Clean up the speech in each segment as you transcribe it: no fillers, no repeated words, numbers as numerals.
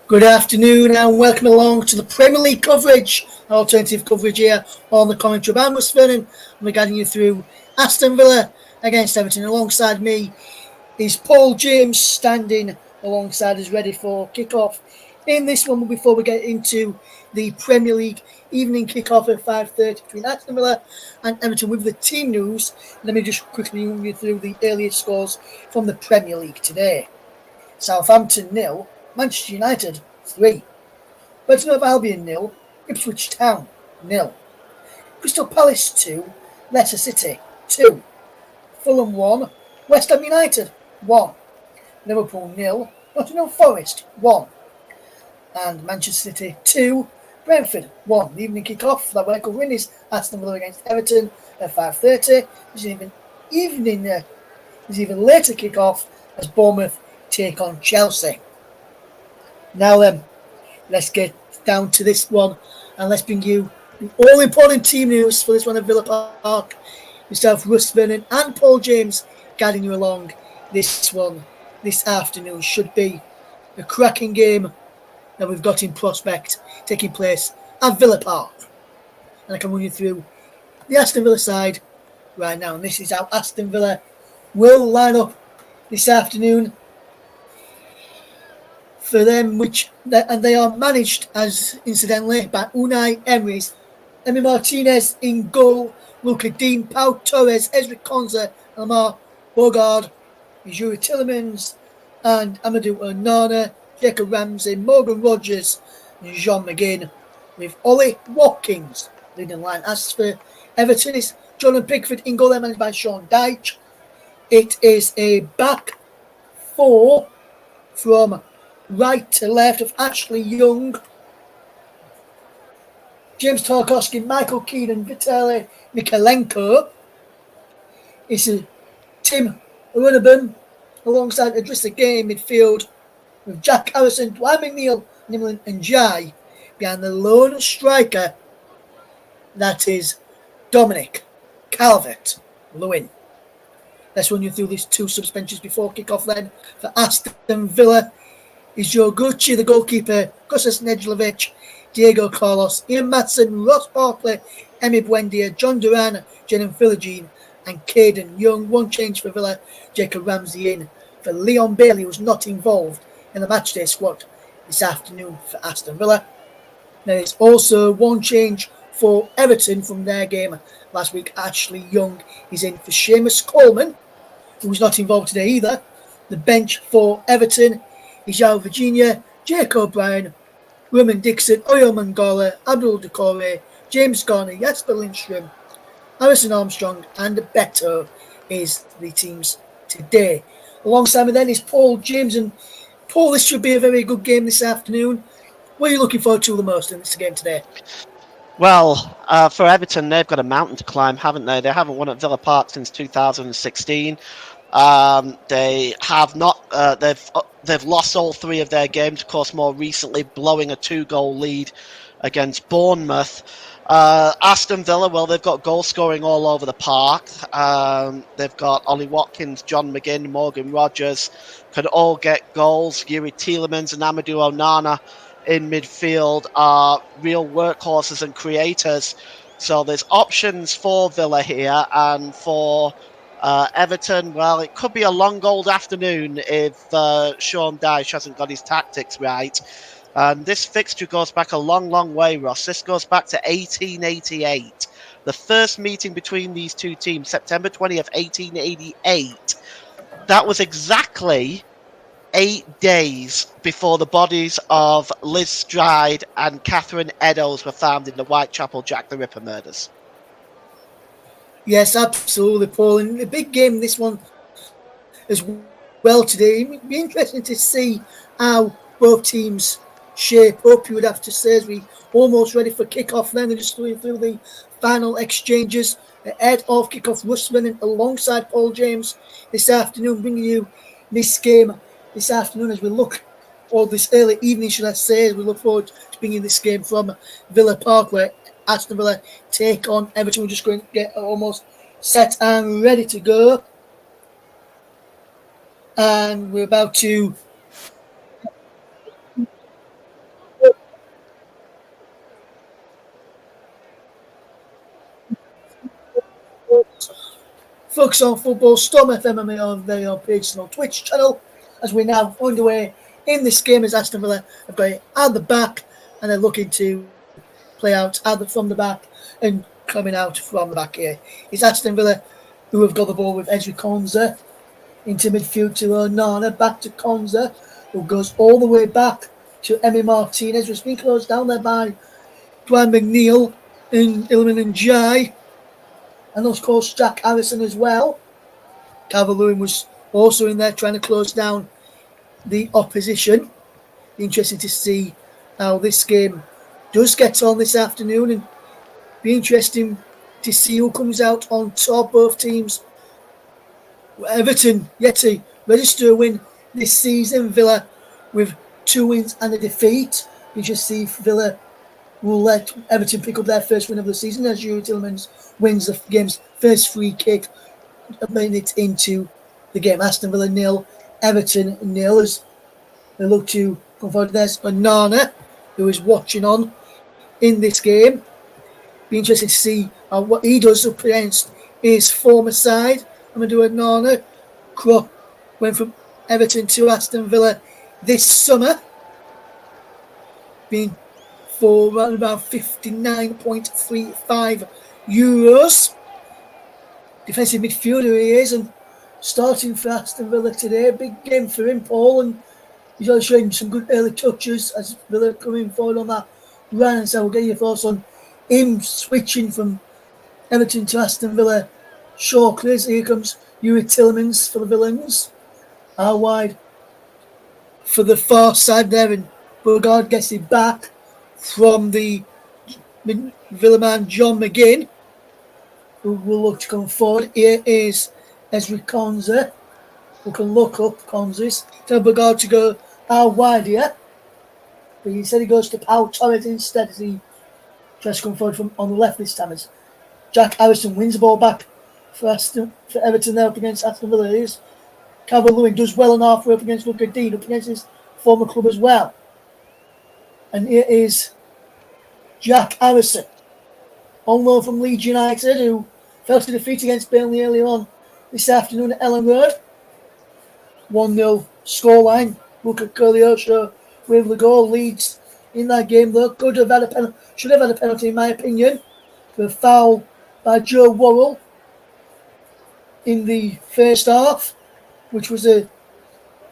Good afternoon and welcome along to the Premier League coverage, alternative coverage here on the commentary. I'm Russ Vernon and we're guiding you through Aston Villa against Everton. Alongside me is Paul James standing alongside us ready for kick-off. In this one, before we get into the Premier League evening kick-off at 5:30 between Aston Villa and Everton with the team news, let me just quickly run you through the earliest scores from the Premier League today. Southampton 0, Manchester United 3, Burton of Albion 0, Ipswich Town 0, Crystal Palace 2, Leicester City 2, Fulham 1, West Ham United 1, Liverpool 0, Nottingham Forest 1, and Manchester City 2, Brentford 1. The evening kick-off for that record win is Aston Villa against Everton at 5:30. There's even later kick-off as Bournemouth take on Chelsea. Now then, let's get down to this one and let's bring you the all-important team news for this one at Villa Park. Myself, Russ Vernon and Paul James guiding you along this one this afternoon. Should be a cracking game that we've got in prospect taking place at Villa Park. And I can run you through the Aston Villa side right now. And this is how Aston Villa will line up this afternoon for them, and they are managed, as incidentally, by Unai Emery's Emi Martinez in goal, Luca Dean, Pau Torres, Ezri Konsa, Lamar Bogard, Yuri Tillemans, and Amadou Onana, Jacob Ramsey, Morgan Rogers, and Jean McGinn, with Ollie Watkins leading the line. As for Everton, it's Jordan Pickford in goal, managed by Sean Dyche. It is a back four from right to left of Ashley Young, James Tarkowski, Michael Keane and Vitaly Mikalenko. It's a Tim Runaban alongside Idrissa Gueye in midfield with Jack Harrison, Dwight McNeil, Nimlin and Jai behind the lone striker, that is Dominic Calvert-Lewin. Let's run you through these two suspensions before kick-off then. For Aston Villa is Joe Gucci, the goalkeeper, Kostas Nedjelovic, Diego Carlos, Ian Matson, Ross Barkley, Emi Buendia, John Duran, Jenan Philogene, and Caden Young. One change for Villa, Jacob Ramsey in for Leon Bailey, who's not involved in the matchday squad this afternoon for Aston Villa. There is also one change for Everton from their game last week. Ashley Young is in for Seamus Coleman, who's not involved today either. The bench for Everton is Yao Virginia, Jake O'Brien, Roman Dixon, Oyo Mangala, Abdul Decore, James Garner, Jasper Lindstrom, Harrison Armstrong, and Beto is the teams today. Alongside me then is Paul James. And Paul, this should be a very good game this afternoon. What are you looking forward to the most in this game today? Well, for Everton, they've got a mountain to climb, haven't they? They haven't won at Villa Park since 2016. They have not. They've lost all three of their games. Of course, more recently, blowing a 2-goal lead against Bournemouth. Aston Villa, well, they've got goal scoring all over the park. They've got Ollie Watkins, John McGinn, Morgan Rogers, could all get goals. Yuri Tillemans and Amadou Onana in midfield are real workhorses and creators. So there's options for Villa here, and for Everton, well, it could be a long old afternoon if Sean Dyche hasn't got his tactics right. And this fixture goes back a long, long way, Ross. This goes back to 1888. The first meeting between these two teams, September 20th, 1888. That was exactly 8 days before the bodies of Liz Stride and Catherine Eddowes were found in the Whitechapel Jack the Ripper murders. Yes, absolutely, Paul. And a big game, this one as well today. It would be interesting to see how both teams shape up, you would have to say, as we almost ready for kick-off then. They're just going through the final exchanges ahead of kick-off. Russ Vernon alongside Paul James this afternoon, bringing you this game this afternoon as we look, or this early evening, should I say, as we look forward to bringing this game from Villa Park, where Aston Villa take on Everton. We're just going to get almost set and ready to go. And we're about to Focus on Football, Storm FM on our very own page and our Twitch channel, as we're now underway in this game as Aston Villa have got it at the back and they're looking to play out from the back and coming out from the back here. It's Aston Villa who have got the ball with Ezri Konsa into midfield to Onana, back to Konsa, who goes all the way back to Emi Martinez, who's been closed down there by Dwayne McNeil and Ilman and Jai, and of course Jack Harrison as well. Calvert-Lewin was also in there trying to close down the opposition. Interesting to see how this game does get on this afternoon, and be interesting to see who comes out on top. Both teams, Everton yet to register a win this season, Villa with 2 wins and a defeat. You just see if Villa will let Everton pick up their first win of the season as Yuri Tillmans wins the game's first free kick, making it into the game. Aston Villa 0, Everton 0 as they look to come forward. There's Onana, who is watching on in this game. Be interesting to see what he does up against his former side. I'm going to do Onana. Kropp went from Everton to Aston Villa this summer, being for around about €59.35. Defensive midfielder he is, and starting for Aston Villa today. Big game for him, Paul, and he's already showing some good early touches as Villa coming forward on that run. So we'll get your thoughts on him switching from Everton to Aston Villa shortly. Here comes Yuri Tillmans for the Villains. Out wide for the far side there, and Beauregard gets it back from the Villa man John McGinn, who will look to come forward. Here is Ezri Konsa, who can look up Konsa's. Tell Beauregard to go out wide here, but he said he goes to Pau Torres instead as he tries to come forward from on the left this time. As Jack Harrison wins the ball back for Everton there up against Aston Villa. It is Calvert-Lewin does well on halfway up against Luka Dean, up against his former club as well. And here is Jack Harrison, on loan from Leeds United, who fell to defeat against Burnley earlier on this afternoon at Ellen Road. 1-0 scoreline. Luka Koleosho with the goal. Leeds in that game though should have had a penalty in my opinion for a foul by Joe Worrell in the first half, which was a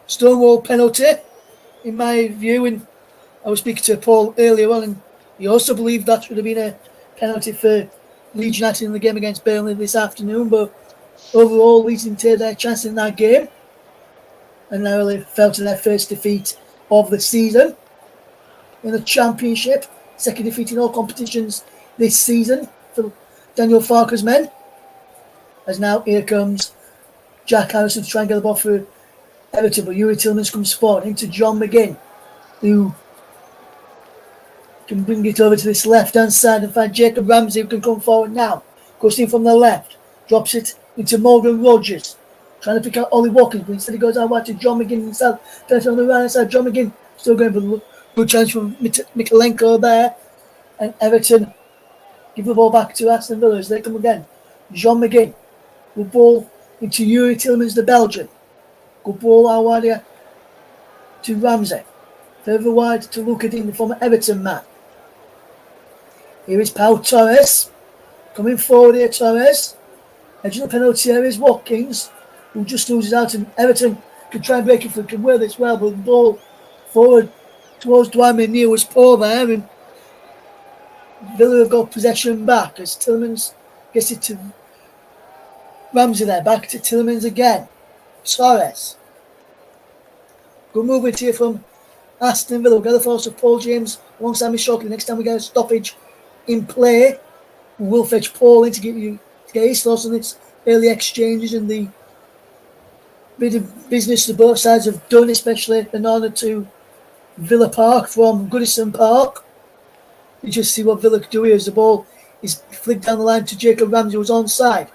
stonewall penalty in my view. And I was speaking to Paul earlier on, and he also believed that should have been a penalty for Leeds United in the game against Burnley this afternoon. But overall, Leeds didn't take their chance in that game, and narrowly fell to their first defeat of the season in the Championship. Second defeat in all competitions this season for Daniel Farke's men. As now here comes Jack Harrison to try and get the ball for Everton, but Yuri Tillmans comes forward into John McGinn, who can bring it over to this left-hand side and find Jacob Ramsey, who can come forward now. Goes in from the left, drops it into Morgan Rogers, trying to pick out Ollie Watkins, but instead he goes out wide to John McGinn himself. Penalty on the right-hand side, John McGinn still going for a good chance from Mikalenko there. And Everton give the ball back to Aston Villa as they come again. John McGinn will ball into Yuri Tillmans, the Belgian. Good ball out wide here to Ramsey. Further wide to Luka Dean, the former Everton man. Here is Pau Torres. Coming forward here, Torres. Edge of the penalty area is Watkins, who just loses out, and Everton can try and break it, can wear this well, but the ball forward towards Dwayne McNeil was poor there, and Villa have got possession back as Tillmans gets it to Ramsey there, back to Tillmans again. Torres. Good movement here from Aston Villa. We'll get the force of Paul James alongside me shortly. Next time we get a stoppage in play, we'll fetch Paul in to get his thoughts on this early exchanges and the bit of business the both sides have done, especially in order to Villa Park from Goodison Park. You just see what Villa could do here as the ball is flicked down the line to Jacob Ramsey, who was onside.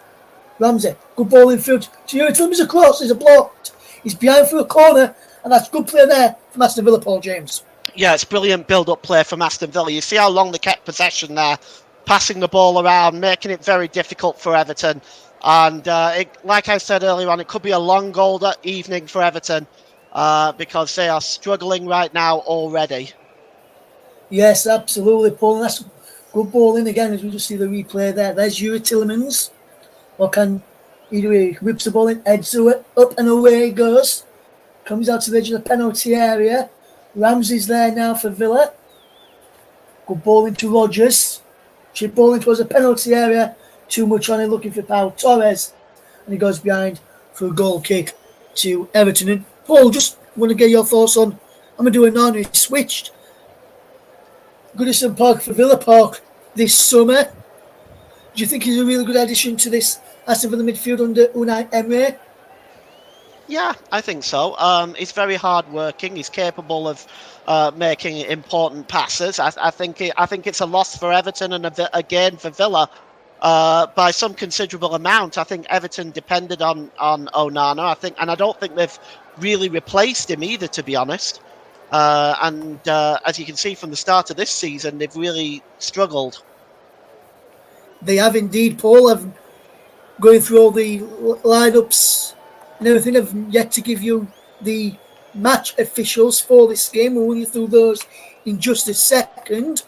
Ramsey, good ball in field to Yuri Tillmans across. There's a blocked. He's behind for a corner, and that's good play there from Aston Villa, Paul James. Yeah, it's brilliant build-up play from Aston Villa. You see how long they kept possession there, passing the ball around, making it very difficult for Everton. And like I said earlier on, it could be a long older evening for Everton because they are struggling right now already. Yes, absolutely, Paul. And that's good ball in again as we just see the replay there. There's Yuri Tillemans. What can he do? He whips the ball in, heads it up and away he goes. Comes out to the edge of the penalty area. Ramsey's there now for Villa. Good ball into Rodgers. Chip ball in towards the penalty area. Too much on it, looking for Pau Torres. And he goes behind for a goal kick to Everton. And Paul, just want to get your thoughts on. I'm going to do a non. He switched Goodison Park for Villa Park this summer. Do you think he's a really good addition to this Aston Villa midfield under Unai Emery? Yeah, I think so. He's very hard-working. He's capable of making important passes. I think it's a loss for Everton and again for Villa by some considerable amount. I think Everton depended on Onana. And I don't think they've really replaced him either, to be honest. And as you can see from the start of this season, they've really struggled. They have indeed, Paul. I've going through all the lineups and everything. I've yet to give you the match officials for this game. We'll run you through those in just a second.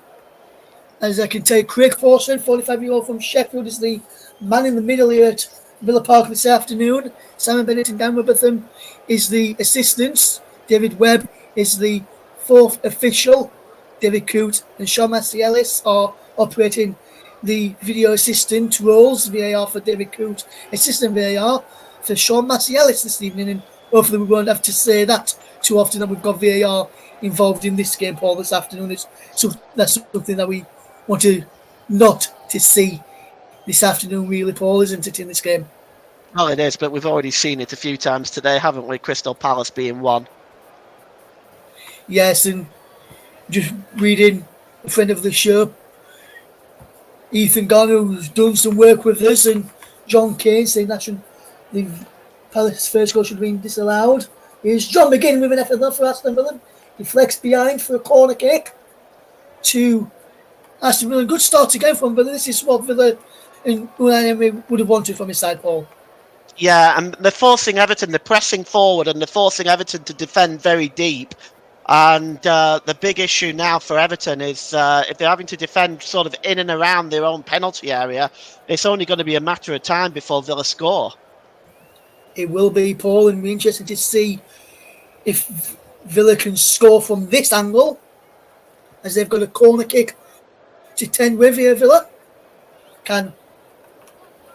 As I can tell you, Craig Forson, 45-year-old from Sheffield, is the man in the middle here at Villa Park this afternoon. Simon Bennett and Dan Robertham is the assistants. David Webb is the fourth official. David Coote and Sean Massey-Ellis are operating the video assistant roles. VAR for David Coote, assistant VAR for Sean Massey-Ellis this evening. And hopefully we won't have to say that too often that we've got VAR involved in this game, Paul, this afternoon. That's something that we want to not to see this afternoon, really, Paul, isn't it, in this game? Well, it is, but we've already seen it a few times today, haven't we? Crystal Palace being one. Yes, and just reading a friend of the show, Ethan Garner, who's done some work with us, and John Kane saying that the Palace first goal should have been disallowed. Here's John McGinn with an effort for Aston Villa. He flexed behind for a corner kick to Aston Villa. Good start again from Villa. This is what Villa and Unai Emery would have wanted from his side, Paul. Yeah, and they're forcing Everton, they're pressing forward and they're forcing Everton to defend very deep. And the big issue now for Everton is if they're having to defend sort of in and around their own penalty area, it's only going to be a matter of time before Villa score. It will be, Paul, and we're interested to see if Villa can score from this angle, as they've got a corner kick to 10 with here, Villa. Can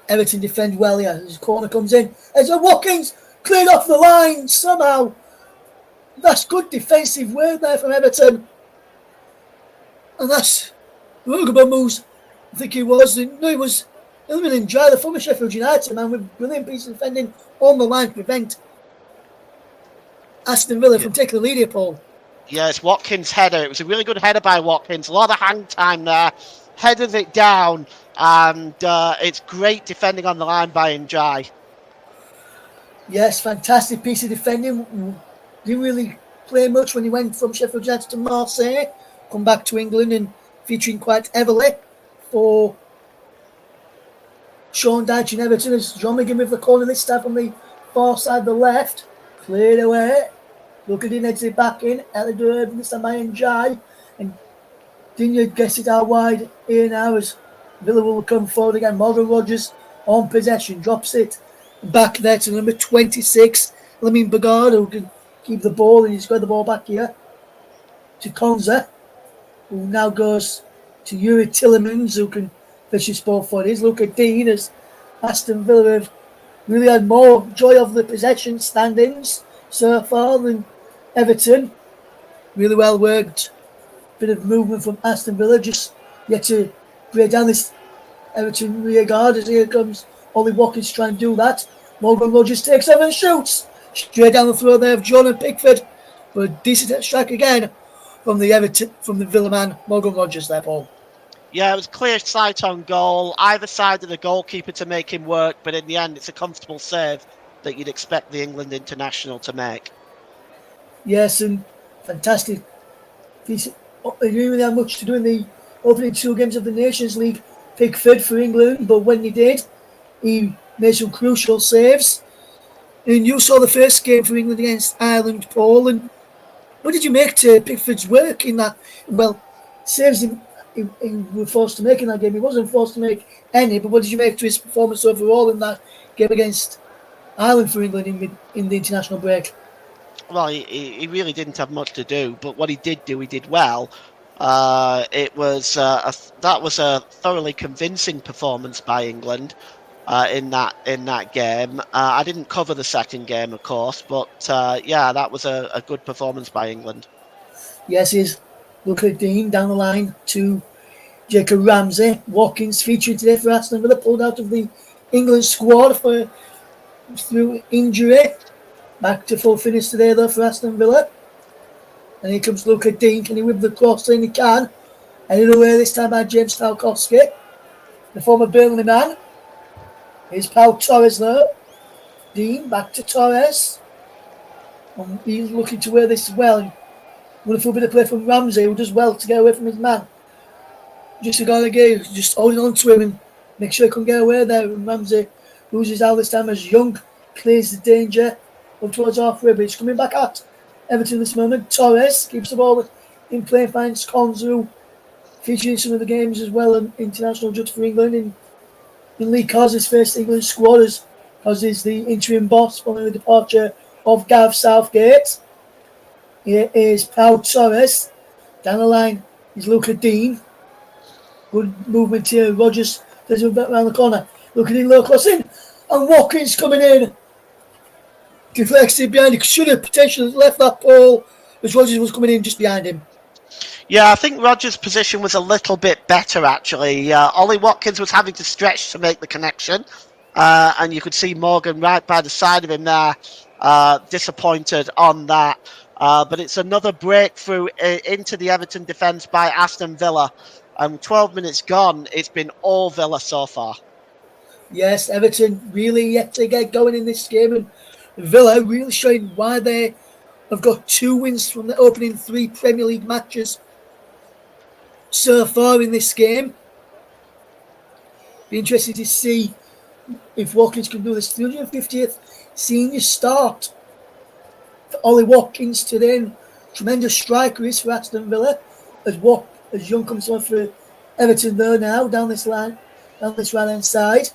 Everton defend well here? As the corner comes in, as Watkins cleared off the line somehow. That's good defensive work there from Everton. And that's Rugaber moves. I think he was. No, he was Ilman Njai, the former Sheffield United man, with brilliant piece of defending on the line to prevent Aston Villa from taking the lead here, Paul. Yeah, it's Watkins' header. It was a really good header by Watkins. A lot of hang time there. Headed it down. And it's great defending on the line by Njai. Yes, fantastic piece of defending. Didn't really play much when he went from Sheffield United to Marseille. Come back to England and featuring quite heavily for Sean Dyche and Everton. As John McGinn with the corner this time from the far side, the left. Played away. Looking in, heads it back in. Elliot Urban this time by Njai. And Dinya gets it out wide here now as Villa will come forward again. Morgan Rodgers on possession. Drops it back there to number 26. Lamine Bagard, who can keep the ball, and he's got the ball back here to Konza, who now goes to Yuri Tillemans, who can fish his ball for his. Look at Dean as Aston Villa have really had more joy of the possession standings so far than Everton. Really well worked. Bit of movement from Aston Villa, just yet to break down this Everton rear guard as here comes Ollie Watkins to try and do that. Morgan Rodgers takes over and shoots. Straight down the throat there of John and Pickford. But a decent strike again from the Villa man, Morgan Rodgers there, Paul. Yeah, it was clear sight on goal. Either side of the goalkeeper to make him work, but in the end it's a comfortable save that you'd expect the England international to make. Yes, and fantastic. He didn't really have much to do in the opening two games of the Nations League, Pickford for England, but when he did, he made some crucial saves. And you saw the first game for England against Ireland, Paul. And what did you make to Pickford's work in that? Well, saves he was forced to make in that game. He wasn't forced to make any, but what did you make to his performance overall in that game against Ireland for England in the international break? Well, he really didn't have much to do, but what he did do, he did well. That was a thoroughly convincing performance by England in that game. I didn't cover the second game, of course, but yeah, that was a good performance by England. Yes, he's Luca Dean down the line to Jacob Ramsey. Watkins featuring today for Aston Villa, pulled out of the England squad through injury. Back to full finish today though for Aston Villa. And here comes Luca Dean. Can he whip the cross in? He can. Headed away this time by James Tarkowski, the former Burnley man. Here's Pau Torres though. Dean back to Torres. And he's looking to wear this well. Wonderful bit of play from Ramsey, who does well to get away from his man. Just a guy again, just holding on to him and make sure he can get away there. And Ramsey loses out this time as Young clears the danger up towards halfway, but he's coming back at Everton this moment. Torres keeps the ball in play, finds Konzu, featuring some of the games as well, an international judge for England in Lee Cos's first England squad, as Cos is the interim boss following the departure of Gav Southgate. Here is Pau Torres. Down the line is Luca Dean. Good movement here. Rodgers does it back around the corner. Luca Dean low cross in. And Watkins coming in. Deflects it behind. He should have potentially left that ball as Rodgers was coming in just behind him. Yeah, I think Rodgers' position was a little bit better, actually. Ollie Watkins was having to stretch to make the connection. And you could see Morgan right by the side of him there, disappointed on that. But it's another breakthrough into the Everton defence by Aston Villa. 12 minutes gone, it's been all Villa so far. Yes, Everton really yet to get going in this game. And Villa really showing why they have got 2 wins from the opening 3 Premier League matches so far in this game. Be interested to see if Watkins can do this 350th senior start for Ollie Watkins today. And tremendous striker is for Aston Villa as Young comes on for Everton though now down this right hand side.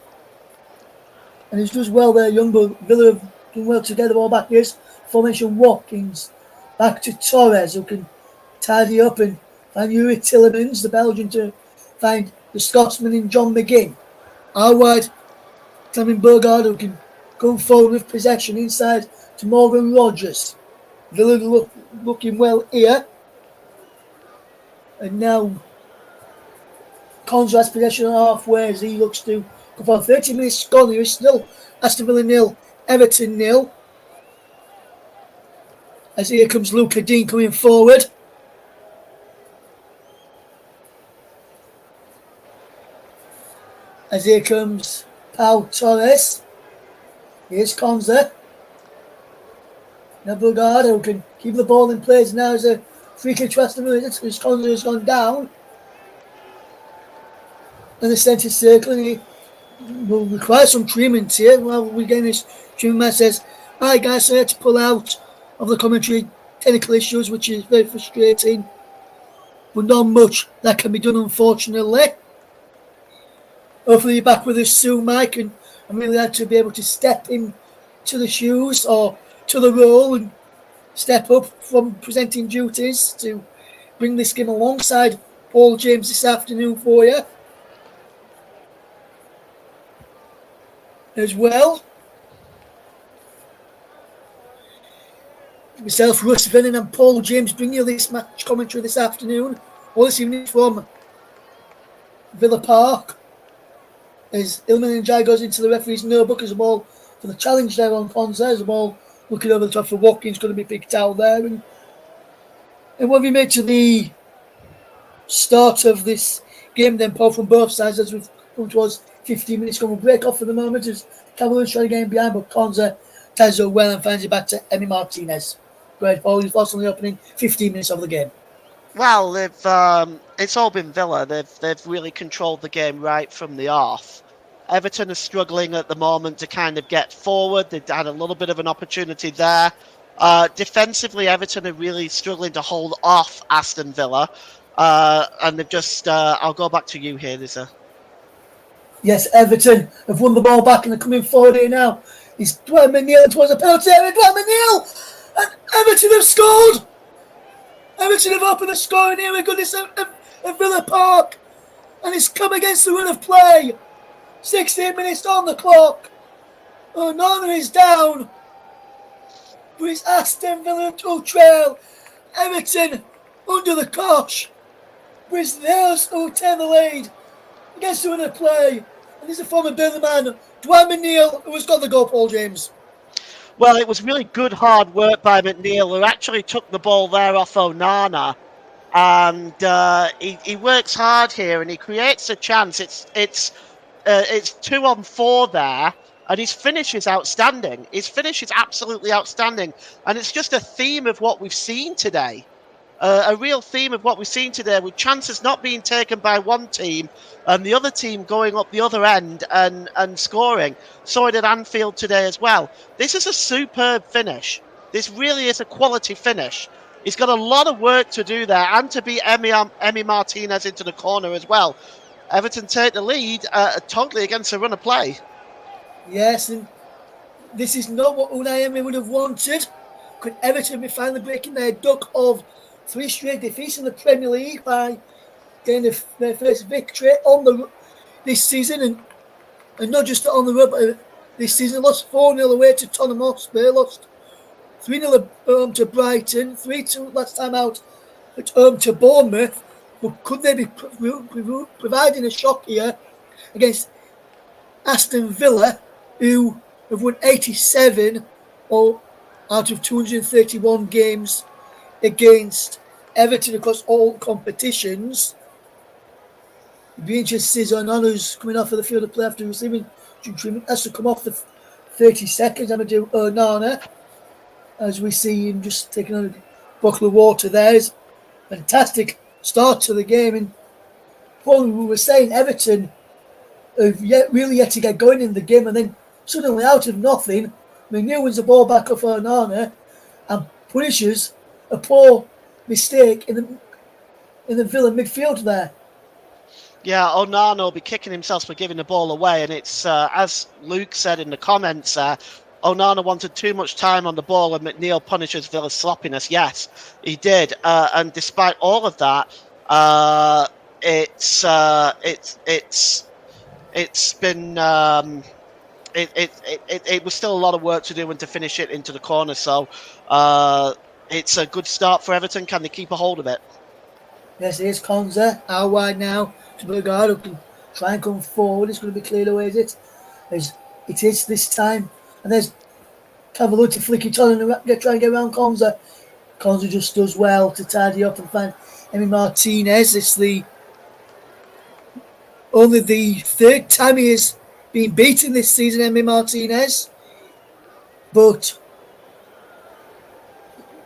And he does well there, Young, but Villa have done well to get the ball back. Here's formation Watkins. Back to Torres, who can tidy up and find Yuri Tillemans, the Belgian, to find the Scotsman in John McGinn. Out wide, Clement Burgard, who can go forward with possession inside to Morgan Rodgers. Villa looking well here. And now Cons has possession halfway as he looks to go for 30 minutes gone. There is still Aston Villa 0, Everton 0. As here comes Luca Dean coming forward. As here comes Pau Torres. Here's Konza. Now Bulgado can keep the ball in place. Now as a free kick to Aston Villa. Konza has gone down. In the centre circle, and he will require some treatment here. Well, we're getting this treatment. Says, "Hi guys, so I had to pull out of the commentary, technical issues, which is very frustrating, but not much that can be done, unfortunately. Hopefully you're back with us soon, Mike, and I'm really glad to be able to step into the shoes or to the role and step up from presenting duties to bring this game alongside Paul James this afternoon for you. As well, myself, Russ Vennon and Paul James bring you this match commentary this afternoon, all this evening from Villa Park, as Ilman Njai goes into the referee's notebook as a ball for the challenge there on Konza, as a ball looking over the top for Watkins, going to be picked out there. And what have you made to the start of this game then, Paul, from both sides, as we've come towards 15 minutes gone? We'll break off for the moment as Cameroon's trying to get in behind, but Konza ties it well and finds it back to Emi Martinez. Go ahead, Paul. He's lost on the opening 15 minutes of the game. Well, it's all been Villa. They've really controlled the game right from the off. Everton are struggling at the moment to kind of get forward. They've had a little bit of an opportunity there. Defensively, Everton are really struggling to hold off Aston Villa. And they've just, I'll go back to you here, Lisa. Yes, Everton have won the ball back and they're coming forward here now. It's Dwayne McNeil towards a penalty area. Dwayne McNeil! And Everton have scored! Everton have opened the scoring here with goodness at Villa Park. And it's come against the run of play. 16 minutes on the clock. Onana is down. But it's Aston Villa to trail. Everton under the cosh. But it's theirs who take the lead against the run of play. And this is a former Burnley man, Dwayne McNeil, who has got the goal, Paul James. Well, it was really good hard work by McNeil, who actually took the ball there off Onana. And he works hard here and he creates a chance. It's 2-on-4 there, and his finish is outstanding. His finish is absolutely outstanding, and it's just a theme of what we've seen today. A real theme of what we've seen today, with chances not being taken by one team and the other team going up the other end and scoring. Saw it at Anfield today as well. This is a superb finish. This really is a quality finish. He's got a lot of work to do there, and to beat Emi Martinez into the corner as well. Everton take the lead totally against a run of play. Yes, and this is not what Unai Emery would have wanted. Could Everton be finally breaking their duck of 3 straight defeats in the Premier League by getting their first victory this season, and not just on the road, but this season lost 4-0 away to Tottenham Hotspur, lost 3-0 at home to Brighton, 3-2 last time out at home to Bournemouth. But could they be providing a shock here against Aston Villa, who have won 87 out of 231 games against Everton across all competitions? It'd be interesting to see Onana's coming off of the field of play after receiving treatment. Has to come off the 30 seconds. I'm going to do Onana, as we see him just taking on a buckle of water there. It's a fantastic start to the game. And Paul, we were saying Everton have really yet to get going in the game, and then suddenly out of nothing, McNeil wins the ball back off Onana and punishes a poor mistake in the Villa midfield there. Yeah, Onana will be kicking himself for giving the ball away, and it's as Luke said in the comments. Onana wanted too much time on the ball, and McNeil punishes Villa's sloppiness. Yes, he did, and despite all of that, it's been. It was still a lot of work to do and to finish it into the corner. So it's a good start for Everton. Can they keep a hold of it? Yes, it is. Konza out wide now to Bergard, who can try and come forward. It's going to be cleared away, is it? It is this time. And there's Cavalucci flick it on and try and get around Konza. Konza just does well to tidy up and find Emi Martinez. It's only the third time he has been beaten this season, Emi Martinez. But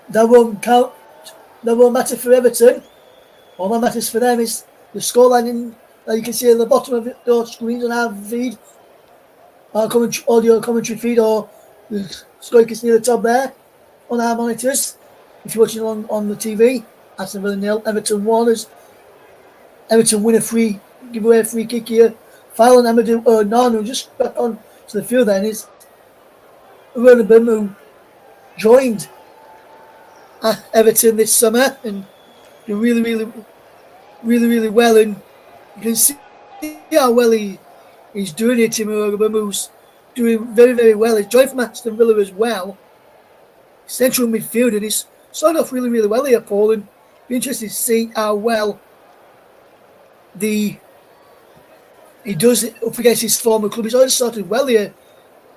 that won't count. That won't matter for Everton. All that matters for them is the scoreline that you can see at the bottom of your screens on our feed, our audio commentary feed, or the score you can see at the top there on our monitors. If you're watching on the TV, Aston Villa 0, Everton 1. Everton win give away a free kick here. Foul on Amadou Onana, just back on to the field then, is Ronabim, who joined Everton this summer and did really well, and you can see how well he's doing it. Tim Ronabim, who's doing very, very well. He's joined from Aston Villa as well. Central midfield, and he's started off really, really well here, Paul, and be interested to see how well he does it up against his former club. He's already started well here,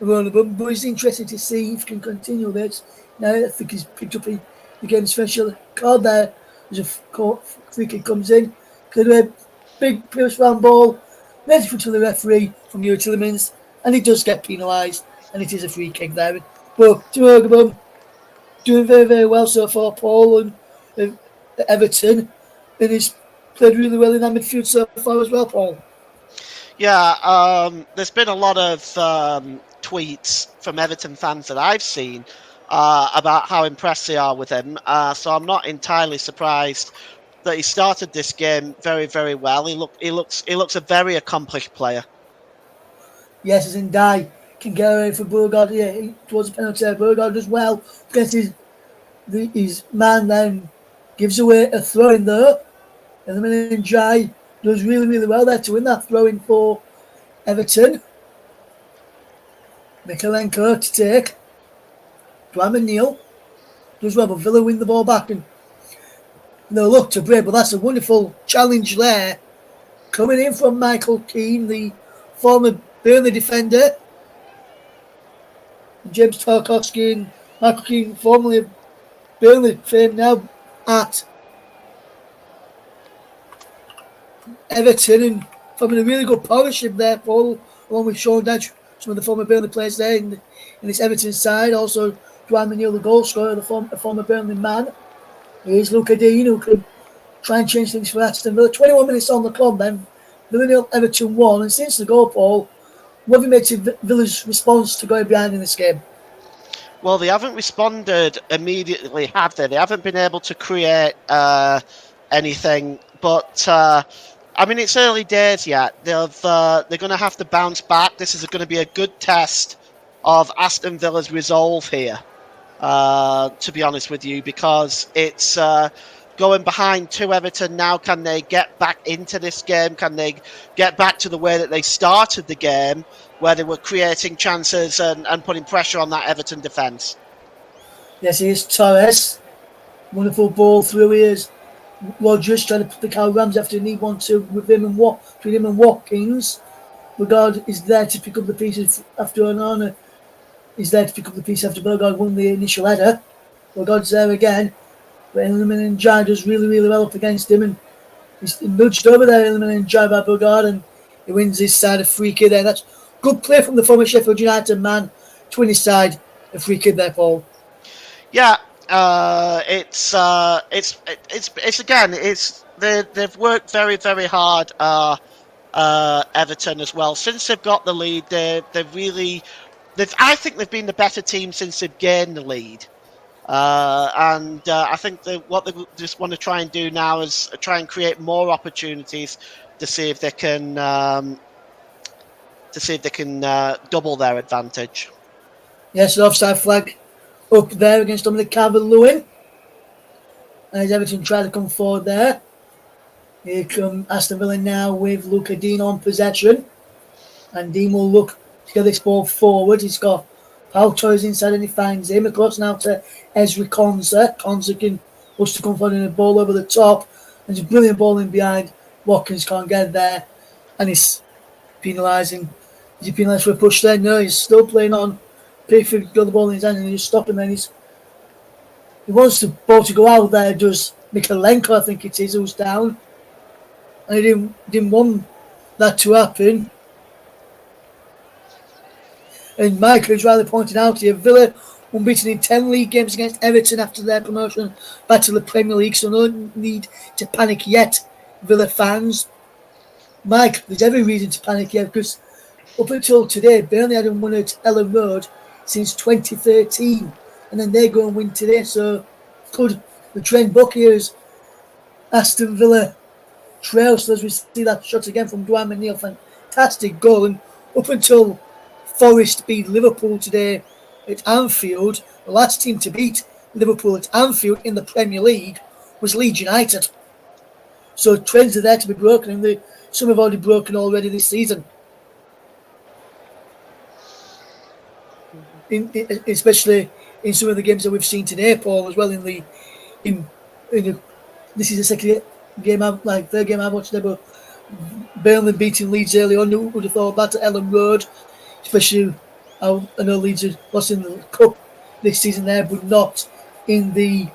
but it's interesting to see if he can continue this. Now I think he's picked up the game's special card there. There's a free kick comes in. A big first round ball, ready for the referee from Euro Tillemans, and he does get penalised, and it is a free kick there. But Timurgabum doing very, very well so far, Paul, and Everton, and he's played really well in that midfield so far as well, Paul. Yeah, there's been a lot of tweets from Everton fans that I've seen about how impressed they are with him. So I'm not entirely surprised that he started this game very, very well. He looks a very accomplished player. Yes, as in Die can get away from Burgard. Yeah, towards the penalty area. Burgard does well. Gets his man then gives away a throw in there. And the minute Jai does really, really well there to win that throw in for Everton. Mikalenko to take. Dwayne Neal does well, but Villa win the ball back. And no look to break, but that's a wonderful challenge there. Coming in from Michael Keane, the former Burnley defender. James Tarkowski and Michael Keane, formerly of Burnley fame, now at Everton, and forming a really good partnership there, Paul, along with Sean Dyche, some of the former Burnley players there in this Everton side. Also, Dwayne Neal, the goal scorer, the former Burnley man. Here's Luca Dean, who can try and change things for Aston Villa. 21 minutes on the clock then. Villa 0, Everton 1. And since the goal, Paul, what have you made to Villa's response to going behind in this game? Well, they haven't responded immediately, have they? They haven't been able to create anything. But I mean, it's early days yet. They're going to have to bounce back. This is going to be a good test of Aston Villa's resolve here. To be honest with you, because it's going behind to Everton now. Can they get back into this game? Can they get back to the way that they started the game, where they were creating chances and putting pressure on that Everton defence? Yes, here's Torres. Wonderful ball through. Here's Rodgers trying to put the Cal Rams after a need 1-2 with him and between him and Watkins. Regard is there to pick up the pieces after Onana. He's there to pick up the piece after Burgard won the initial header. Burgard's there again. But Illiman and Jai does really, really well up against him. And he's nudged over there, Illiman and Jai by Burgard. And he wins his side a free kick there. That's good play from the former Sheffield United man to win his side a free kick there, Paul. Yeah, it's they've worked very, very hard. Everton as well. Since they've got the lead, I think they've been the better team since they've gained the lead. And I think what they just want to try and do now is try and create more opportunities to see if they can double their advantage. Yes, an offside flag up there against Dominic Calvert-Lewin. And as Everton try to come forward there. Here come Aston Villa now with Luca Dean on possession. And Dean will look to get this ball forward. He's got Paul Torres inside and he finds him. Across now to Ezri Konsa. Konsa can push to come forward in a ball over the top. And it's a brilliant ball in behind. Watkins can't get there. And he's penalising. Is he penalised for a push there? No, he's still playing on. Pickford got the ball in his hand and he's stopping there. He wants the ball to go out there. Does Mikalenko, I think it is, who's down. And he didn't want that to happen. And Michael is rightly pointed out here, Villa unbeaten in 10 league games against Everton after their promotion back to the Premier League, so no need to panic yet, Villa fans. Mike, there's every reason to panic yet because up until today, Burnley hadn't won at Ellen Road since 2013, and then they go and win today. So could the Trent Buccaneers, Aston Villa trail? So as we see that shot again from Dwayne Neal, fantastic goal. And up until Forest beat Liverpool today at Anfield, the last team to beat Liverpool at Anfield in the Premier League was Leeds United. So trends are there to be broken, and some have already broken already this season. Especially in some of the games that we've seen today, Paul, as well. This is the second game third game I've watched there, but Burnley beating Leeds early on. Who would have thought that at Ellen Road? Especially, I know Leeds have lost in the cup this season there, but not in the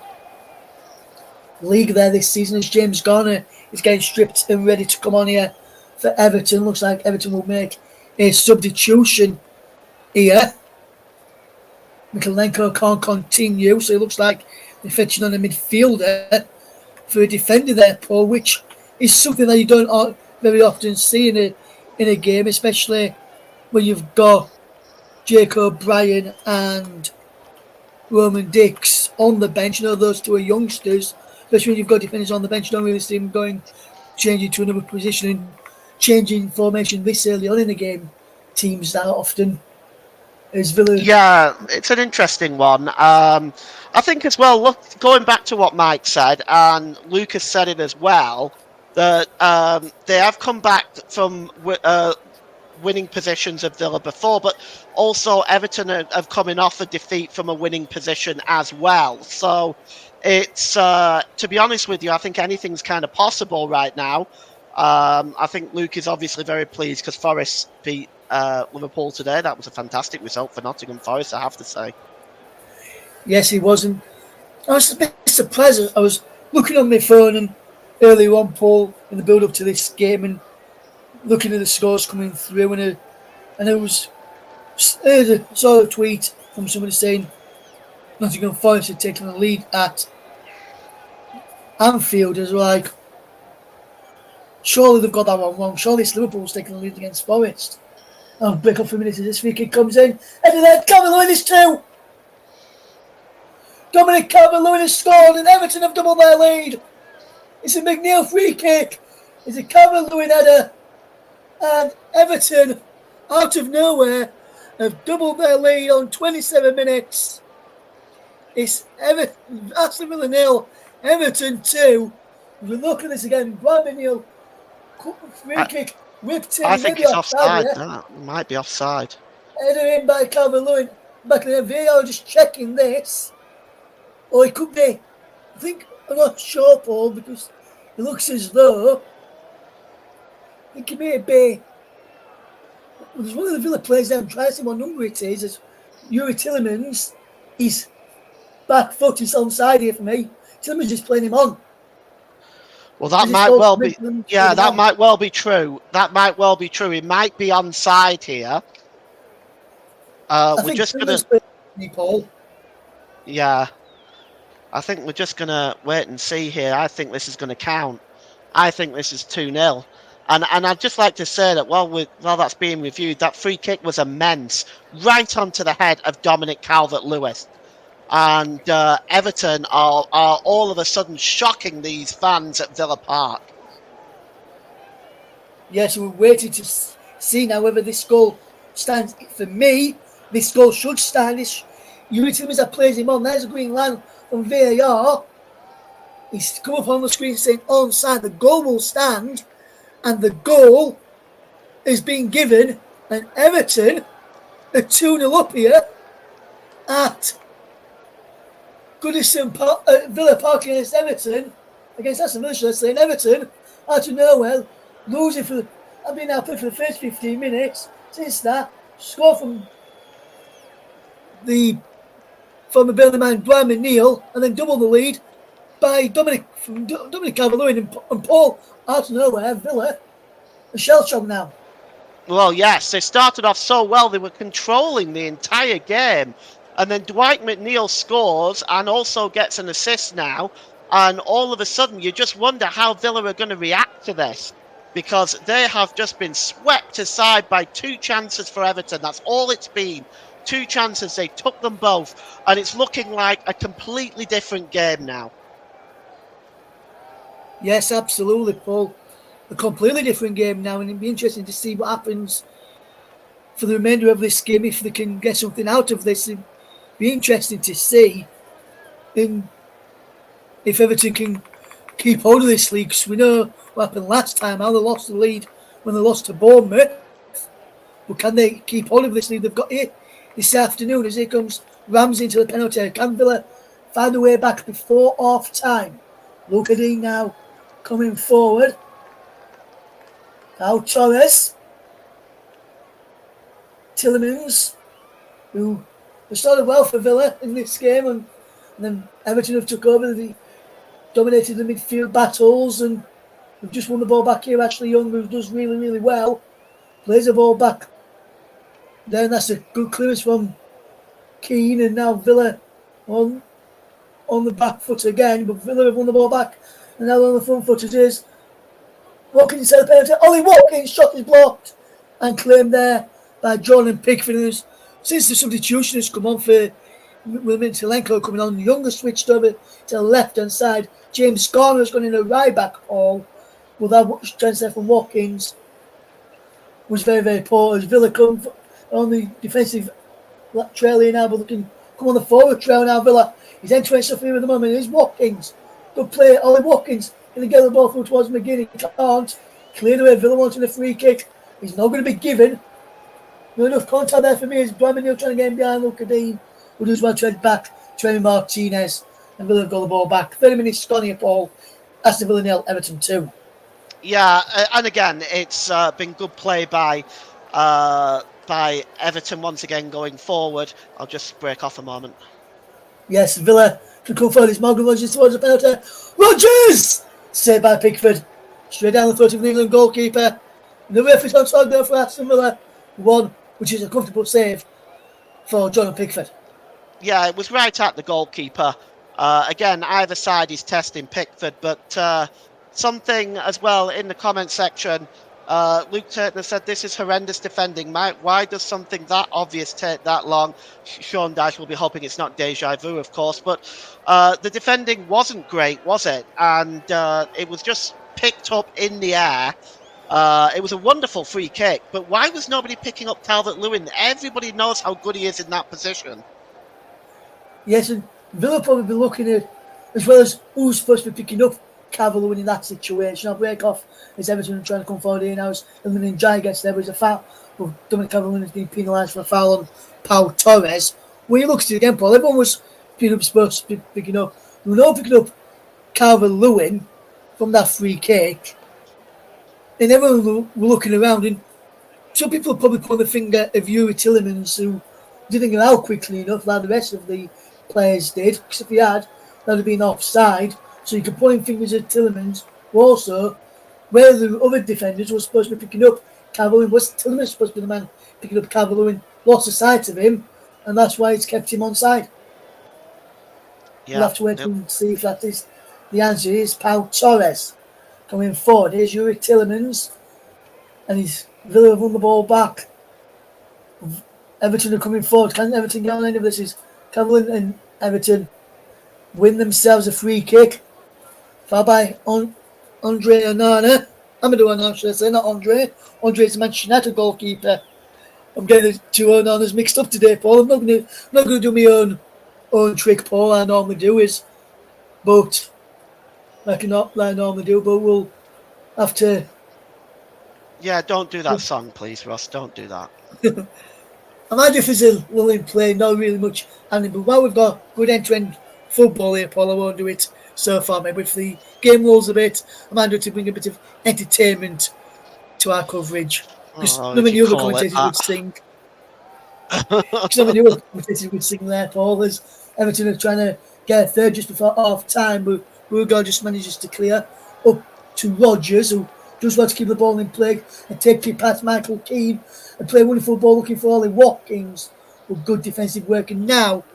league there this season. As James Garner is getting stripped and ready to come on here for Everton. Looks like Everton will make a substitution here. Mikalenko can't continue, so it looks like they're fetching on a midfielder for a defender there, Paul, which is something that you don't very often see in in a game, especially when you've got Jake O'Brien and Roman Dix on the bench. You know, those two are youngsters, especially when you've got defenders on the bench. You don't really see them going, changing to another position and changing formation this early on in the game. Teams that often as Villa. Yeah, it's an interesting one. I think as well, look, going back to what Mike said, and Lucas said it as well, that they have come back from winning positions of Villa before, but also Everton have coming off a defeat from a winning position as well. So it's, to be honest with you, I think anything's kind of possible right now. I think Luke is obviously very pleased because Forest beat Liverpool today. That was a fantastic result for Nottingham Forest, I have to say. Yes, he wasn't. I was a bit surprised. I was looking on my phone and earlier on, Paul, in the build up to this game, and looking at the scores coming through, and I saw a tweet from somebody saying Nottingham Forest had taken the lead at Anfield. I was like, surely they've got that one wrong. Surely it's Liverpool's taking the lead against Forest. I'll break up for a minute as this free kick comes in. And then Calvert-Lewin is two. Dominic Calvert-Lewin has scored and Everton have doubled their lead. It's a McNeil free kick. It's a Calvert-Lewin header. And Everton, out of nowhere, have doubled their lead on 27 minutes. It's Aston Villa 0, Everton 2. If we look at this again, Brian McNeil, free kick, whipped in. I think it's offside. That might be offside. Header in by Calvert-Lewin. Back in the VAR just checking this. Or it could be, I'm not sure, Paul, because it looks as though it may be. There's one of the Villa players there, I'm trying to see what number it is. It's Yuri Tillemans. He's back foot, he's onside here for me. Tillemans just playing him on. Well, that might well be. Yeah, that might well be true. That might well be true. He might be onside here. We're just gonna. Paul. Yeah, I think we're just gonna wait and see here. I think this is gonna count. I think this is 2-0. And I'd just like to say that while that's being reviewed, that free kick was immense, right onto the head of Dominic Calvert-Lewin. And Everton are all of a sudden shocking these fans at Villa Park. Yes, we're waiting to see now whether this goal stands. For me, this goal should stand. Yuri Tillemans that plays him on. There's a green line on VAR. He's come up on the screen saying onside. The goal will stand. And the goal is being given. And Everton are 2-0 up here at Goodison Villa Park against Everton. Against Aston Villa, should I say. And Everton, out of nowhere, losing for I've been now playing for the first 15 minutes. Since that, score from the building man, Brian McNeil, and then double the lead by Dominic Calvert-Lewin and Paul out of nowhere. Villa are shell-shocked now. Well, yes, they started off so well. They were controlling the entire game. And then Dwight McNeil scores and also gets an assist now. And all of a sudden, you just wonder how Villa are going to react to this. Because they have just been swept aside by two chances for Everton. That's all it's been. Two chances. They took them both. And it's looking like a completely different game now. Yes, absolutely, Paul. A completely different game now. And it'd be interesting to see what happens for the remainder of this game. If they can get something out of this, it'd be interesting to see if Everton can keep hold of this league. Because we know what happened last time, how they lost the lead when they lost to Bournemouth. But can they keep hold of this lead they've got here this afternoon as here comes Ramsey into the penalty area? Can Villa find a way back before half time? Look at him now coming forward. Now Torres. Tillemans, who started well for Villa in this game, and then Everton have took over. They dominated the midfield battles, and we've just won the ball back here. Ashley Young, who does really, really well, plays the ball back. Then that's a good clearance from Keane, and now Villa on the back foot again. But Villa have won the ball back, and now on the front foot it is. Watkins inside the penalty. Ollie Watkins' shot is blocked. and claimed there by Jordan Pickford. Since the substitution has come on for Milenko coming on, Younger switched over to the left hand side. James Garner has gone in a right back hole without much transfer from Watkins. Was very, very poor as Villa come on the defensive trail here now, but looking come on the forward trail now. Villa is entering stuff here at the moment. It's Watkins. Good play. Ollie Watkins going to get the ball through towards McGinn. He can't. Cleared away. Villa wanting a free kick. He's not going to be given. No enough contact there for me. As Brian Neal trying to get him behind Luca Dean, who does well tread back. Trevor Martinez. And Villa have got the ball back. 30 minutes gone here, Paul. Aston Villa 0, Everton 2. Yeah, and again, it's been good play by Everton once again going forward. I'll just break off a moment. Yes, Villa can come forward. It's Morgan Rogers towards the penalty. Rogers! Saved by Pickford. Straight down the throat of the England goalkeeper. And the referee's on side there for Aston Villa. One, which is a comfortable save for Jordan Pickford. Yeah, it was right at the goalkeeper. Again, either side is testing Pickford, but something as well in the comment section. Luke Turner said, "This is horrendous defending, Mike. Why does something that obvious take that long?" Sean Dash will be hoping it's not deja vu, of course, but the defending wasn't great, was it? And it was just picked up in the air. It was a wonderful free kick, but why was nobody picking up Calvert-Lewin? Everybody knows how good he is in that position. Yes, and Villa probably be looking at, as well as who's supposed to be picking up Calvert-Lewin in that situation. I'll break off as Everton trying to come forward here now. As eliminating Jai gets there, was a foul. Well, Dominic Calvert-Lewin has been penalised for a foul on Pau Torres. When you look at it again, Paul, everyone was supposed to be picking up. We were not picking up Calvert-Lewin from that free kick. And everyone were looking around, and some people probably put the finger at Yuri Tillemans, who didn't get out quickly enough like the rest of the players did, because if he had, that would have been offside. So you can point fingers at Tillemans. Also, where the other defenders were supposed to be picking up Calvert-Lewin, was Tillemans supposed to be the man picking up Calvert-Lewin, lost the sight of him, and that's why it's kept him on side. Yeah, we'll have to wait and see if that is the answer. Is Pau Torres coming forward. Here's Yuri Tillemans, and he's Villa have won the ball back. Everton are coming forward. Can Everton get on any of this? Is Calvert and Everton win themselves a free kick? Foul by Andre Onana. Amadou Onana, should I say, not Andre. Andre is the Manchester United goalkeeper. I'm getting the two Onanas mixed up today, Paul. I'm not going to do my own trick, Paul. I normally do but I normally do. But we'll have to. Yeah, don't do that song, please, Ross. Don't do that. I might if there's a little in play, not really much. But while we've got good end-to-end football here, Paul, I won't do it so far. Maybe if the game rolls a bit, I might do it to bring a bit of entertainment to our coverage. Because none of the other commentators would sing. Because none of the other commentators would sing there, Paul. As Everton are trying to get a third just before half-time, but Rugal just manages to clear up to Rogers, who does well to keep the ball in play and take it past Michael Keane and play wonderful ball looking for Ollie Watkins with good defensive work. And now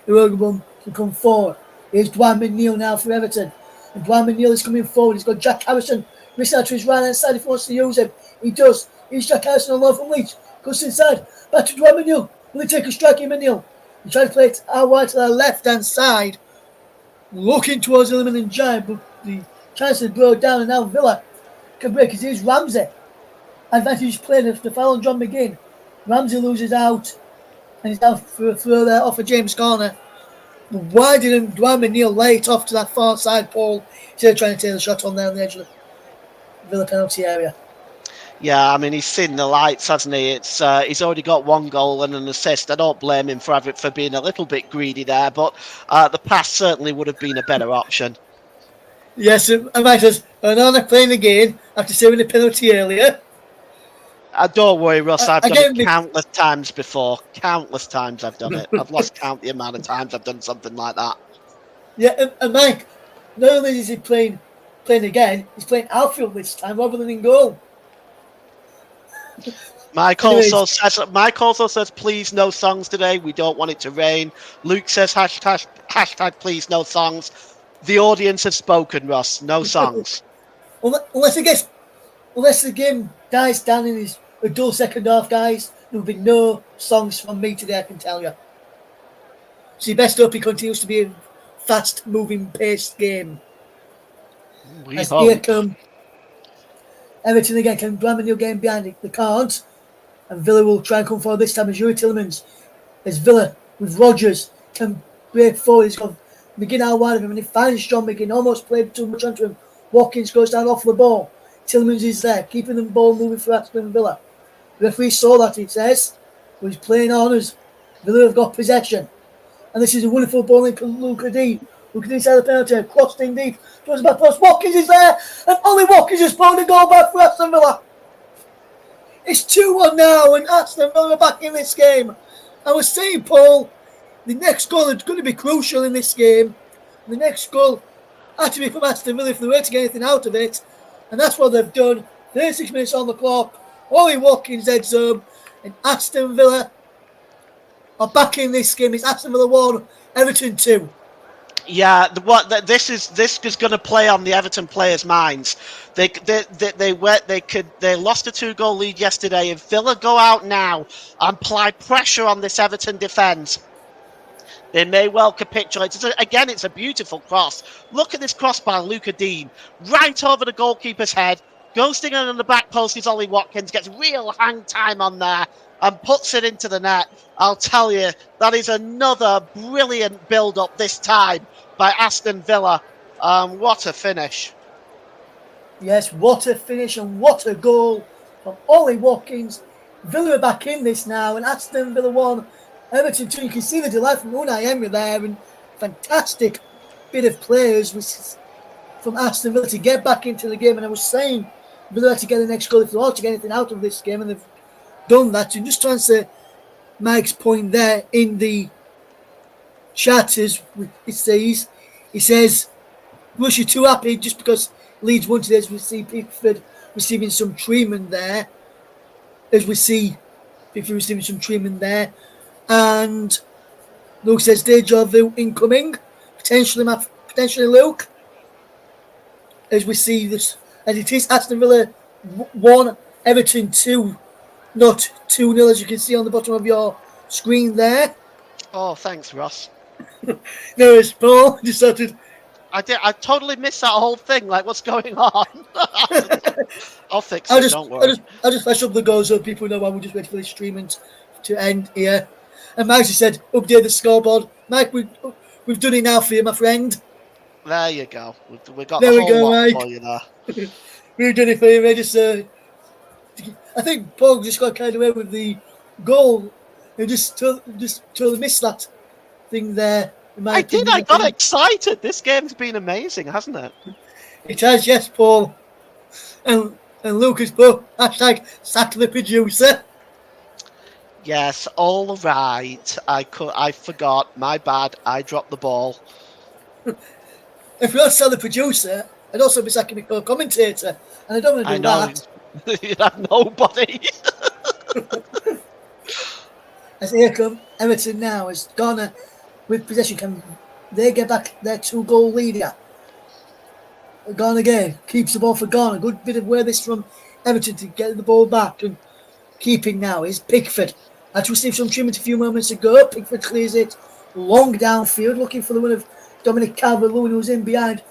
Irogabum can come forward. Here's Dwight McNeil now for Everton. And Dwight McNeil is coming forward. He's got Jack Harrison missing out to his right hand side if he wants to use him. He does. Here's Jack Harrison on low from Leach. Goes inside. Back to Dwight McNeil. Will he take a strike in McNeil? He tries to play it out wide to the left hand side. Looking towards Illiman and Giant, but the chances broke down, and now Villa can break it. Here's Ramsey. Advantage played the foul on John McGinn. Ramsey loses out, and he's down for a throw there off of James Garner. But why didn't Dwight McNeil lay it off to that far side, Paul, instead of trying to take the shot on there on the edge of the Villa penalty area? Yeah, I mean, he's seen the lights, hasn't he? It's he's already got one goal and an assist. I don't blame him for being a little bit greedy there, but the pass certainly would have been a better option. Yes, and Mike says, Onana playing again after saving the penalty earlier. Don't worry, Russ, I've done it countless times before. Countless times I've done it. I've lost count the amount of times I've done something like that. Yeah, and Mike, not only is he playing again, he's playing outfield this time rather than in goal. Mike also says, please no songs today. We don't want it to rain. Luke says, hashtag please no songs. The audience have spoken, Ross. No songs. unless the game dies down and he's A dull second half, guys. There will be no songs from me today, I can tell you. So you best hope it continues to be a fast-moving, paced game. We As here hope. come Everton again, can ram a new game behind it. They can't. And Villa will try and come forward this time as Yuri Tillemans. As Villa with Rodgers can break forward. He's got McGinn out wide of him and he finds John McGinn. Almost played too much onto him. Watkins goes down off the ball. Tillemans is there, keeping the ball moving for Aston Villa. The referee saw that, it says. He's playing on as Villa have got possession. And this is a wonderful ball in Luca Dean. Luca Dean inside the penalty, crossed in deep, towards the back post. Watkins is there, and Ollie Watkins has found a goal back for Aston Villa. It's 2-1 now, and Aston Villa are back in this game. I was saying, Paul, the next goal is going to be crucial in this game. The next goal had to be from Aston Villa if they were to get anything out of it, and that's what they've done. 36 minutes on the clock. Ollie Watkins heads home, and Aston Villa are back in this game. It's Aston Villa 1, Everton 2. Yeah, this is going to play on the Everton players' minds. They lost a 2-goal lead yesterday. If Villa go out now and apply pressure on this Everton defence, they may well capitulate. It's a beautiful cross. Look at this cross by Luca Dean, right over the goalkeeper's head. Ghosting on the back post is Ollie Watkins, gets real hang time on there and puts it into the net. I'll tell you, that is another brilliant build-up this time by Aston Villa. What a finish. Yes, what a finish and what a goal from Ollie Watkins. Villa are back in this now, and Aston Villa 1, Everton 2. You can see the delight from Unai Emery there, and fantastic bit of players from Aston Villa to get back into the game. And I was saying, Villa had to get the next goal if they want to get anything out of this game, and they've done that. And just to answer Mike's point there in the chat, it says, he says, was you too happy just because Leeds won today, as we see Pickford receiving some treatment there, and Luke says deja vu incoming, potentially Luke, as we see this, as it is Aston Villa 1, Everton 2, not 2-0, as you can see on the bottom of your screen there. Oh, thanks, Ross. No, it's Paul. Just started. I totally missed that whole thing. Like, what's going on? I'll fix it. Don't worry. I'll just flash up the goals so people know. I will just wait for the streaming to end here. And Mike just said, "Update the scoreboard." Mike, we've done it now for you, my friend. There you go. We got the whole lot for you there. We've done it for you, mate. I think Paul just got carried away with the goal. He just totally missed that thing there. I did. I got excited. This game's been amazing, hasn't it? It has, yes, Paul. And Lucas put hashtag sack the producer. Yes, all right. I forgot. My bad. I dropped the ball. If we don't sell the producer, I'd also be sacking the co-commentator, and I don't want to do that. You have nobody. As here come Everton now, as Garner with possession, can they get back their 2-goal lead here? Garner again keeps the ball for Garner. Good bit of where this from Everton to get the ball back, and keeping now is Pickford. Had to receive some treatment a few moments ago. Pickford clears it long downfield, looking for the one of Dominic Calvert-Lewin, who's in behind.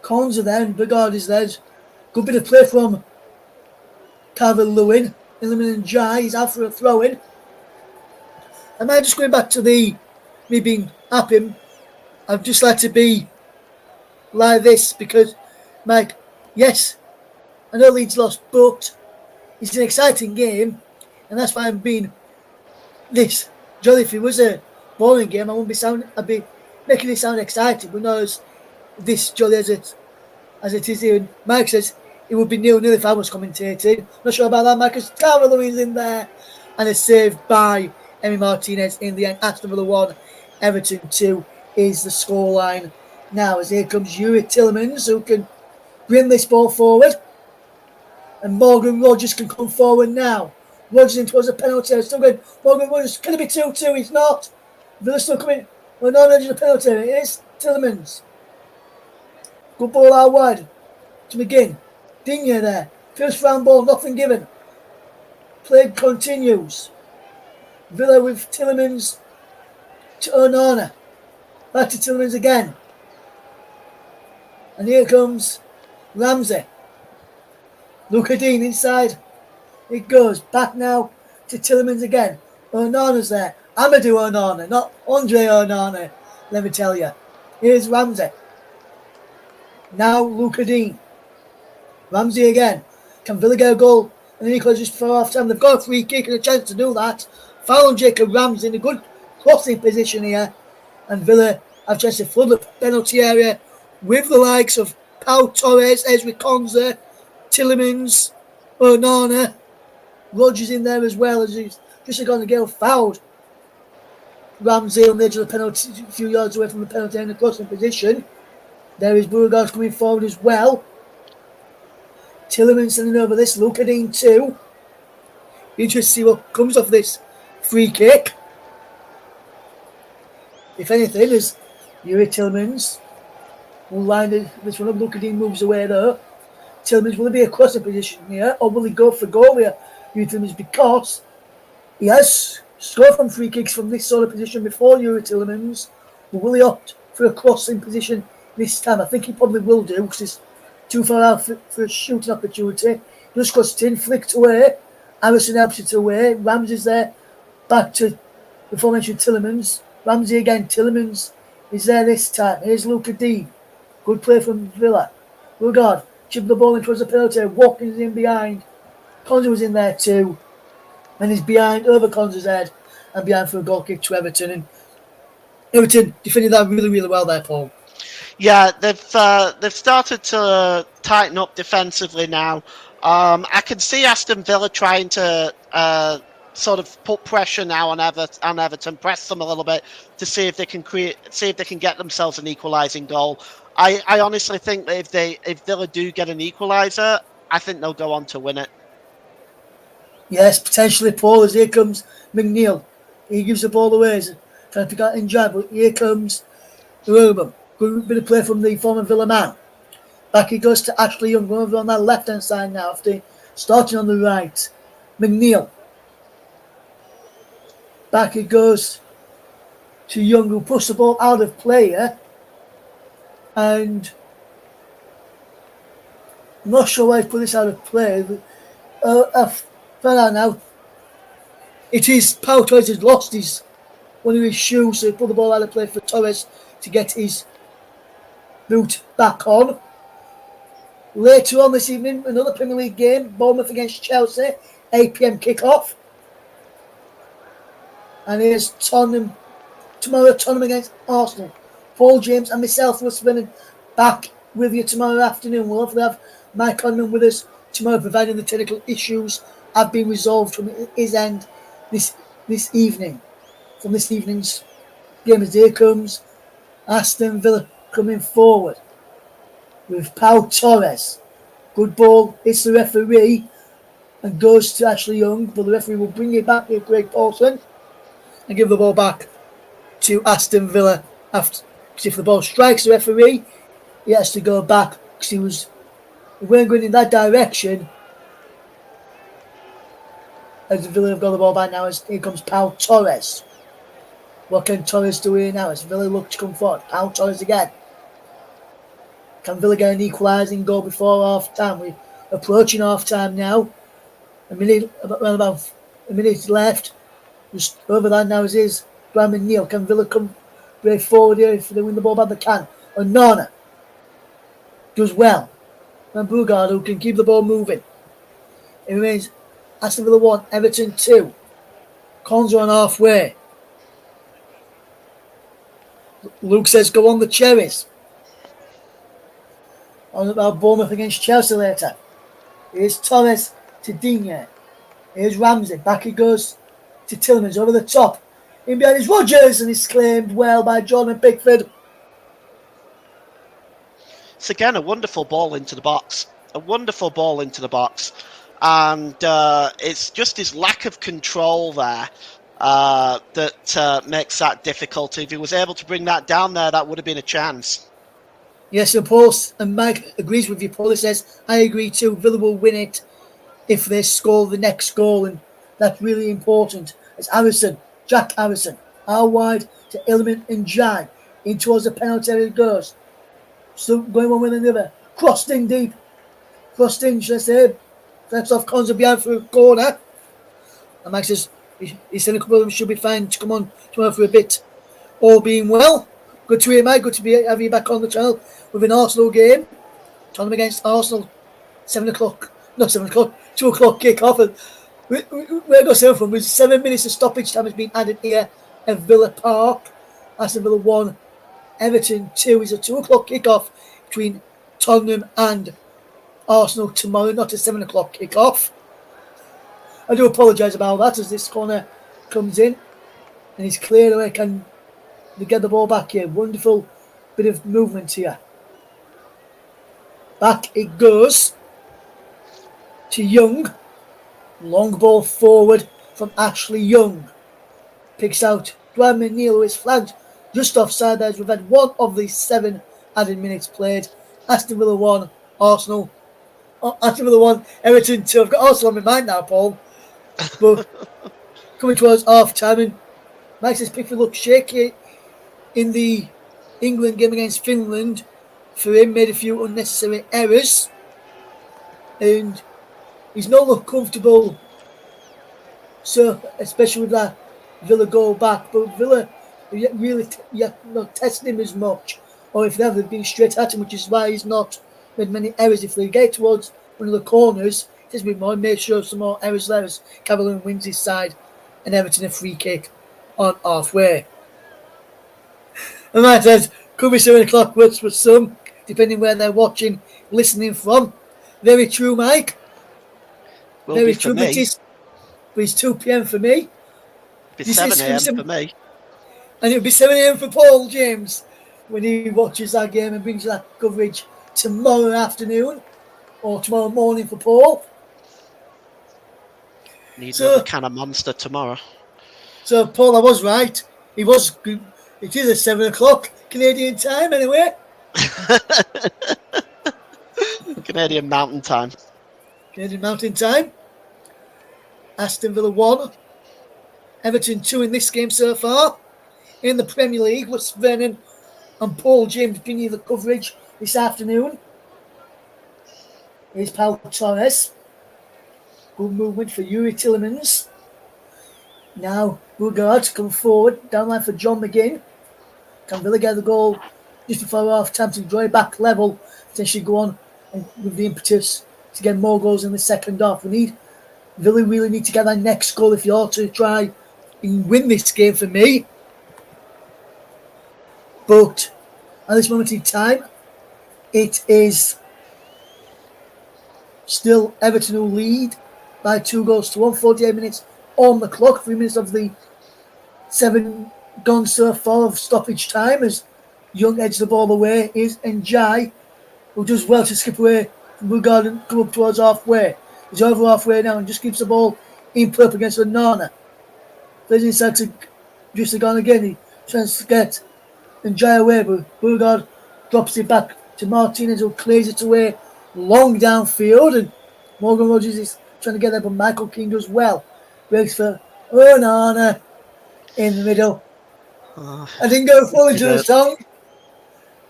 Cons are there, and Bigard is there. Good bit of play from Calvert-Lewin. Iliman Jai is out for a throw-in. Am I just going back to me being happy? I'd just like to be like this because, Mike, yes, I know Leeds lost, but it's an exciting game, and that's why I'm being this jolly. If it was a boring game, I'd be making it sound exciting, but not as this jolly as it is here. And Mike says it would be 0-0 if I was commentating. Not sure about that, Mike, because Calvert-Lewin's in there, and it's saved by Emi Martinez in the end. Aston Villa 1, Everton 2 is the scoreline now, as here comes Yuri Tillemans, who can bring this ball forward, and Morgan Rogers can come forward now. Rogers in towards a penalty. Still going. Morgan Rogers, can it be 2-2? It's not. Villa still coming. Well, no, there's a penalty. It is Tillemans. Good ball out wide to McGinn. Digne there. First round ball, nothing given. Play continues. Villa with Tielemans to Onana. Back to Tielemans again. And here comes Ramsey. Luca Dean inside. It goes. Back now to Tielemans again. Onana's there. Amadou Onana, not Andre Onana, let me tell you. Here's Ramsey. Now Luca Dean. Ramsey again. Can Villa get a goal? And then he goes just for half time. They've got a free kick and a chance to do that. Foul on Jacob Ramsey in a good crossing position here. And Villa have a chance to flood the penalty area with the likes of Pau Torres, Ezri Konza, Tielemans, Onana. Rodgers in there as well, as he's just going to get fouled. Ramsey on the edge of the penalty, a few yards away from the penalty in the crossing position. There is Beauregard coming forward as well. Tielemans sending over this. Luca Dean too. Be interested to see what comes off this free kick. If anything, as Yuri Tielemans will line this one up. Luca Dean moves away though. Tielemans, will he be a crossing position here, or will he go for goal here? Yuri Tielemans, because he has scored from free kicks from this sort of position before, Yuri Tielemans. But will he opt for a crossing position this time? I think he probably will do, because he's too far out for a shooting opportunity. Just crossed in, flicked away. Harrison helps it away. Ramsey's there. Back to the aforementioned Tielemans. Ramsey again. Tielemans is there this time. Here's Luca Dean. Good play from Villa. Rugard chipped the ball in towards the penalty. Watkins in behind. Konza was in there too. And he's behind, over Konza's head, and behind for a goal kick to Everton. And Everton defended that really, really well there, Paul. Yeah, they've started to tighten up defensively now. I can see Aston Villa trying to sort of put pressure now on Everton, press them a little bit to see if they can get themselves an equalising goal. I honestly think that if Villa do get an equaliser, I think they'll go on to win it. Yes, potentially, Paul, as here comes McNeil. He gives the ball away, trying to pick out in drive, but here comes Rubin. Good bit of play from the former Villa man. Back he goes to Ashley Young, going over on that left-hand side now, after starting on the right. McNeil. Back he goes to Young, who pushed the ball out of play here. And I'm not sure why he put this out of play, but found out now. It is Pau Torres has lost one of his shoes, so he put the ball out of play for Torres to get his boot back on. Later on this evening, another Premier League game, Bournemouth against Chelsea, 8 PM kickoff. And here's Tottenham against Arsenal. Paul James and myself will spend back with you tomorrow afternoon. We'll hopefully have Mike Conman with us tomorrow, providing the technical issues have been resolved from his end this evening. From this evening's game, as here comes Aston Villa coming forward with Pau Torres. Good ball, hits the referee and goes to Ashley Young, but the referee will bring it back to Craig Paulson and give the ball back to Aston Villa. Because if the ball strikes the referee, he has to go back, because we weren't going in that direction. As the Villa have got the ball back now, as here comes Pau Torres. What can Torres do here now as Villa look to come forward? Pau Torres again. Can Villa get an equalising goal before half time? We're approaching half time now. About a minute left. Just over that now is Graham and Neil. Can Villa come break forward here if they win the ball back? They can. Onana does well. And Beauregard, who can keep the ball moving. It remains Aston Villa 1, Everton 2. Konza on halfway. Luke says go on the cherries. On about Bournemouth against Chelsea later. Here's Torres to Digne. Here's Ramsey. Back he goes to Tielemans over the top. In behind is Rodgers, and he's claimed well by Jordan Pickford. It's again a wonderful ball into the box. And it's just his lack of control there that makes that difficult. If he was able to bring that down there, that would have been a chance. Yes, and Paul and Mike agrees with you. Paul says, I agree too. Villa will win it if they score the next goal. And That's really important. It's Jack Harrison, out wide to Ilman and Jai. In towards the penalty area it goes. Still going one with another. Crossed in deep. Crossed in, should I say. That's off Conza behind for a corner. And Mike says he's saying a couple of them should be fine to come on tomorrow for a bit. All being well. Good to hear, Mike. Good to have you back on the channel with an Arsenal game. Tottenham against Arsenal. 7 o'clock. Not 7 o'clock. 2 o'clock kick off. And where I got 7 from was 7 minutes of stoppage time has been added here at Villa Park. Aston Villa 1. Everton 2 is a 2 o'clock kick-off between Tottenham and Arsenal tomorrow, not a 7 o'clock kick-off. I do apologise about that as this corner comes in and he's cleared away. Can they get the ball back here? Wonderful bit of movement here. Back it goes to Young. Long ball forward from Ashley Young. Picks out Dwayne McNeil, who is flagged just offside as we've had 1 of the 7 added minutes played. Aston Villa 1, Arsenal. Aston Villa 1, Everton 2. I've got Arsenal on my mind now, Paul. But coming towards half time, and Mike says Pickford looked shaky in the England game against Finland. For him, made a few unnecessary errors. And he's not looked comfortable. So, especially with that Villa goal back. But Villa really not testing him as much, or if they have, they've been straight at him, which is why he's not made many errors. If they get towards one of the corners, there's been more, make sure some more errors there as Cavalier wins his side and Everton a free kick on halfway. And like I said, could be 7 o'clock works for some, depending where they're watching, listening from. Very true, Mike. Will Very be for true, me. But it's 2 p.m. for me. It'll be 7 a.m. for me. And it'll be 7 a.m. for Paul James when he watches that game and brings that coverage tomorrow afternoon or tomorrow morning for Paul. Need another can of Monster tomorrow. So, Paul, I was right. It is at 7 o'clock Canadian time anyway. Canadian Mountain Time. Canadian Mountain Time. Aston Villa 1. Everton 2 in this game so far. In the Premier League, Wes Vernon and Paul James bring you the coverage this afternoon. Here's Pau Torres. Good movement for Yuri Tillemans. Now, Bugard come forward, down line for John McGinn. Can Villa get the goal just before half time to draw it back level? Potentially go on and with the impetus to get more goals in the second half. Villa really need to get that next goal if you're to try and win this game for me. But at this moment in time, it is still Everton who lead by 2 goals to 1. 48 minutes on the clock. 3 minutes of the 7 gone so far of stoppage time as Young edges the ball away. Is Njai, who does well to skip away from Bugard and come up towards halfway. He's over halfway now and just keeps the ball in play up against Onana. Plays inside to Justigan again. He tries to get Njai away, but Bugard drops it back to Martinez, who clears it away long downfield, and Morgan Rogers is trying to get there, but Michael King does well. Breaks for Onana in the middle. I didn't go full into the song.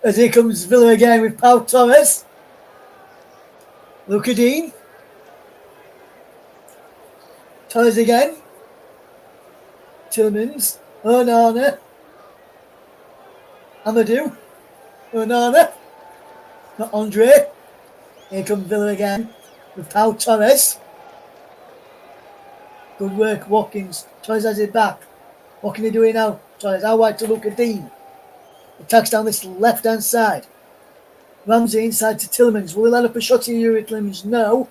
As here comes Villa again with Pau Torres. Luca Dean. Torres again. Tillmans. Onana. Amadou. Onana. Not Andre. Here comes Villa again with Pau Torres. Good work, Watkins. Torres has it back. What can he do here now? Torres out wide to Luca Dean. Attacks down this left-hand side. Ramsey inside to Tillmans. Will he let up a shot here, Yuri Tillmans? No.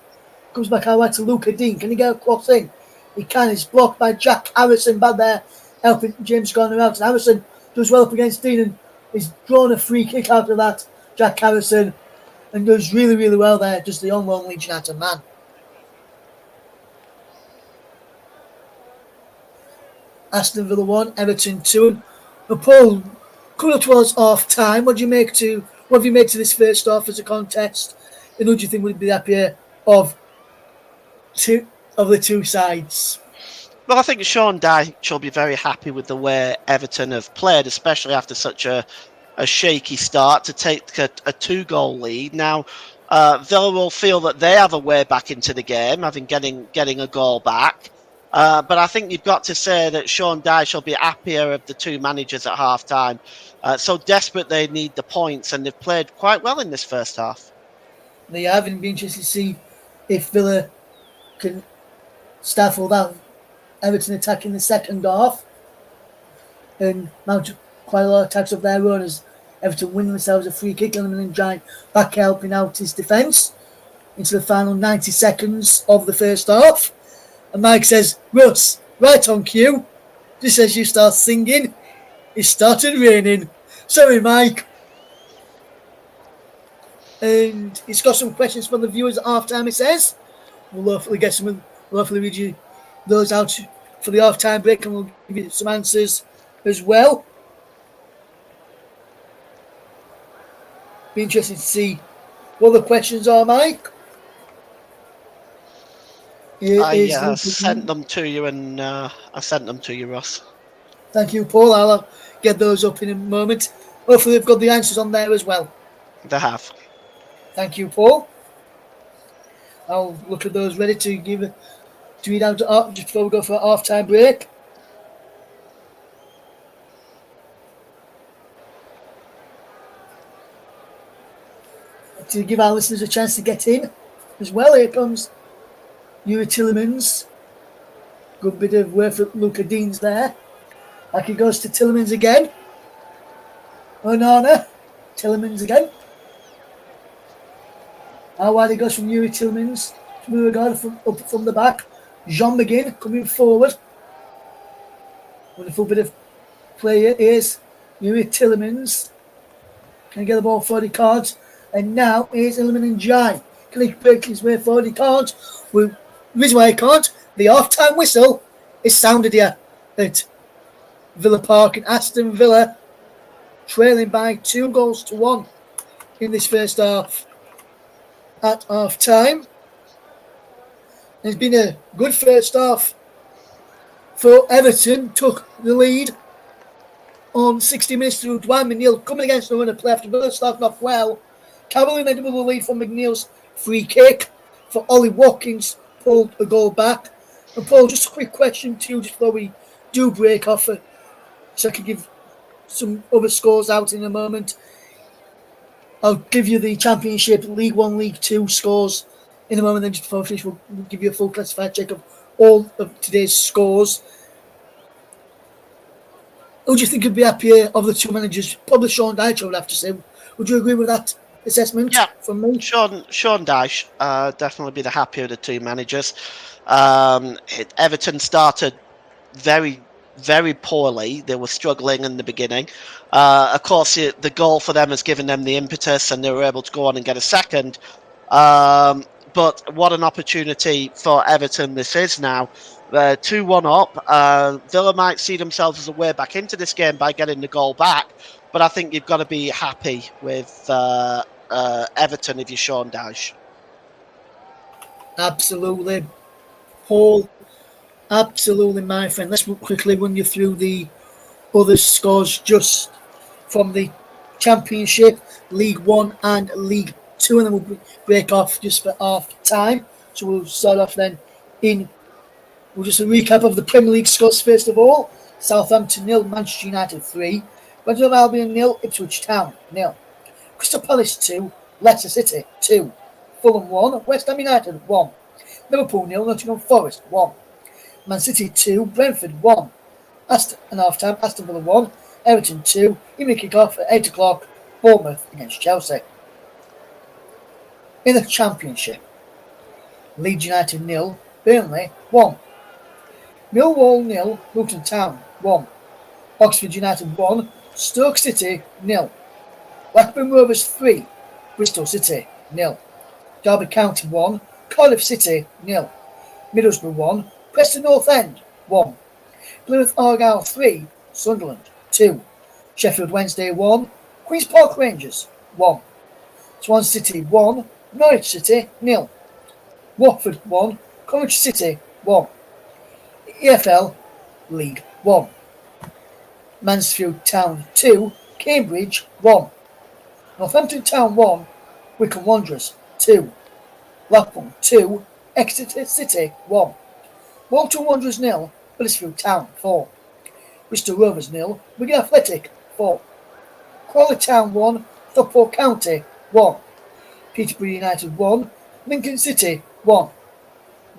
Comes back out wide to Luca Dean. Can he get a cross in? He can. It's blocked by Jack Harrison back there, helping James Garner out. And Harrison does well up against Dean and he's drawn a free kick out of that. Jack Harrison, and does really, really well there. Just the on-loan Leeds United man. Aston Villa 1, Everton 2. But Paul, coming up towards half time, what have you made to this first half as a contest? And who do you think would be happier of the two sides? Well, I think Sean Dyche will be very happy with the way Everton have played, especially after such a shaky start to take a 2-goal lead. Now, Villa will feel that they have a way back into the game, having getting a goal back. But I think you've got to say that Sean Dyche will be happier of the two managers at half time. So desperate they need the points, and they've played quite well in this first half. They have, and be interested to see if Villa can stifle that Everton attack in the second half and mount quite a lot of attacks of their own as Everton win themselves a free kick and Giant back helping out his defence into the final 90 seconds of the first half. And Mike says, Russ, right on cue, just as you start singing, it started raining. Sorry, Mike. And he's got some questions from the viewers at half time, he says. We'll hopefully get some, we'll hopefully read you those out for the half time break and we'll give you some answers as well. Be interesting to see what the questions are, Mike. I sent them to you, and I sent them to you, Ross. Thank you, Paul. I'll get those up in a moment. Hopefully, they've got the answers on there as well. They have. Thank you, Paul. I'll look at those ready to read out just before we go for a half-time break. To give our listeners a chance to get in as well. Here comes Yuri Tillemans. Good bit of work for Luca Deans there. Like he goes to Tillemans again. Onana. Tillemans again. How wide it goes from Yuri Tillemans to Murugard up from the back. Jean McGinn coming forward. Wonderful bit of play here is Yuri Tillemans. Can he get the ball 40 cards? And now here's Iliman Ndiaye. Can he break his way 40 cards? Well, the reason why he can't, the half-time whistle is sounded here at Villa Park in Aston Villa, trailing by 2-1 in this first half at half-time. It's been a good first half for Everton. Took the lead on 60 minutes through Dwight McNeil coming against the run of play after Villa starting off well. Cavalry ended with the lead from McNeil's free kick for Ollie Watkins pulled a goal back. And Paul, just a quick question to you just before we do break off, so I can give some other scores out in a moment. I'll give you the Championship, League 1, League 2 scores in a moment. Then just before we finish, we'll give you a full classified check of all of today's scores. Who do you think would be happier of the two managers? Probably Sean Dyche, I would have to say. Would you agree with that assessment? Yeah, from me? Sean Dyche definitely be the happier of the two managers. Everton started very, very poorly. They were struggling in the beginning. Of course, the goal for them has given them the impetus, and they were able to go on and get a second. But what an opportunity for Everton this is now. 2-1 up. Villa might see themselves as a way back into this game by getting the goal back. But I think you've got to be happy with Everton if you're Sean Dyche. Absolutely. Paul, absolutely, my friend. Let's quickly run you through the other scores just from the Championship, League 1 and League 2, and then we'll break off just for half time. So we'll start off then we'll just a recap of the Premier League scores first of all. Southampton 0, Manchester United 3, Brentford Albion 0, Ipswich Town 0, Crystal Palace 2, Leicester City 2, Fulham 1, West Ham United 1, Liverpool 0, Nottingham Forest 1, Man City 2, Brentford 1, Aston Villa 1, Everton 2, evening kick-off at 8 o'clock, Bournemouth against Chelsea. In the Championship, Leeds United 0, Burnley 1, Millwall 0, Luton Town 1, Oxford United 1, Stoke City 0, Blackburn Rovers 3, Bristol City 0, Derby County 1, Cardiff City 0, Middlesbrough 1, Preston North End 1, Plymouth Argyle 3, Sunderland 2, Sheffield Wednesday 1, Queen's Park Rangers 1, Swansea City 1, Norwich City 0, Watford 1, Coventry City 1, EFL League 1. Mansfield Town 2, Cambridge 1. Northampton Town 1, Wycombe Wanderers 2. Blackpool 2, Exeter City 1. Walton Wanderers 0, Huddersfield Town 4. Bristol Rovers 0, Wigan Athletic 4. Crawley Town 1, Stockport County 1. Peterborough United 1, Lincoln City 1.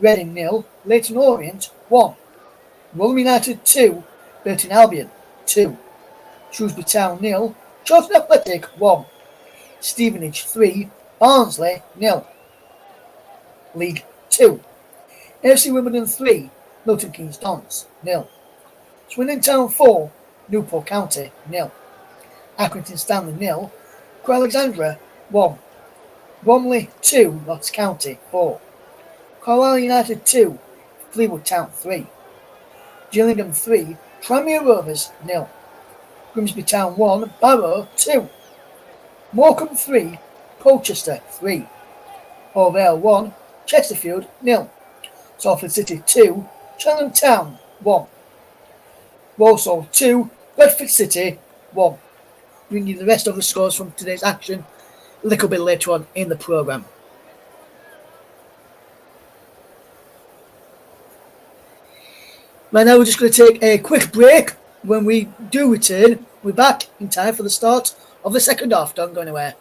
Reading 0, Leyton Orient 1. Rotherham United 2, Burton Albion 2. Shrewsbury Town 0, Charlton Athletic 1. Stevenage 3, Barnsley 0. League 2. AFC Wimbledon 3, Milton Keynes Dons 0. Swindon Town 4, Newport County 0. Accrington Stanley 0, Crewe Alexandra 1. Bromley 2, Notts County 4. Carlisle United 2, Fleetwood Town 3. Gillingham 3, Tranmere Rovers 0. Grimsby Town 1, Barrow 2. Morecambe 3, Colchester 3. Hove 1, Chesterfield 0. Salford City 2, Cheltenham Town 1. Walsall 2, Bedford City 1. Bring you the rest of the scores from today's action a little bit later on in the programme. Right now we're just going to take a quick break. When we do return, we're back in time for the start of the second half. Don't go anywhere.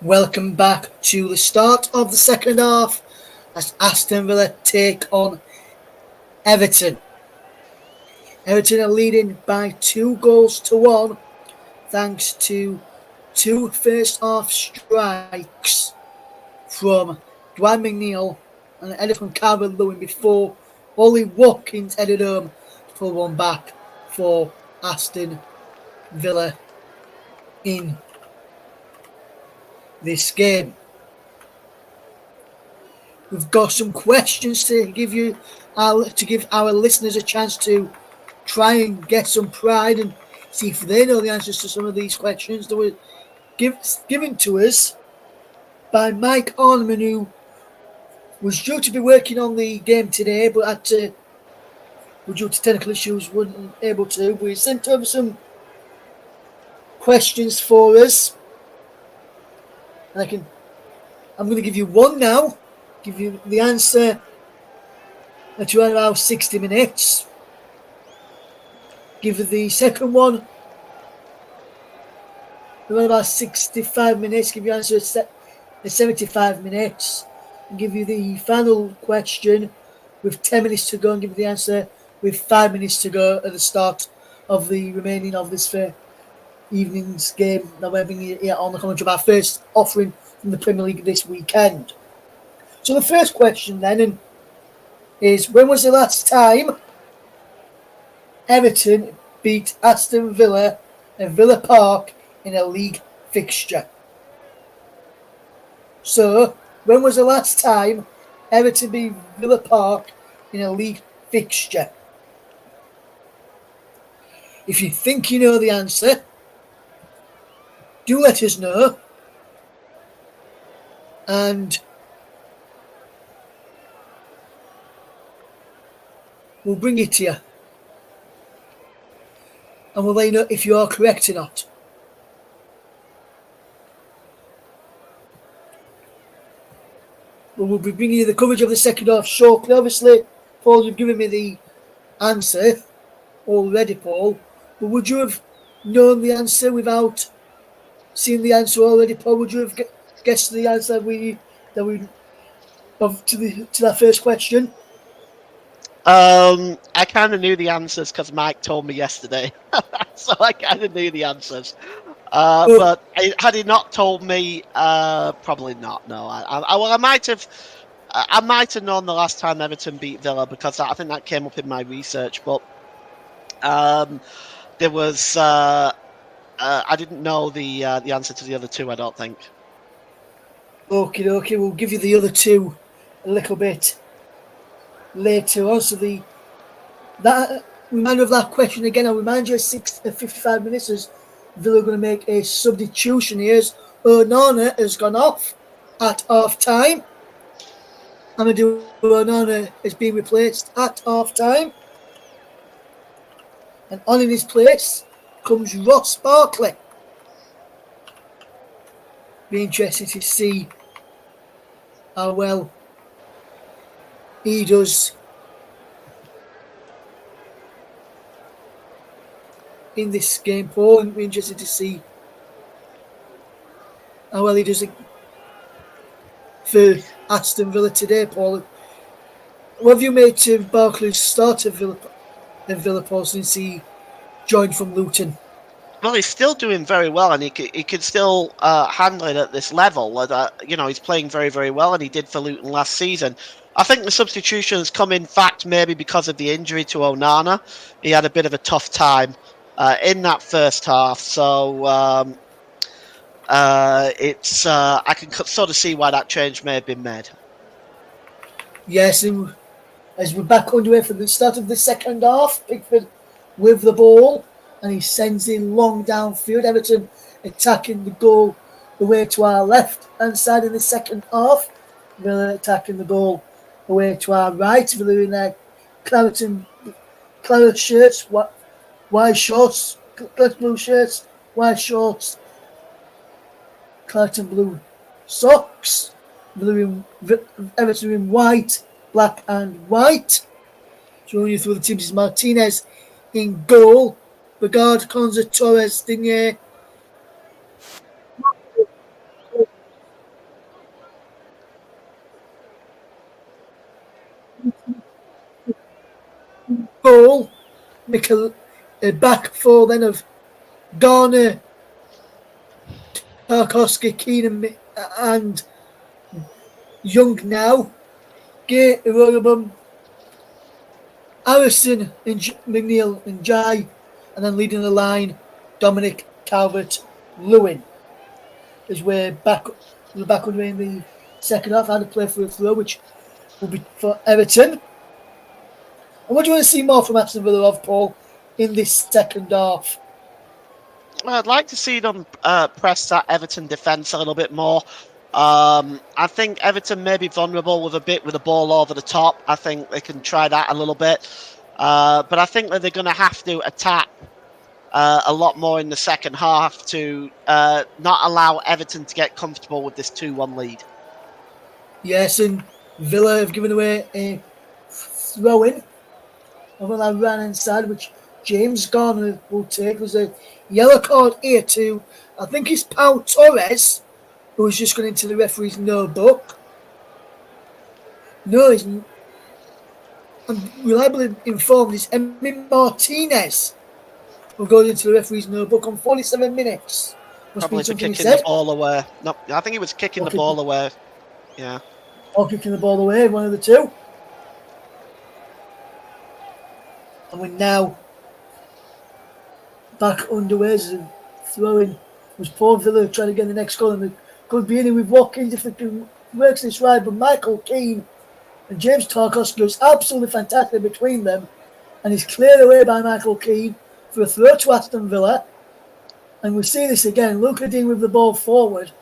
Welcome back to the start of the second half as Aston Villa take on Everton. Everton are leading by 2-1 thanks to two first half strikes from Dwight McNeil and an header from Calvert Lewin before Ollie Watkins headed home to pull one back for Aston Villa in this game. We've got some questions to give our listeners a chance to try and get some pride and see if they know the answers to some of these questions that were given to us by Mike Orneman, who was due to be working on the game today, but due to technical issues, wasn't able to. We sent over some questions for us, and I'm going to give you one now. Give you the answer at around about 60 minutes. Give you the second one around about 65 minutes. Give you the answer at 75 minutes. And give you the final question with 10 minutes to go, and give you the answer with 5 minutes to go at the start of the remaining of this evening's game that we're having here on the commentary of our first offering from the Premier League this weekend. So the first question then is, when was the last time Everton beat Aston Villa at Villa Park in a league fixture? So, when was the last time Everton beat Villa Park in a league fixture? If you think you know the answer, do let us know. And we'll bring it to you. And we'll let you know if you are correct or not. We'll be bringing you the coverage of the second half shortly. Obviously, Paul, you've given me the answer already, Paul. But would you have known the answer without seeing the answer already, Paul? Would you have guessed the answer to that first question? I kind of knew the answers because Mike told me yesterday, so I kind of knew the answers. But had he not told me, probably not. No, I might have. I might have known the last time Everton beat Villa because I think that came up in my research. But there was. I didn't know the answer to the other two. I don't think. Okay. We'll give you the other two a little bit later on. So that reminder of that question again. I'll remind you at 55 minutes as Villa are going to make a substitution here. As Onana has gone off at half time. Amadou Onana is being replaced at half time. And on in his place comes Ross Barkley. Be interested to see how well he does in this game, Paul. And be interested to see how well he does for Aston Villa today, Paul. What have you made to Barkley's start at Villa, Paul, since he joined from Luton? Well, he's still doing very well, and he could still handle it at this level. He's playing very, very well, and he did for Luton last season. I think the substitution has come in fact maybe because of the injury to Onana. He had a bit of a tough time in that first half, so I can sort of see why that change may have been made. Yes, and as we're back underway for the start of the second half, Pickford with the ball, and he sends in long downfield. Everton attacking the goal away to our left-hand side in the second half. Villa attacking the goal away to our right. Villa in their claret shirts, white shorts, claret blue shirts, white shorts, claret and blue socks. Everton in white, black and white. Showing you through the teams is Martinez in goal. Begard, Konza, Torres, Digne, goal, a back four then of Garner, Tarkowski, Keenan, and Young now. Gay, Irorobum, Harrison, and McNeil, and Jai, and then leading the line, Dominic Calvert Lewin. As we're back underway in the second half. Had to play for a throw, which will be for Everton. And what do you want to see more from Aston Villa of Paul in this second half? Well, I'd like to see them press that Everton defence a little bit more. I think Everton may be vulnerable with the ball over the top. I think they can try that a little bit. But I think that they're going to have to attack a lot more in the second half to not allow Everton to get comfortable with this 2-1 lead. Yes, and Villa have given away a throw-in over that right-hand side, which James Garner will take. There's a yellow card here to, I think it's Pau Torres, who has just gone into the referee's notebook. No, I'm reliably informed it's Emi Martinez who goes into the referee's notebook on 47 minutes. Must Probably be something kicking the ball away. No, I think he was kicking the ball away. Yeah. Or kicking the ball away, one of the two. And we're now back underway as a throw-in. Was poor Villa trying to get the next goal, and it could be in with Watkins if it works this right. But Michael Keane and James Tarkowski was absolutely fantastic between them, and he's cleared away by Michael Keane for a throw to Aston Villa. And we see this again. Luca Dean with the ball forward.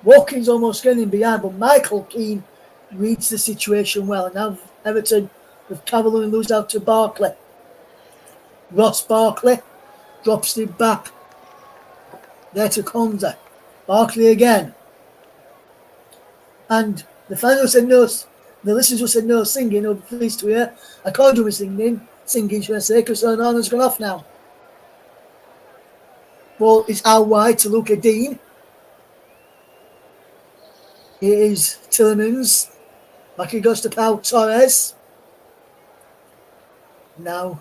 Watkins almost getting behind, but Michael Keane reads the situation well. And now Everton with Cavalier and lose out to Barkley. Ross Barkley drops it back. There to Konza. Barkley again. And the fans said no, the listeners said no singing, no pleased to hear. I can't do my singing should I say, because Onana's gone off now. Ball is out wide to Luca Dean. It is Tillemans. Back he goes to Pau Torres. Now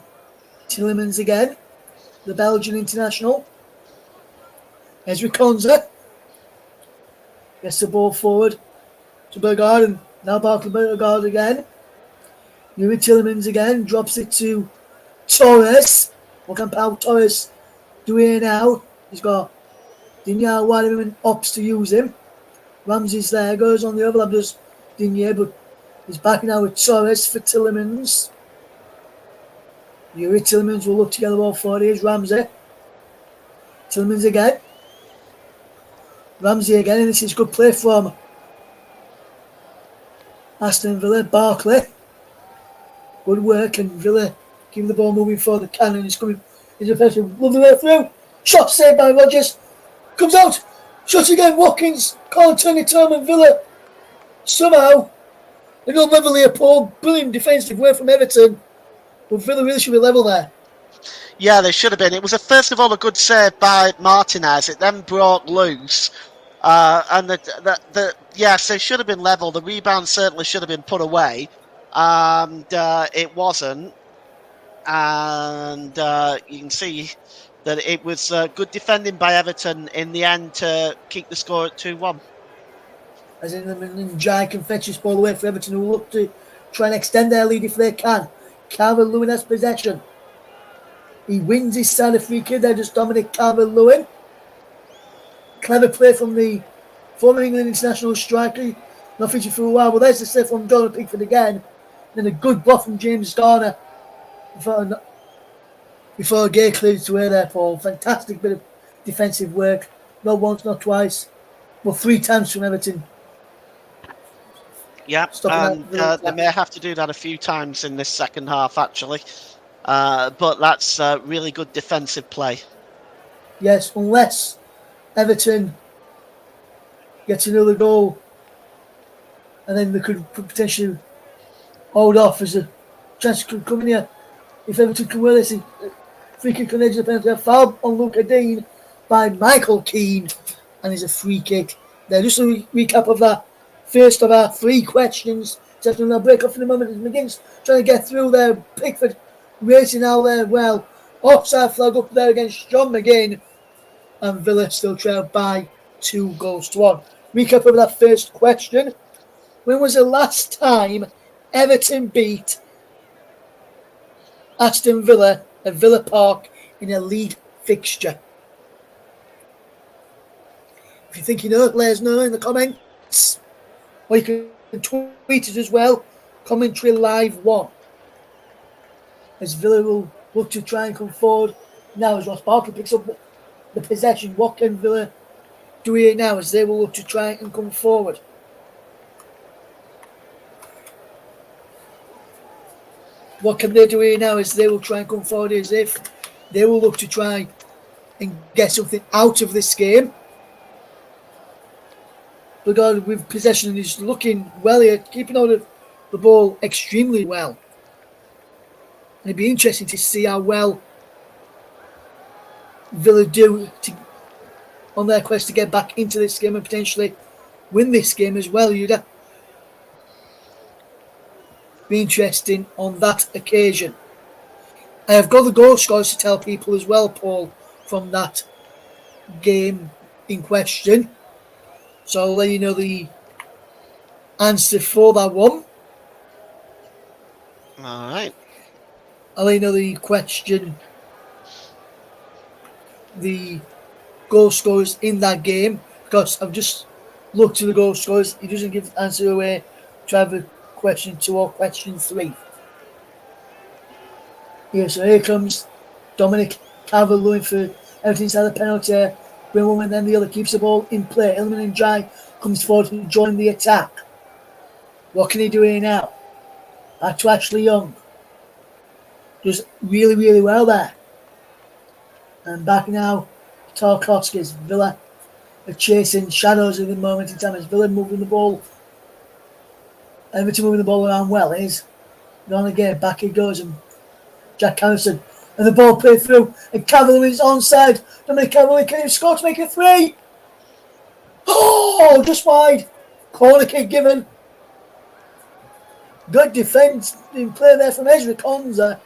Tillemans again. The Belgian international. Ezri Konza. Gets the ball forward to Bergard, and now Barkley Bergard again. Yuri Tillemans again. Drops it to Torres. What can Pau Torres do here now? He's got Digne wide of him and opts to use him. Ramsey's there, goes on the overlap, does Digne, but he's back now with Torres for Tillemans. Yuri Tillemans will look to get the ball forward. Here's Ramsey. Tillemans again. Ramsey again, and this is good play from Aston Villa. Barkley. Good work, and Villa keeping the ball moving forward. The cannon is coming. He's a person. Lovely way through. Shot saved by Rodgers. Comes out. Shot again. Watkins. Can't turn it home, and Villa somehow. They don't level here, Paul. Brilliant defensive work from Everton. But Villa really should be level there. Yeah, they should have been. It was first of all a good save by Martinez. It then broke loose. And yes, they should have been level. The rebound certainly should have been put away. And it wasn't. And you can see that it was good defending by Everton in the end to keep the score at 2-1. As in Jai can fetch his ball away for Everton, who will look to try and extend their lead if they can. Calvert-Lewin has possession. He wins his side of free kick. There just Dominic Calvert-Lewin. Clever play from the former England international striker. Not featured for a while, but there's the save from Jordan Pickford again. Then a good block from James Garner before Gay cleared to air there, Paul. Fantastic bit of defensive work. Not once, not twice, but 3 times from Everton. Yeah, and they may have to do that a few times in this second half, actually. But that's really good defensive play. Yes, unless Everton gets another goal, and then they could potentially hold off as a chance could come in here. If Everton can win this, free kick on the edge of the penalty, a foul on Luca Dean by Michael Keane, and there's a free kick. There, just a recap of that. First of our 3 questions to Tottenham will break off in a moment as McGinn's trying to get through there. Pickford racing out there well. Offside flag up there against John McGinn. And Villa still trail by 2-1. Recap of that first question. When was the last time Everton beat Aston Villa at Villa Park in a league fixture? If you think you know, let us know in the comments. Or you can tweet it as well. Commentary Live 1. As Villa will look to try and come forward. Now as Ross Barkley picks up the possession, what can Villa do here now as they will look to try and come forward? What can they do here now as they will try and come forward as if they will look to try and get something out of this game? Regard with possession is looking well here, keeping hold of the ball extremely well. And it'd be interesting to see how well Villa do on their quest to get back into this game and potentially win this game as well, Yuda. Be interesting on that occasion. I have got the goal scores to tell people as well, Paul, from that game in question. So I'll let you know the answer for that one. All right. I'll let you know the question, the goal scorers in that game, because I've just looked at the goal scorers. He doesn't give the answer away. Try for question 2 or question 3. Yeah, so here comes Dominic Calvert-Lewin for Everton side of the penalty. Bring one, then the other keeps the ball in play. Ilman Ndiaye comes forward to join the attack. What can he do here now? Back to Ashley Young. Does really, really well there. And back now, Tarkowski's Villa are chasing shadows at the moment in time as Villa moving the ball. Everton moving the ball around well. He's gone again. Back he goes, and Jack Harrison. And the ball played through. And Calvert-Lewin's onside. Dominic Calvert-Lewin can he score to make it 3? Oh, just wide. Corner kick given. Good defence in play there from Ezri Konza.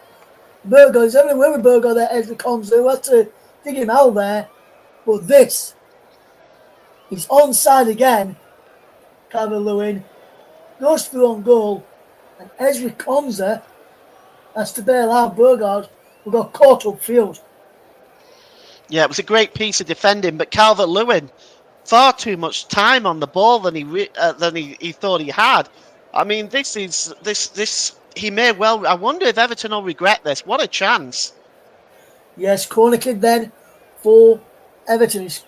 Burgo is everywhere with Burgo there, Ezri Konza, who had to dig him out there. But this is onside again. Calvert-Lewin goes through on goal, and Ezri Konza has to bail out Burgard, who got caught upfield. Yeah, it was a great piece of defending, but Calvert-Lewin, far too much time on the ball than he thought he had. I mean, this. He may well. I wonder if Everton will regret this. What a chance! Yes, corner kick then for Everton. He's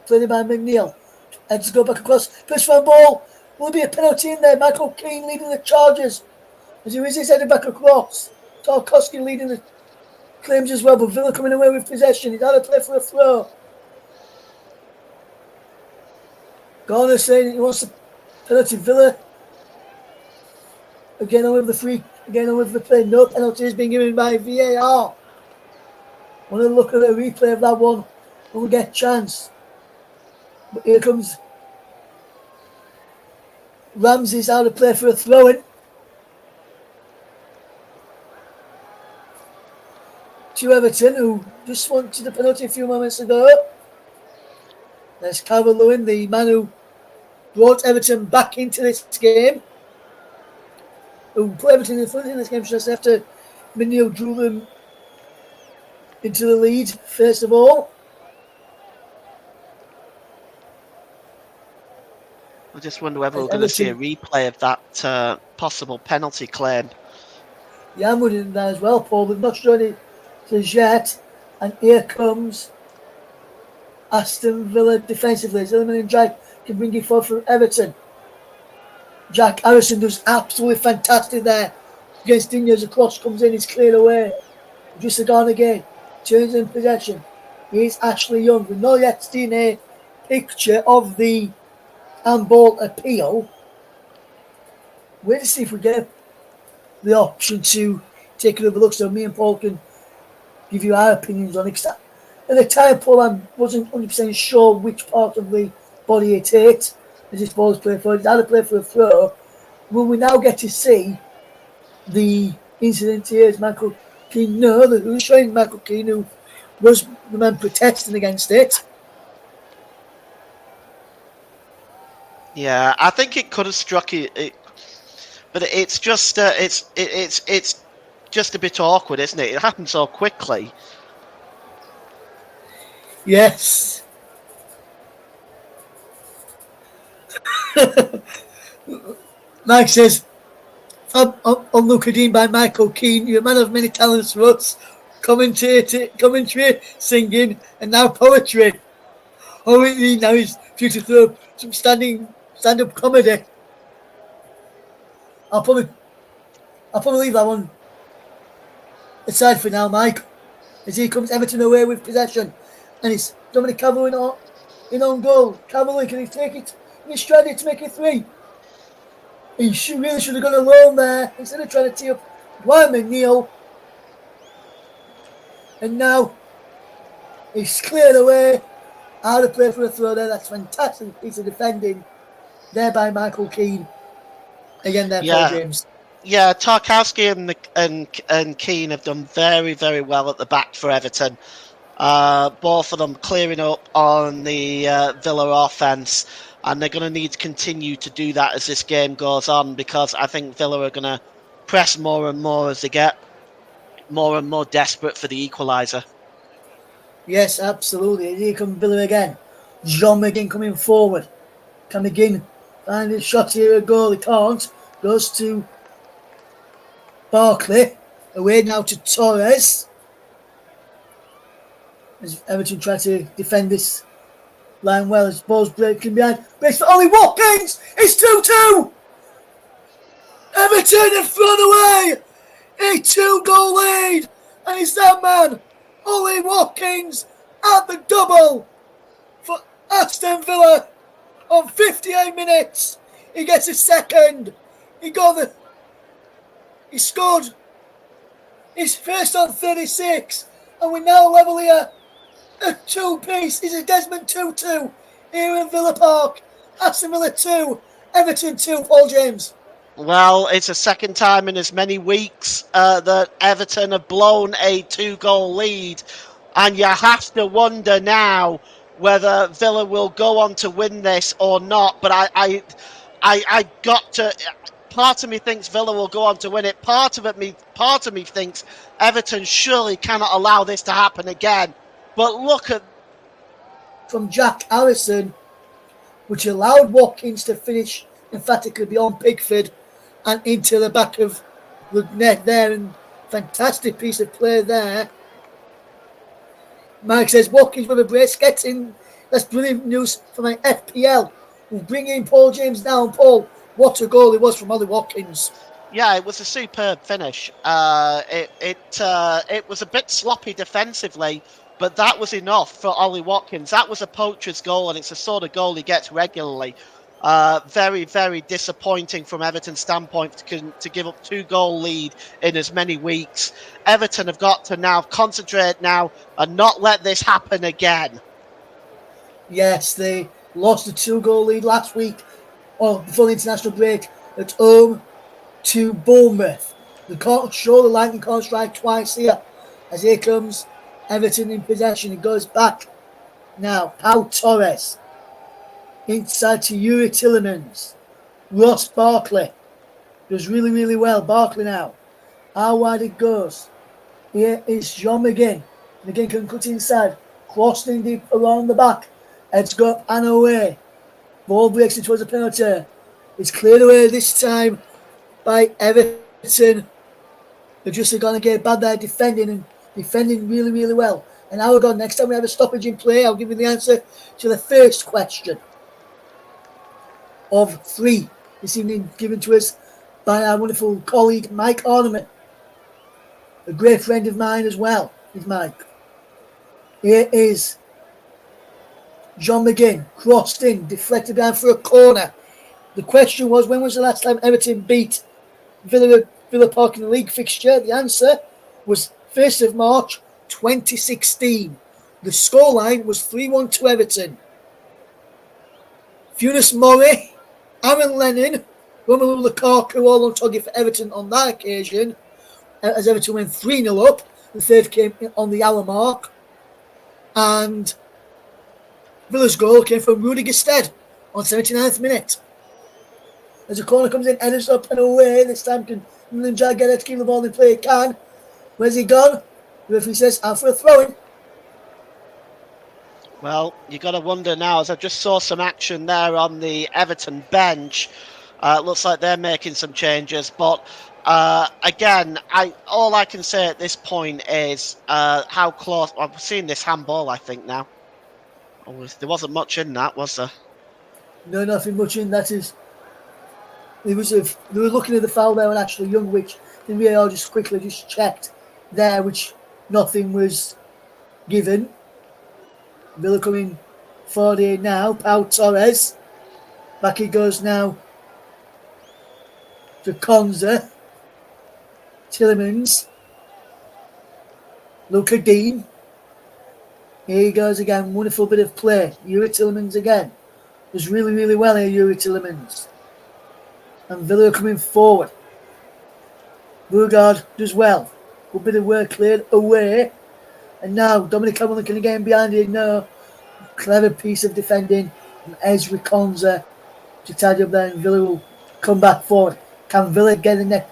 played by McNeil. And to go back across, push for a ball. Will be a penalty in there. Michael Keane leading the charges as he resists headed back across. Tarkowski leading the claims as well, but Villa coming away with possession. He's out of play for a throw. Garner saying he wants the penalty. Villa again on with the free, again on with the play. No penalty is being given by VAR. Want to look at a replay of that one when we get a chance. But here comes Ramsey's out of play for a throw-in. To Everton, who just wanted the penalty a few moments ago. There's Calvert-Lewin, the man who brought Everton back into this game. Who put Everton in front in this game just after McNeil drew them into the lead, first of all. I just wonder whether we're going to see a replay of that possible penalty claim. Yeah, I'm wondering that as well, Paul. They've not shown it as yet. And here comes Aston Villa defensively. Ilman Ndiaye can bring it forward for Everton. Jack Harrison does absolutely fantastic there. Against Digne, the cross comes in, he's cleared away. Just gone again. Turns in possession. Here's Ashley Young. We've not yet seen a picture of the handball appeal. Wait to see if we get the option to take another look so me and Paul can give you our opinions on it. At the time, Paul, I wasn't 100% sure which part of the body it hit as this ball was played for. It's had to play for a throw, will we now get to see the incident here? Is Michael Keane? No, who's showing Michael Keane, who was the man protesting against it. Yeah, I think it could have struck it, but it's just it's just a bit awkward, isn't it? It happened so quickly. Yes. Mike says, on Luke Dean by Michael Keane, you're a man of many talents for us. Commentary, singing, and now poetry. Oh, now he's due to throw some stand-up comedy. I'll probably leave that one aside for now, Mike. As here comes Everton away with possession, and it's Dominic Calvert in on goal. Calvert, can he take it? Can he stride it to make it 3? He really should have gone alone there instead of trying to tee up Dwayne McNeil. And now he's cleared away. Out of play for a throw there. That's a fantastic piece of defending there by Michael Keane. Again there, Paul James. Yeah, Tarkowski and Keane have done very, very well at the back for Everton. Both of them clearing up on the Villa offence, and they're going to need to continue to do that as this game goes on, because I think Villa are going to press more and more as they get more and more desperate for the equaliser. Yes, absolutely. Here comes Villa again. John McGinn coming forward. Can McGinn find his shot here, a goal? He can't. Goes to Barkley. Away now to Torres. As Everton try to defend this line well, as ball's breaking behind. Breaks for Ollie Watkins. It's 2-2. Everton have thrown away a 2-goal lead. And it's that man, Ollie Watkins, at the double for Aston Villa on 58 minutes. He gets a second. He scored his first on 36, and we're now level here. A 2-piece is a Desmond 2-2 here in Villa Park. Aston Villa 2, Everton 2. Paul James. Well, it's the second time in as many weeks that Everton have blown a 2-goal lead, and you have to wonder now whether Villa will go on to win this or not. But I got to. Part of me thinks Villa will go on to win it. Part of me thinks Everton surely cannot allow this to happen again. But look at from Jack Harrison, which allowed Watkins to finish emphatically beyond Pickford and into the back of the net there, and fantastic piece of play there. Mike says Watkins with a brace gets in. That's brilliant news for my FPL. We'll bring in Paul James now. Paul, what a goal it was from Ollie Watkins. Yeah, it was a superb finish. It was a bit sloppy defensively, but that was enough for Ollie Watkins. That was a poacher's goal, and it's the sort of goal he gets regularly. Very, very disappointing from Everton's standpoint to give up 2-goal lead in as many weeks. Everton have got to now concentrate now and not let this happen again. Yes, they lost a 2-goal lead last week, before the international break, at home to Bournemouth. The Lightning can't strike twice here. As here comes Everton in possession. It goes back now. Pau Torres. Inside to Yuri Tillemans. Ross Barkley. Does really, really well. Barkley now. How wide it goes. Here is John McGinn. McGinn can cut inside. Crossing deep along the back. Heads go up and away. Ball breaks it towards a penalty. It's cleared away this time by Everton. They're just going to get bad there defending really, really well. And now we're going, next time we have a stoppage in play, I'll give you the answer to the first question of 3 this evening, given to us by our wonderful colleague Mike Ornament, a great friend of mine as well, is Mike. Here is John McGinn, crossed in, deflected down for a corner. The question was, when was the last time Everton beat Villa Park in the league fixture? The answer was 1st of March 2016. The scoreline was 3-1 to Everton. Funes Mori, Aaron Lennon Romelu Lukaku all on target for Everton on that occasion, as Everton went 3-0 up. The third came on the hour mark. And Villa's goal came from Rudy Gestede on 79th minute. As the corner comes in, headers up and away. This time can Ninja get it to keep the ball in play? Can. Where's he gone? The referee says, out for a throw-in. Well, you got to wonder now, as I just saw some action there on the Everton bench. Looks like they're making some changes, but again, all I can say at this point is how close. I've seen this handball, I think now. There wasn't much in that, was there? No, nothing much in that. They were looking at the foul there on Ashley Young, which the VAR just quickly checked there, which nothing was given. Villa coming forward here now. Pau Torres. Back he goes now to Konza. Tillemans. Luca Dean. Here he goes again. Wonderful bit of play. Yuri Tillemans again. Does really, really well here, Yuri Tillemans. And Villa are coming forward. Burgard does well. Good bit of work cleared away. And now Dominic Cameron can again behind it. No. Clever piece of defending from Ezri Konza to tidy up there, and Villa will come back forward. Can Villa get the next?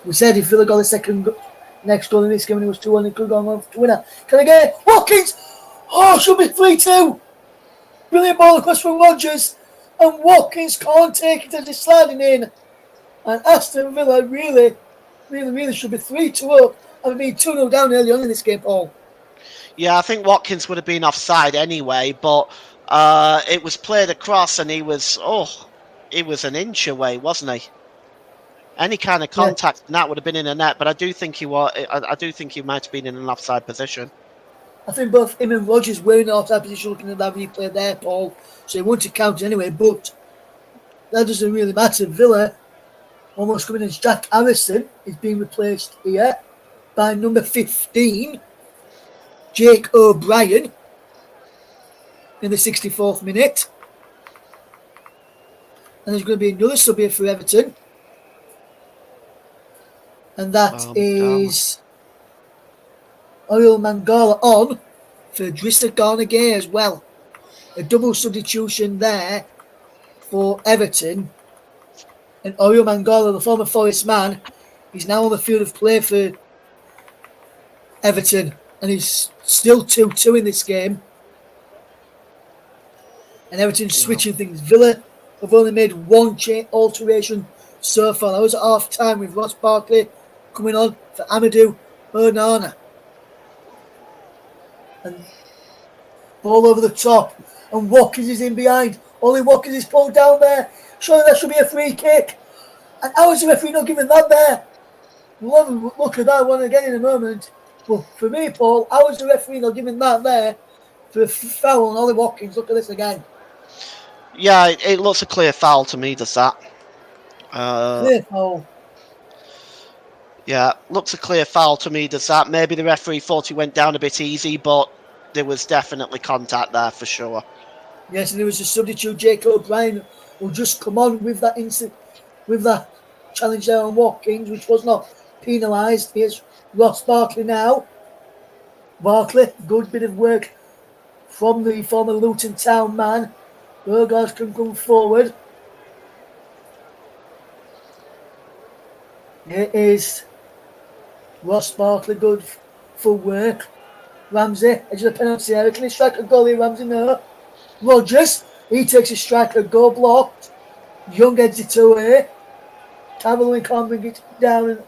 We said if Villa got the next goal in this game and it was 2-1, it could go on to winner. Can I get it? Watkins! Oh, should be 3-2. Brilliant ball across from Rodgers. And Watkins can't take it as he's sliding in. And Aston Villa really should be 3-2 up. Having been 2-0 down early on in this game, Paul. Yeah, I think Watkins would have been offside anyway, but it was played across and he was an inch away, wasn't he? Any kind of contact and that would have been in the net, but I do think he might have been in an offside position. I think both him and Rodgers were in an offside position looking at that replay there, Paul. So he wouldn't have counted anyway, but that doesn't really matter. Villa almost coming as Jack Harrison is being replaced here by number 15, Jake O'Brien, in the 64th minute. And there's going to be another sub here for Everton. And that is Oriol Mangala on for Drissa Garnagay as well. A double substitution there for Everton. And Oriol Mangala, the former Forest man, is now on the field of play for Everton. And he's still 2-2 in this game. And Everton's switching things. Villa have only made one alteration so far. That was at half time with Ross Barkley coming on for Amadou Onana. And ball over the top. And Watkins is in behind. Only Watkins is pulled down there. Surely that should be a free kick. And how is the referee not giving that there? We'll have a look at that one again in a moment. But for me, Paul, how is the referee not giving that there for a foul on Ollie Watkins? Look at this again. Yeah, it looks a clear foul to me, does that? Clear foul. Yeah, looks a clear foul to me, does that? Maybe the referee thought he went down a bit easy, but there was definitely contact there for sure. Yes, and there was a substitute, Jake O'Brien, who just come on with that challenge there on Watkins, which was not penalised. Here's Ross Barkley now. Barkley, good bit of work from the former Luton Town man. Burgos can come forward. Here is Ross Barkley, good for work. Ramsey, edge of the penalty area. Can he strike a goal here, Ramsey? No. Rodgers, he takes a strike, a goal blocked. Young heads it away. Cavalier can't bring it down and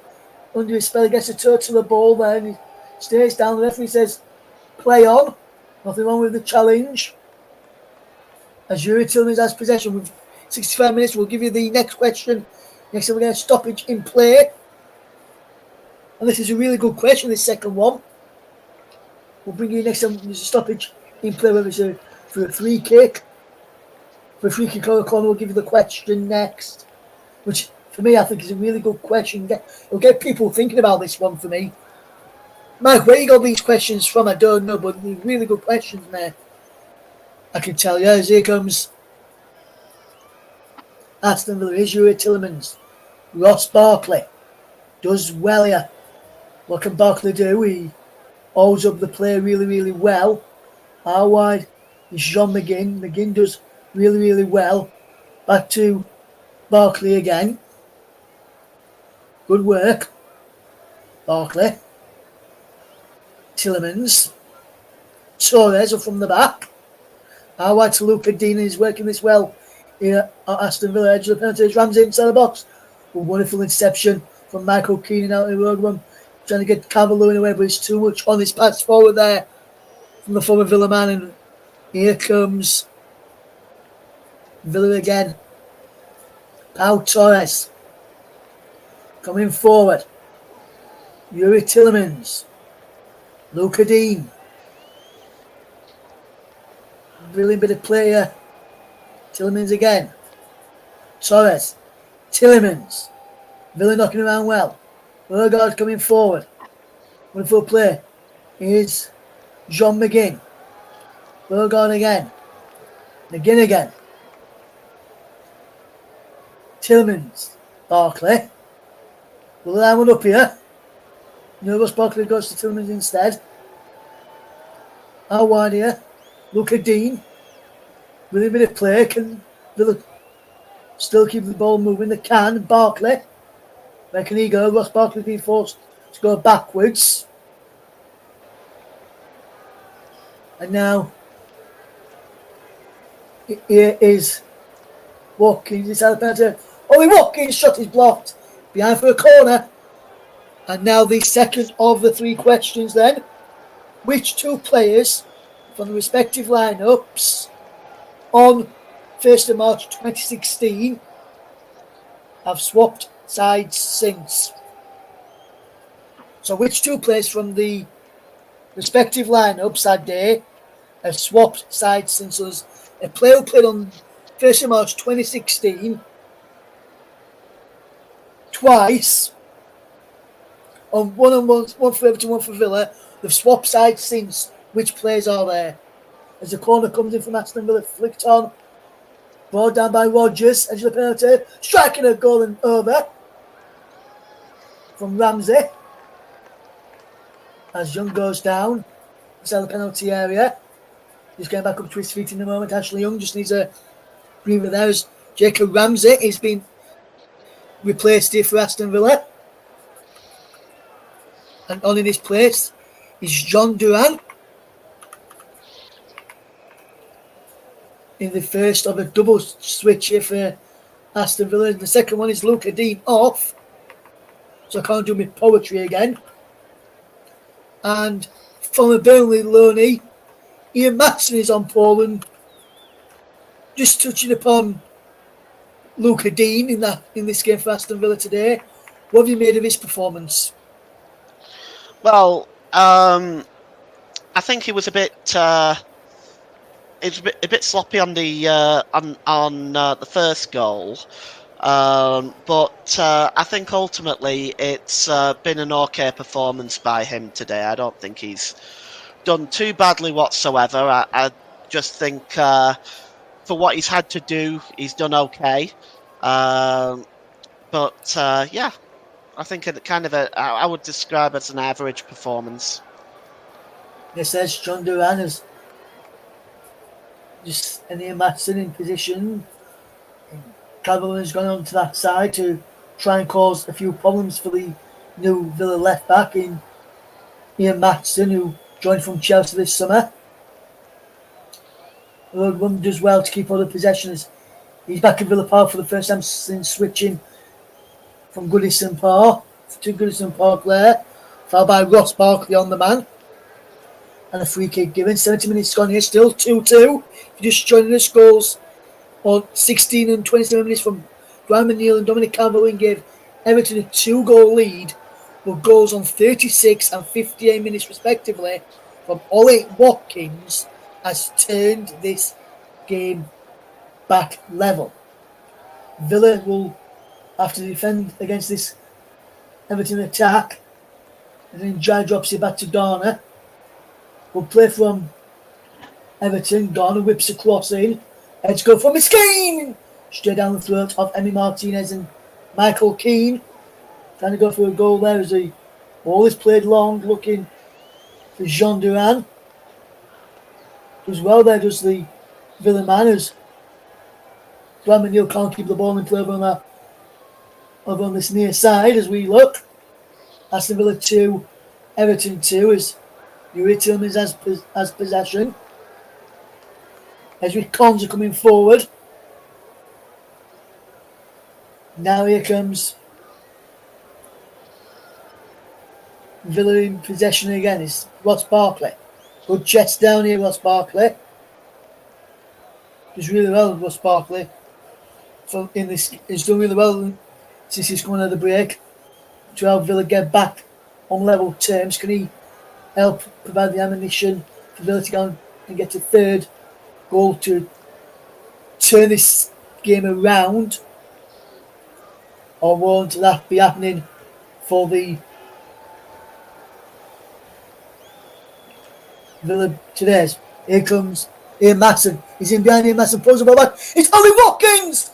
under his spell. He gets a toe to the ball there and he stays down. The referee says, play on. Nothing wrong with the challenge. As Yuri Tillemans has possession with 65 minutes, we'll give you the next question. Next time we're going to stoppage in play. And this is a really good question, this second one. We'll bring you next time there's a stoppage in play whether it's for a free kick. For a free kick or a corner, we'll give you the question next. Which, for me, I think is a really good question. It'll get people thinking about this one for me. Mike, where you got these questions from, I don't know, but they're really good questions, mate. I can tell you, as here comes Aston Villa is Yuri Tillemans. Ross Barkley does well here. What can Barkley do? He holds up the play really, really well. Out wide is Jean McGinn. McGinn does really, really well. Back to Barkley again. Good work. Barkley. Tillemans. Torres up from the back. Out wide to Luca Dean. He's working this well here at Aston Villa. Edge of the penalty. Ramsey inside the box. A wonderful interception from Michael Keane out in the road one. Trying to get Calvert-Lewin away, but it's too much on his pass forward there from the former Villa man. And here comes Villa again. Pau Torres coming forward. Yuri Tillemans. Luca Dean. Brilliant bit of play here. Tillemans again. Torres. Tillemans. Villa knocking around well. Odegaard coming forward. Wonderful play. Here's Jean McGinn. Odegaard again. McGinn again. Tillemans. Barkley. Will line one up here. Nervous Barkley goes to Tillemans instead. Out wide here. Luca Dean. Really bit of play. Can Villa still keep the ball moving? They can. Barkley. Where can he go? Ross Barkley's been forced to go backwards. And now here is Watkins inside the penalty. Ollie Watkins' shot is blocked. Behind for a corner. And now the second of the three questions then. Which two players from the respective lineups on 1st of March 2016 have swapped sides since? So which two players from the respective lineups that day have swapped sides since? So there's a player who played on 1st of March 2016 twice, on one for Everton, one for Villa. They've swapped sides since. Which players are there? As the corner comes in from Aston Villa, flicked on, brought down by Rodgers, edge of the penalty, striking a goal and over from Ramsey. As Young goes down inside the penalty area. He's getting back up to his feet in the moment. Ashley Young just needs a breather there as Jacob Ramsey is being replaced here for Aston Villa. And on in his place is John Duran. In the first of a double switch here for Aston Villa. And the second one is Luca Dean off. So I can't do my poetry again. And from a Burnley loanee, Ian Matson is on Poland. Just touching upon Luca Dean in this game for Aston Villa today. What have you made of his performance? Well, I think he was a bit sloppy on the first goal, but I think ultimately it's been an okay performance by him today. I don't think he's done too badly whatsoever. I just think for what he's had to do, he's done okay. But yeah, I think it kind of I would describe as an average performance. It says John Duran is just Ian Matson in position. Calvert has gone on to that side to try and cause a few problems for the new Villa left back in Ian Matson, who joined from Chelsea this summer. One does well to keep all the possessions. He's back at Villa Park for the first time since switching from Goodison Park to Goodison Park there. Fouled by Ross Barkley on the man. And a free kick given. 70 minutes gone here, still 2-2. If you're just joining us, goals on 16 and 27 minutes from Graham McNeil and Dominic Calvert-Lewin gave Everton a 2-goal lead, but goals on 36 and 58 minutes respectively from Ollie Watkins has turned this game back level. Villa will have to defend against this Everton attack, and then Jai drops it back to Garner. Will play from Everton. Garner whips a cross in. Let's go for Miskeen. straight down the throat of Emi Martinez and Michael Keane. Trying to go for a goal there as the ball is played long, looking for Jean Duran. Does well there, does the Villa man, as Graham McNeil can't keep the ball in play over on this near side as we look. Aston Villa 2, Everton 2 as Yuri Tillmans has possession. Ezri Cons are coming forward. Now here comes Villa in possession again. It's Ross Barkley. Good chest down here, Ross Barkley. Does really well, Ross Barkley. He's done really well since he's coming out of the break to help Villa get back on level terms. Can he help provide the ammunition for Villa to go and get a third goal to turn this game around? Or won't that be happening for the Villa today's? Here comes Ian Matson. He's in behind Ian Matson, pulls the ball back. It's Ollie Watkins!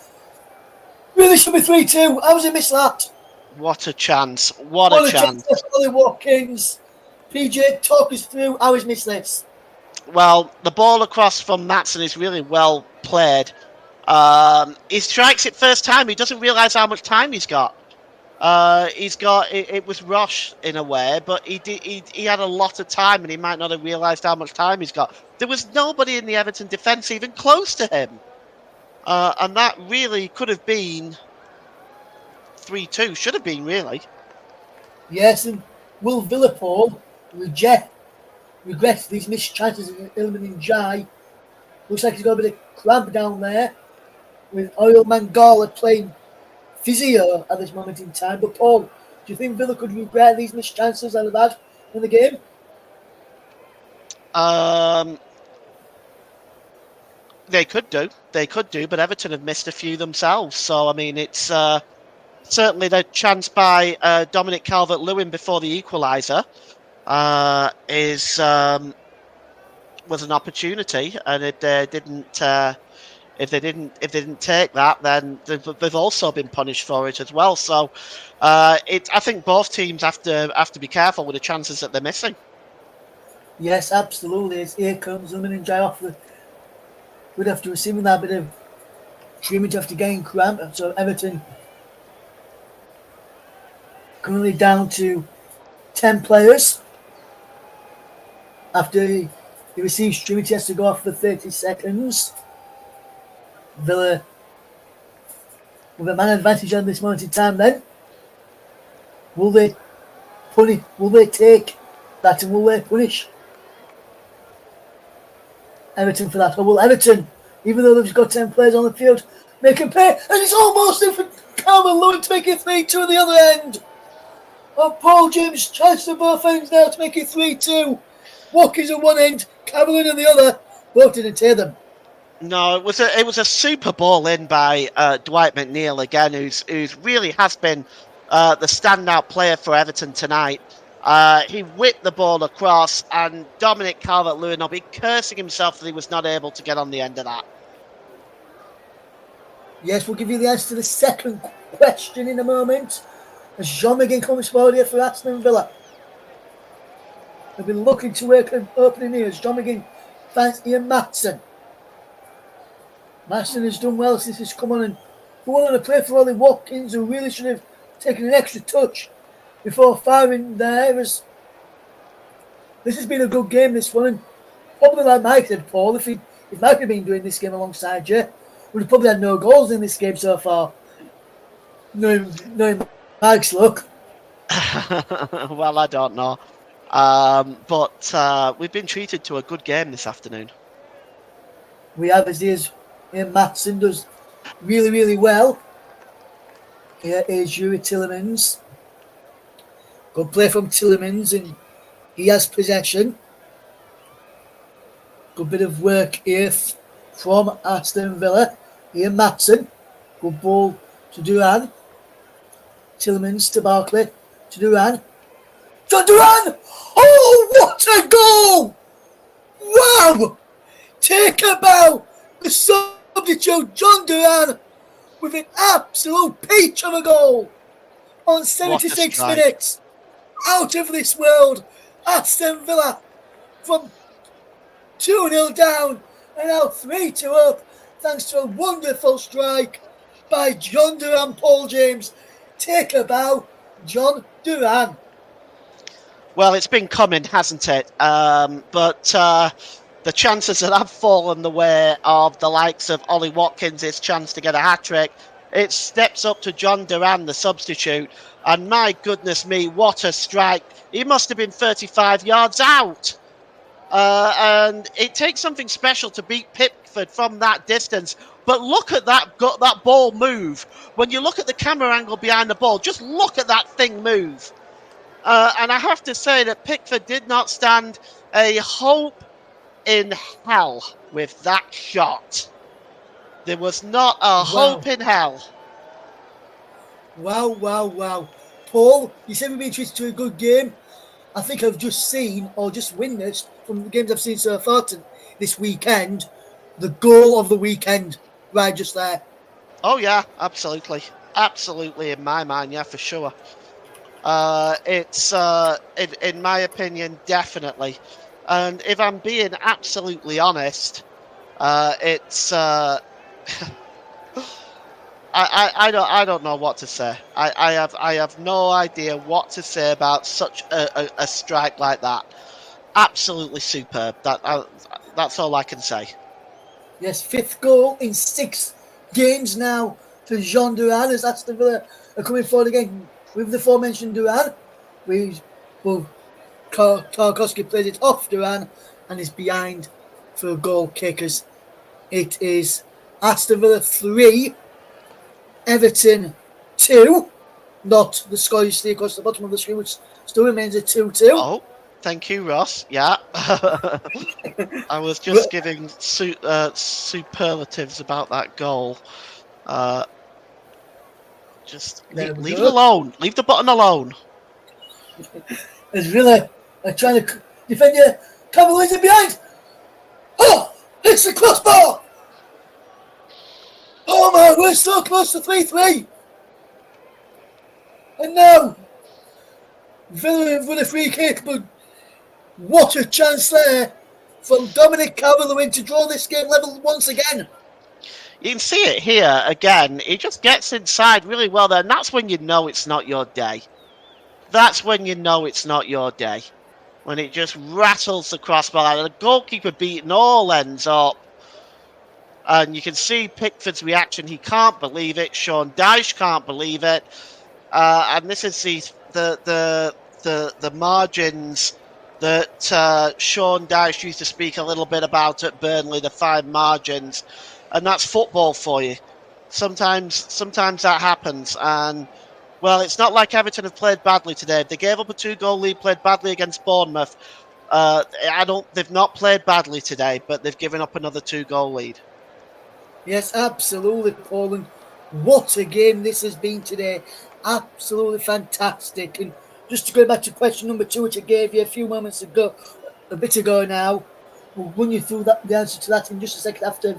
Really should be 3-2. How was he missed that? What a chance. What a chance. Ollie Watkins. PJ, talk us through how he's missed this. Well, the ball across from Matson is really well played. He strikes it first time. He doesn't realise how much time he's got. It was rushed in a way, but he had a lot of time, and he might not have realised how much time he's got. There was nobody in the Everton defence even close to him, and that really could have been 3-2. Should have been, really. Yes, and will Villa Paul regret these missed chances of Ilman Njai? Looks like he's got a bit of cramp down there with Oil Mangala playing physio at this moment in time. But Paul, do you think Villa could regret these missed chances that they've had in the game? They could do, but Everton have missed a few themselves. So, I mean, it's certainly the chance by Dominic Calvert-Lewin before the equaliser was an opportunity, and if they didn't take that, then they've also been punished for it as well. So, I think both teams have to be careful with the chances that they're missing. Yes, absolutely. As here comes Ilman Njai off would have to receive that bit of treatment after getting cramp. So Everton currently down to 10 players. After he receives treatment, he has to go off for 30 seconds. Villa with a man advantage on this moment in time then. Will they take that, and will they punish Everton for that? Or will Everton, even though they've got 10 players on the field, make him pay? And it's almost in for Calvert-Lewin to make it 3-2 at the other end. And Paul James tries to both ends now to make it 3-2. Watkins at one end, Calvert-Lewin at the other. Both didn't tear them. No, it was a super ball in by Dwight McNeil again, who's really has been the standout player for Everton tonight. He whipped the ball across, and Dominic Calvert-Lewin will be cursing himself that he was not able to get on the end of that. Yes, we'll give you the answer to the second question in a moment. As Jean McGinn comes forward here for Aston Villa. They've been looking to work an opening here as John McGinn finds Ian Matson. Matson has done well since he's come on and put on a play for Ollie Watkins, who really should have taken an extra touch before firing there. This has been a good game, this one, and probably like Mike said, Paul, if Mike had been doing this game alongside you, we'd have probably had no goals in this game so far. Knowing Mike's luck. Well, I don't know. But we've been treated to a good game this afternoon. We have, as is Ian Matson does really, really well. Here is Yuri Tillmans. Good play from Tillmans, and he has possession. Good bit of work here from Aston Villa. Ian Matson. Good ball to Duran. Tillmans to Barkley. To Duran. John Duran! Oh, what a goal! Wow! Take a bow! The substitute, John Duran, with an absolute peach of a goal on What a 76 strike. minutes. Out of this world. Aston Villa from 2-0 down and now 3-2 up thanks to a wonderful strike by John Duran Paul James. Take a bow, John Duran. Well, it's been coming, hasn't it? But the chances that have fallen the way of the likes of Ollie Watkins' chance to get a hat-trick, it steps up to John Duran, the substitute. And my goodness me, what a strike. He must have been 35 yards out. And it takes something special to beat Pickford from that distance. But look at that ball move. When you look at the camera angle behind the ball, just look at that thing move. And I have to say that Pickford did not stand a hope in hell with that shot. There was not a hope in hell. Wow. Paul, you said we've been treated to a good game. I think I've just seen or just witnessed from the games I've seen so far this weekend, the goal of the weekend right just there. Oh, yeah, absolutely. Absolutely, in my mind, yeah, for sure. It's, in my opinion, definitely. And if I'm being absolutely honest, it's... I don't know what to say. I have no idea what to say about such a strike like that. Absolutely superb. That's all I can say. Yes, 5th goal in 6 games now for Jean Duran as Aston Villa are coming forward again with the aforementioned Duran. Tarkowski plays it off Duran and is behind for goal kickers. It is Aston Villa 3, Everton 2. Not the score you see across the bottom of the screen, which still remains a 2-2. Oh, thank you, Ross. Yeah. I was just giving superlatives about that goal. Just leave it alone. Leave the button alone. As Villa are trying to defend you. Cavaliers in behind. Oh, it's the crossbar. Oh man, we're so close to 3-3. And now, Villa with a free kick, but what a chance there from Dominic Calvert-Lewin to draw this game level once again. You can see it here again. He just gets inside really well there, and that's when you know it's not your day. That's when you know it's not your day. When it just rattles the crossbar, and the goalkeeper beating all ends up. And you can see Pickford's reaction. He can't believe it. Sean Dyche can't believe it. And this is the margins that Sean Dyche used to speak a little bit about at Burnley, the 5 margins. And that's football for you. Sometimes that happens. And, well, it's not like Everton have played badly today. They gave up a 2-goal lead, played badly against Bournemouth. They've not played badly today, but they've given up another 2-goal lead. Yes, absolutely, Paul. And what a game this has been today. Absolutely fantastic. And just to go back to question number 2, which I gave you a bit ago now, we'll run you through the answer to that in just a second after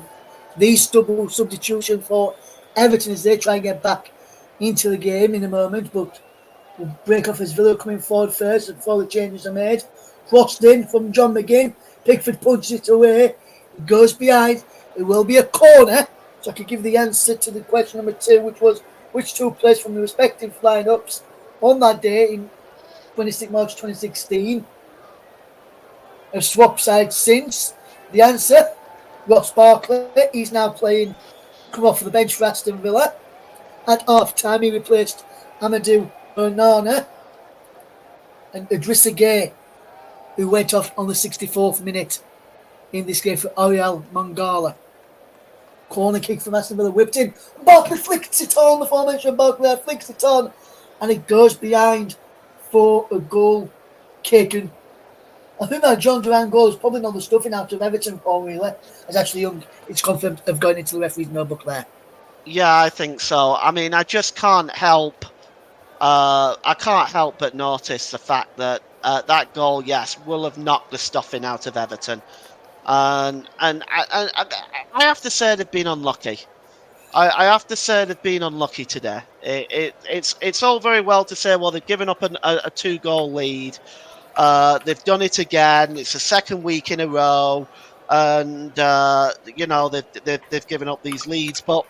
these double substitution for Everton as they try and get back into the game in a moment. But we'll break off as Villa coming forward first before the changes are made. Crossed in from John McGinn. Pickford punches it away. It goes behind. It will be a corner. So I could give the answer to the question number 2, which was which 2 players from the respective lineups on that day in 26 March 2016 have swapped sides since. The answer, Ross Barkley. He's now come off the bench for Aston Villa. At half time, he replaced Amadou Onana and Idrissa Gueye, who went off on the 64th minute in this game for Ariel Mangala. Corner kick from Aston Villa, whipped in. Barkley flicks it on, the formation of Barkley flicks it on, and it goes behind for a goal kick. And I think that John Duran goal is probably not the stuffing out of Everton, Paul, really. As actually it's confirmed of going into the referee's notebook there. Yeah, I think so. I mean, I just can't help. I can't help but notice the fact that that goal, yes, will have knocked the stuffing out of Everton. And I have to say they've been unlucky. I have to say they've been unlucky today. It's all very well to say, well, they've given up a 2 goal lead. They've done it again. It's the second week in a row, and they've given up these leads. But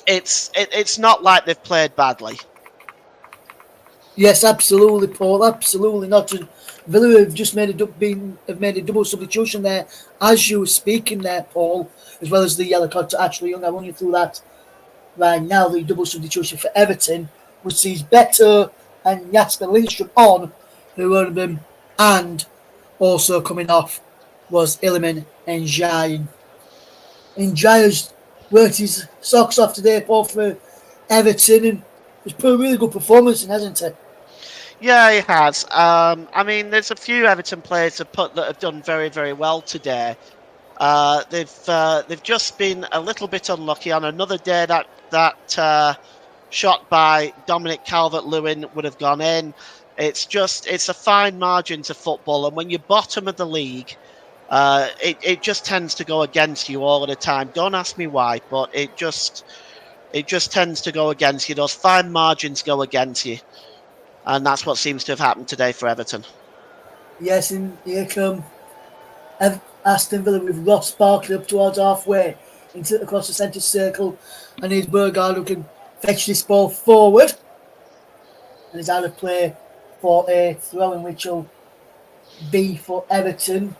it's not like they've played badly. Yes, absolutely, Paul. Absolutely not. And Villa have just have made a double substitution there as you were speaking there, Paul, as well as the yellow card to Ashley Young. I run you through that right now. The double substitution for Everton, which sees Beto and Jasper Lindstrom on, who were them, and also coming off was Illiman and Jain. And Jair's worked his socks off today, Paul, for Everton, and he's put a really good performance in, hasn't he? Yeah, he has. I mean, there's a few Everton players that have done very, very well today. They've just been a little bit unlucky on another day that shot by Dominic Calvert-Lewin would have gone in. It's a fine margin to football, and when you're bottom of the league, it just tends to go against you all the time. Don't ask me why, but it just tends to go against you. Those fine margins go against you, and that's what seems to have happened today for Everton. Yes, and here come Aston Villa with Ross Barkley up towards halfway across the centre circle, and here's Bergard who can fetch this ball forward, and is out of play for a throw-in which will be for Everton.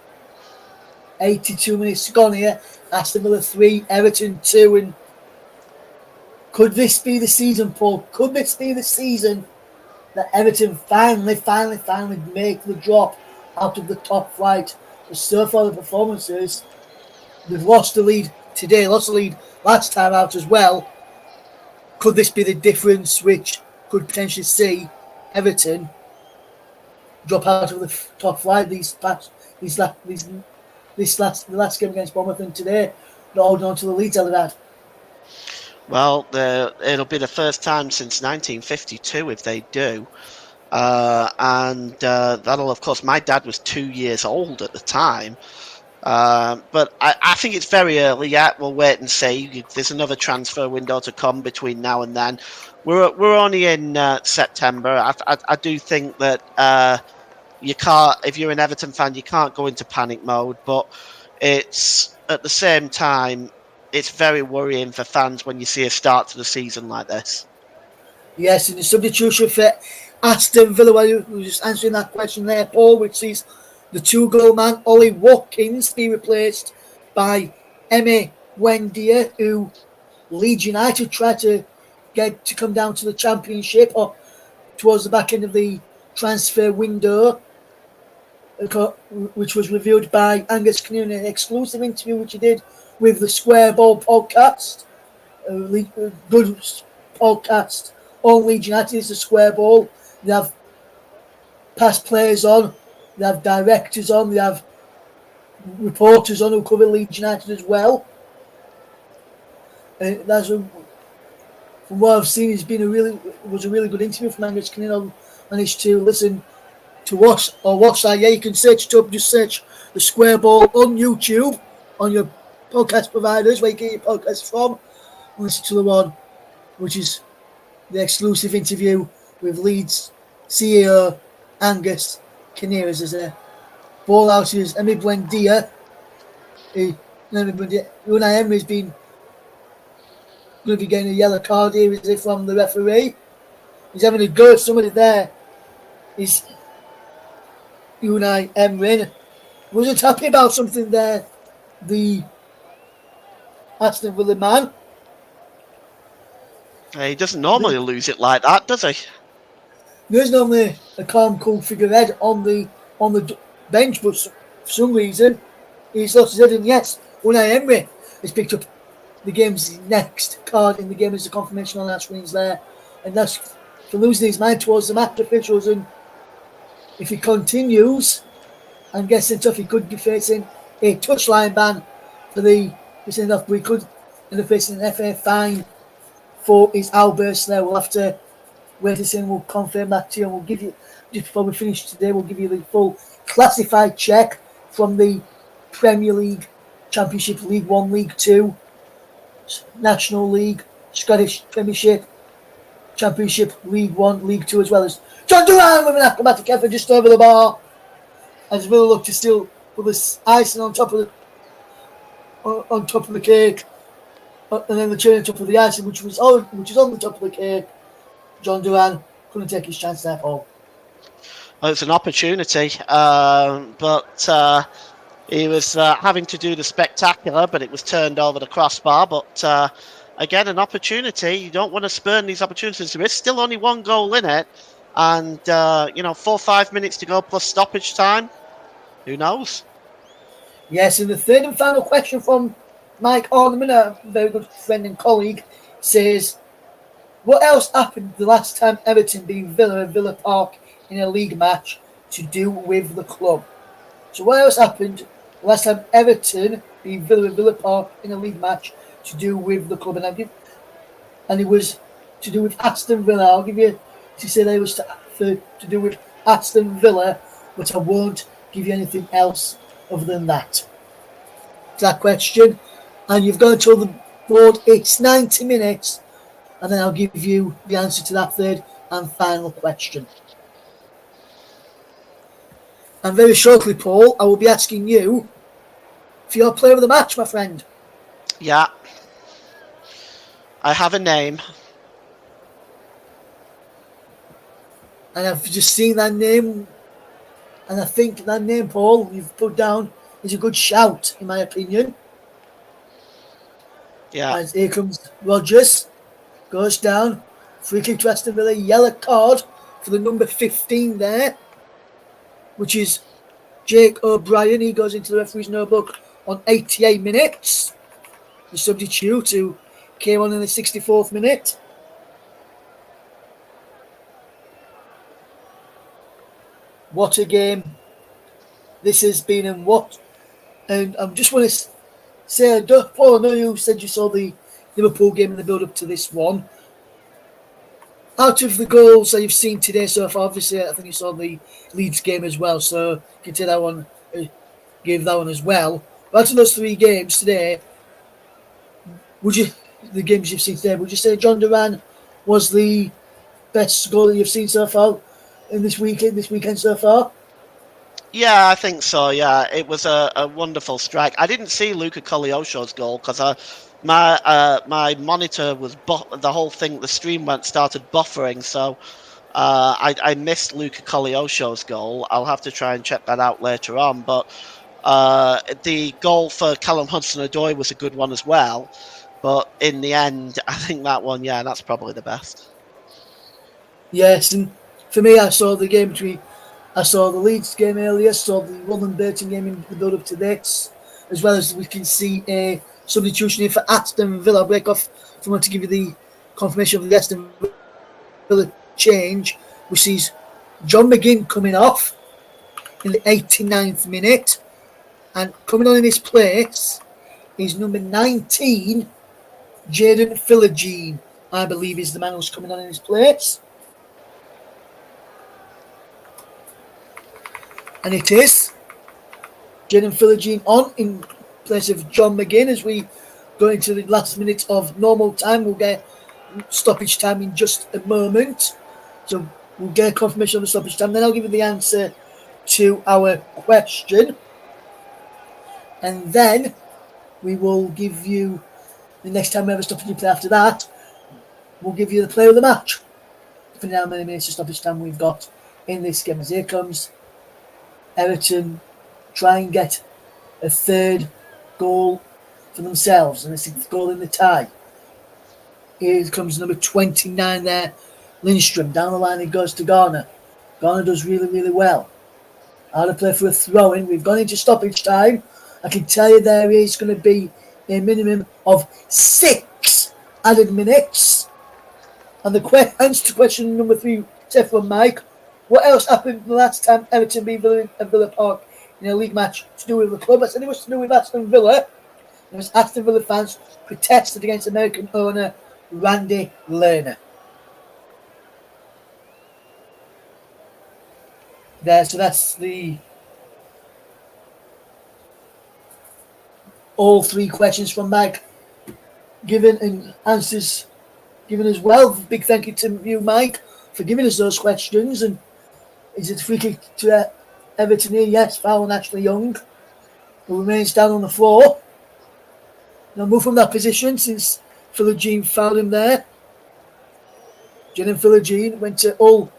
82 minutes gone here. Aston Villa 3, Everton 2, and could this be the season, Paul? Could this be the season that Everton finally make the drop out of the top flight? Because so far the performances, they've lost the lead today, lost the lead last time out as well. Could this be the difference which could potentially see Everton drop out of the top flight the last game against Bournemouth and today, not holding on to the lead they've had? Well, it'll be the first time since 1952 if they do. And that'll, of course, my dad was 2 years old at the time. But I think it's very early yet. We'll wait and see. There's another transfer window to come between now and then. We're only in September. I do think that you can't, if you're an Everton fan, you can't go into panic mode. But it's at the same time, it's very worrying for fans when you see a start to the season like this. Yes, and the substitution for Aston Villa, while you were just answering that question there, Paul, which sees the 2-goal man, Ollie Watkins, be replaced by Emi Buendia, who Leeds United tried to get to come down to the Championship or towards the back end of the transfer window, which was revealed by Angus Kinnear in an exclusive interview which he did with the Square Ball podcast. Good podcast on Leeds United is the Square Ball. They have past players on, they have directors on, they have reporters on who cover Leeds United as well. From what I've seen, it was a really good interview from Angus Kinnear. I managed to listen to watch that. Yeah, you can search it up. Just search the Square Ball on YouTube on your podcast providers where you get your podcasts from. Listen to the one which is the exclusive interview with Leeds CEO Angus Kinnear. As a ball out is Emi Buendia. Unai Emery's been going to be getting a yellow card here, is it, from the referee? He's having a go at somebody there. He's Unai Emery. Wasn't happy about something there, the Aston Villa man. He doesn't normally lose it like that, does he? There's normally a calm, cool figurehead on the bench, but for some reason he's lost his head. And yes, Unai Emery has picked up the game's next card in the game as a confirmation on our screens there, and that's for losing his mind towards the match officials. And if he continues and gets sent off, he could be facing a touchline ban for the sent off. We could end up facing an FA fine for his outburst there. We'll have to wait and see, and we'll confirm that to you. And we'll give you, just before we finish today, we'll give you the full classified check from the Premier League, Championship, League One, League Two, National League, Scottish Premiership, Championship, League One, League Two, as well as John Duran with an acrobatic effort just over the bar. As Villa look to still put this icing on top of the cake, and then the cherry on top of the icing, which is on the top of the cake. John Duran couldn't take his chance there, Paul. Well, it's an opportunity, but he was having to do the spectacular, but it was turned over the crossbar. But again, an opportunity. You don't want to spurn these opportunities. There is still only one goal in it, and 4 or 5 minutes to go plus stoppage time. Who knows? Yes, and the third and final question from Mike Orneman, a very good friend and colleague, says, what else happened the last time Everton beat Villa at Villa Park in a league match to do with the club? So what else happened the last time Everton beat Villa at Villa Park in a league match to do with the club? And it was to do with Aston Villa. I'll give you to say that it was to do with Aston Villa, but I won't give you anything else other than that. That question, and you've got to tell the board it's 90 minutes, and then I'll give you the answer to that third and final question. And very shortly, Paul, I will be asking you for your player of the match, my friend. Yeah. I have a name. And I've just seen that name, and I think that name, Paul, you've put down is a good shout, in my opinion. Yeah. As here comes Rodgers, goes down, free kick to Aston Villa, yellow card for the number 15 there, which is Jake O'Brien. He goes into the referee's notebook on 88 minutes. The substitute who came on in the 64th minute. What a game this has been, and I just want to say, Paul, I know you said you saw the Liverpool game in the build-up to this one. Out of the goals that you've seen today so far, obviously I think you saw the Leeds game as well, so you can take that one, give that one as well. But out of those three games today, the games you've seen today, would you say John Duran was the best goal that you've seen so far in this weekend so far? Yeah, I think so. Yeah, it was a wonderful strike. I didn't see Luca Koleosho's goal because my monitor was the whole thing. The stream started buffering, so I missed Luca Koleosho's goal. I'll have to try and check that out later on. But the goal for Callum Hudson-Odoi was a good one as well. But in the end, I think that one, yeah, that's probably the best. Yes, and for me, I saw the Leeds game earlier, saw the Rotherham Burton game in the build-up to this, as well as we can see a substitution here for Aston Villa. I'll break off if I want to give you the confirmation of the Aston Villa change, which sees John McGinn coming off in the 89th minute, and coming on in his place is number 19, Jaden Philogene, I believe is the man who's coming on in his place. And it is Jaden Philogene on in place of John McGinn as we go into the last minute of normal time. We'll get stoppage time in just a moment. So we'll get a confirmation of the stoppage time. Then I'll give you the answer to our question. And then we will give you, the next time we have a stoppage play after that, we'll give you the player of the match. Depending on how many minutes of stoppage time we've got in this game. As here comes Everton try and get a third goal for themselves and a sixth goal in the tie. Here comes number 29 there, Lindstrom. Down the line it goes to Garner. Garner does really, really well. How to play for a throw-in. We've gone into stoppage time. I can tell you there is going to be a minimum of 6 added minutes. And the answer to question number 3, set from Mike. What else happened the last time Everton beat Villa at Villa Park in a league match to do with the club? I said it was to do with Aston Villa. It was Aston Villa fans protested against American owner Randy Lerner. So that's all 3 questions from Mike. given and answers given as well. Big thank you to you, Mike, for giving us those questions. And is it free kick to Everton here? Yes, foul on Ashley Young, who remains down on the floor. Now move from that position since Philogene fouled him there. Jaden Philogene went to Hull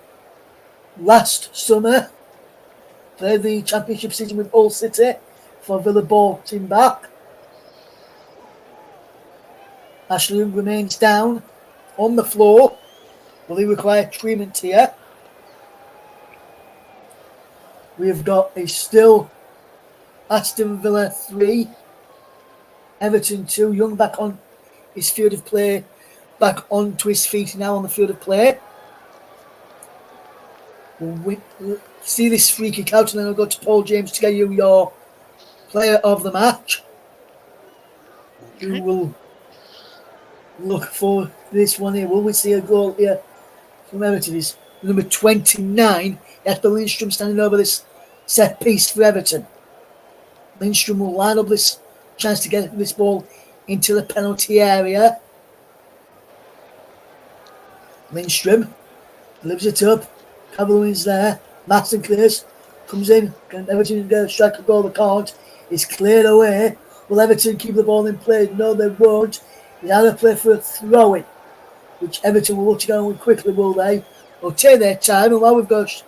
last summer. Played the championship season with Hull City for Villa bought him back. Ashley Young remains down on the floor. Will he require treatment here? We have got a still Aston Villa 3, Everton 2. Young back on his field of play, back onto his feet now on the field of play. We'll see this free kick out, and then I'll go to Paul James to get you your player of the match. We will look for this one here. Will we see a goal here from Everton? Is number 29, Jesper Lindstrom, standing over this set piece for Everton. Lindstrom will line up this chance to get this ball into the penalty area. Lindstrom lifts it up. Cavalry's there. Matson clears. Comes in. Can Everton strike a goal? They can't. It's cleared away. Will Everton keep the ball in play? No, they won't. They either play for a throw-in, which Everton will look to go on quickly, will they? They'll take their time. And while we've got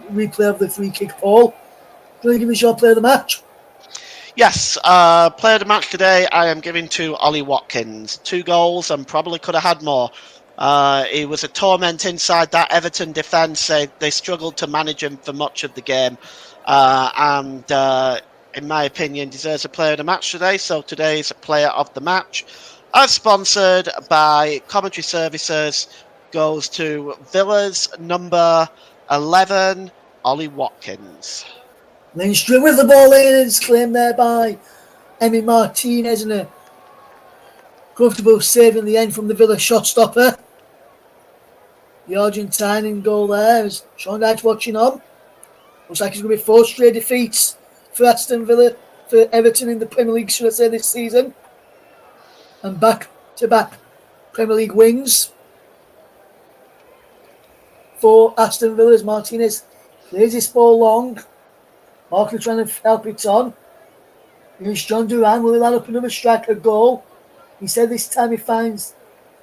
a replay of the free kick, Paul, do you want to give us your player of the match? Yes, player of the match today I am giving to Ollie Watkins. 2 goals and probably could have had more. He was a torment inside that Everton defence. They struggled to manage him for much of the game. And in my opinion, deserves a player of the match today. So today's player of the match, as sponsored by Commentary Services, goes to Villa's number 11, Ollie Watkins. Lindstrom with the ball in, and it's claimed there by Emi Martinez, and a comfortable save in the end from the Villa shot stopper. The Argentine in goal there is Sean Dyche watching on. Looks like it's going to be 4 straight defeats for Aston Villa, for Everton in the Premier League, should I say, this season. And back-to-back Premier League wins for Aston Villa as Martinez plays this ball long. Markley trying to help it on. Here's John Duran. Will he line up another striker goal? He said this time he finds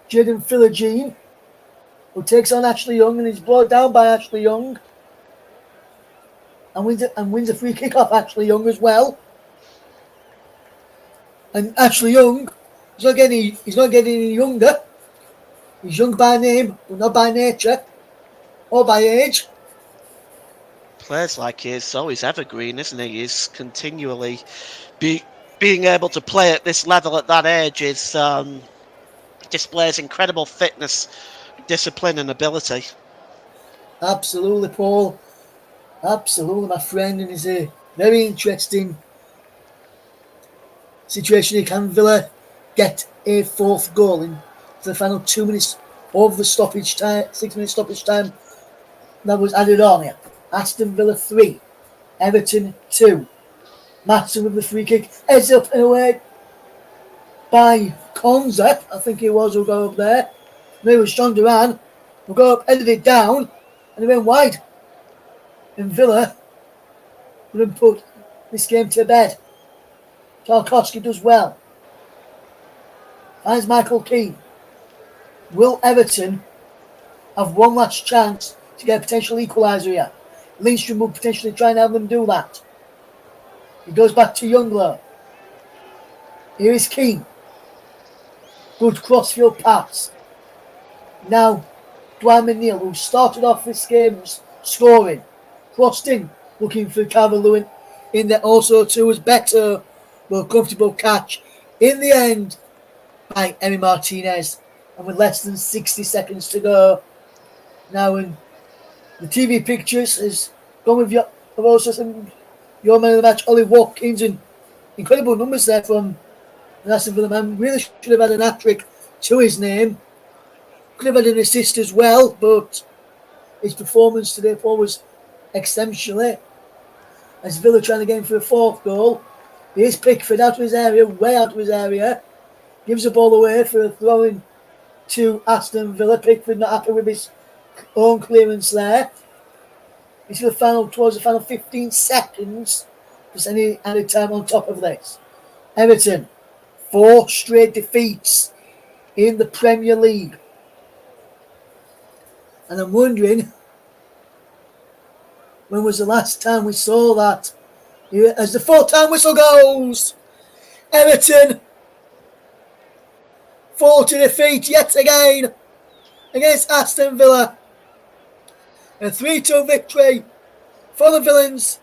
Jaden Philogene, who takes on Ashley Young and is brought down by Ashley Young. And wins a free kick off Ashley Young as well. And Ashley Young, he's not getting any younger. He's young by name, but not by nature or by age. Plays like he is, so he's evergreen, isn't he? He's continually being able to play at this level at that age is displays incredible fitness, discipline, and ability. Absolutely, Paul. Absolutely, my friend, and it's a very interesting situation here. Can Villa get a 4th goal in the final 2 minutes of the stoppage time, 6-minute stoppage time that was added on here? Aston Villa 3, Everton 2. Matson with the free kick, heads up and away by Konza, I think it was, will go up there. No, it was John Duran, will go up, headed it down, and it went wide. And Villa wouldn't put this game to bed. Tarkowski does well. Finds Michael Keane. Will Everton have one last chance to get a potential equaliser here? Lindstrom will potentially try and help them do that. He goes back to Youngler. Here is Keane. Good crossfield pass. Now, Dwight McNeil, who started off this game scoring, crossed in, looking for Calvert-Lewin in there also too, was better, more comfortable catch in the end by Emi Martinez. And with less than 60 seconds to go, now in the TV pictures is gone with your man of the match, Ollie Watkins, and incredible numbers there from the Aston Villa man. Really should have had an hat-trick to his name. Could have had an assist as well, but his performance today, Paul, was exceptional. As Villa trying to get him for a 4th goal. Here's Pickford out of his area, way out of his area. gives the ball away for a throw in to Aston Villa. Pickford not happy with his own clearance there. It's towards the final 15 seconds. There's any added time on top of this. Everton, 4 straight defeats in the Premier League. And I'm wondering, when was the last time we saw that? As the full-time whistle goes, Everton fall to defeat yet again against Aston Villa. A 3-2 victory for the Villains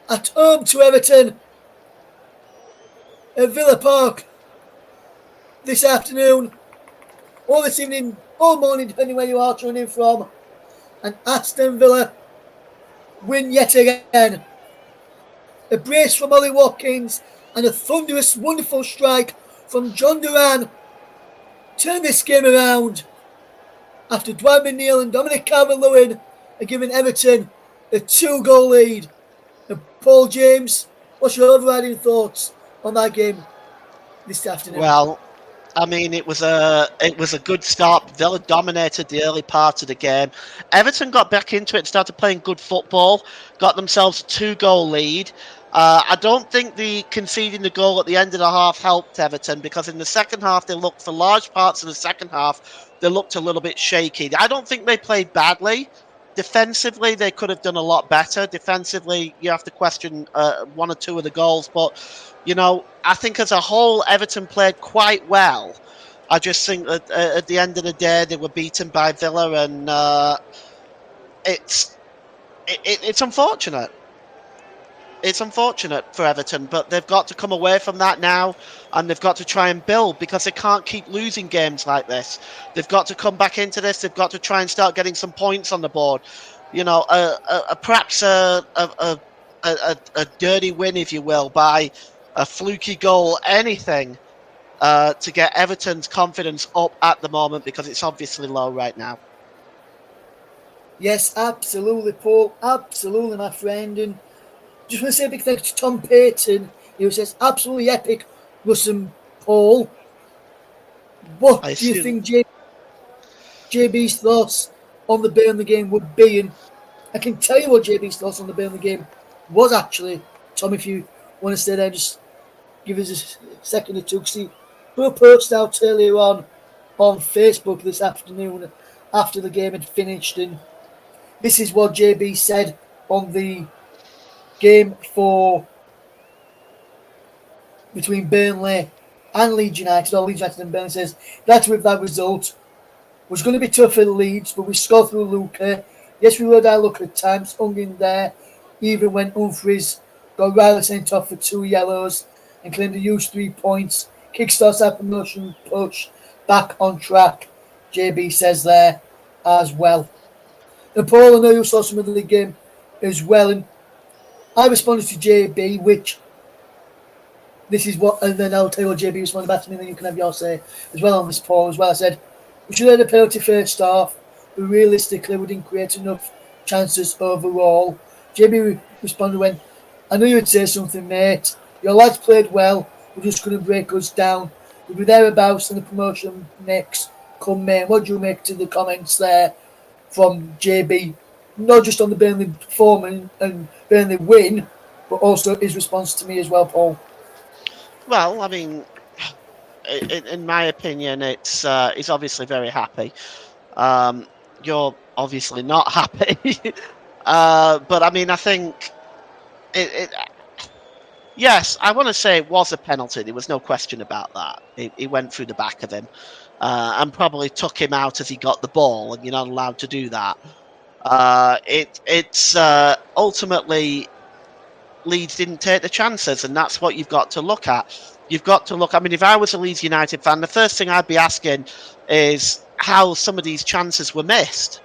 at home to Everton at Villa Park this afternoon, or this evening, or morning, depending where you are tuning in from. And Aston Villa win yet again. A brace from Ollie Watkins and a thunderous, wonderful strike from John Duran turned this game around after Dwight McNeil and Dominic Calvert-Lewin are giving Everton a 2-goal lead. And Paul James, what's your overriding thoughts on that game this afternoon? Well, I mean, it was a good start. Villa dominated the early part of the game. Everton got back into it and started playing good football, got themselves a 2-goal lead. I don't think the conceding the goal at the end of the half helped Everton, because in the second half, they looked, for large parts of the second half, they looked a little bit shaky. I don't think they played badly. Defensively, they could have done a lot better. Defensively, you have to question 1 or 2 of the goals, but I think as a whole, Everton played quite well. I just think that at the end of the day, they were beaten by Villa, and it's unfortunate. It's unfortunate for Everton, but they've got to come away from that now, and they've got to try and build, because they can't keep losing games like this. They've got to come back into this. They've got to try and start getting some points on the board. Perhaps a dirty win, if you will, by a fluky goal, anything to get Everton's confidence up at the moment, because it's obviously low right now. Yes, absolutely, Paul. Absolutely, my friend. And just want to say a big thank you to Tom Payton, who says absolutely epic, Russ and Paul. What do you think JB's thoughts on the Burnley game would be? And I can tell you what JB's thoughts on the Burnley game was actually. Tom, if you want to stay there, just give us a second or two. Because he put a post out earlier on Facebook this afternoon after the game had finished. And this is what JB said on the game between Burnley and Leeds United, or Leeds United and Burnley. Says that with that result was going to be tough for the Leeds, but we scored through Luca. Yes, we rode our luck at times, hung in there, even when Humphries got Riley sent off for 2 yellows and claimed a huge 3 points. Kickstarts our promotion push back on track, JB says there as well. And Paul, I know you saw some of the game as well, and I responded to JB, which this is what, and then I'll tell you what JB responded back to me, and then you can have your say as well on this, Paul, as well. I said, we should have had a penalty first half, but realistically we didn't create enough chances overall. JB responded when, I knew you'd say something, mate. Your lads played well, we just couldn't break us down. We'll be thereabouts in the promotion next come May. What do you make to the comments there from JB? Not just on the Burnley performance and Burnley win, but also his response to me as well, Paul. Well, I mean, in my opinion, he's obviously very happy. You're obviously not happy, but I mean, I think yes, I want to say it was a penalty. There was no question about that. He went through the back of him and probably took him out as he got the ball, and you're not allowed to do that. It's ultimately Leeds didn't take the chances, and that's what you've got to look at. You've got to look. I mean, if I was a Leeds United fan, the first thing I'd be asking is how some of these chances were missed.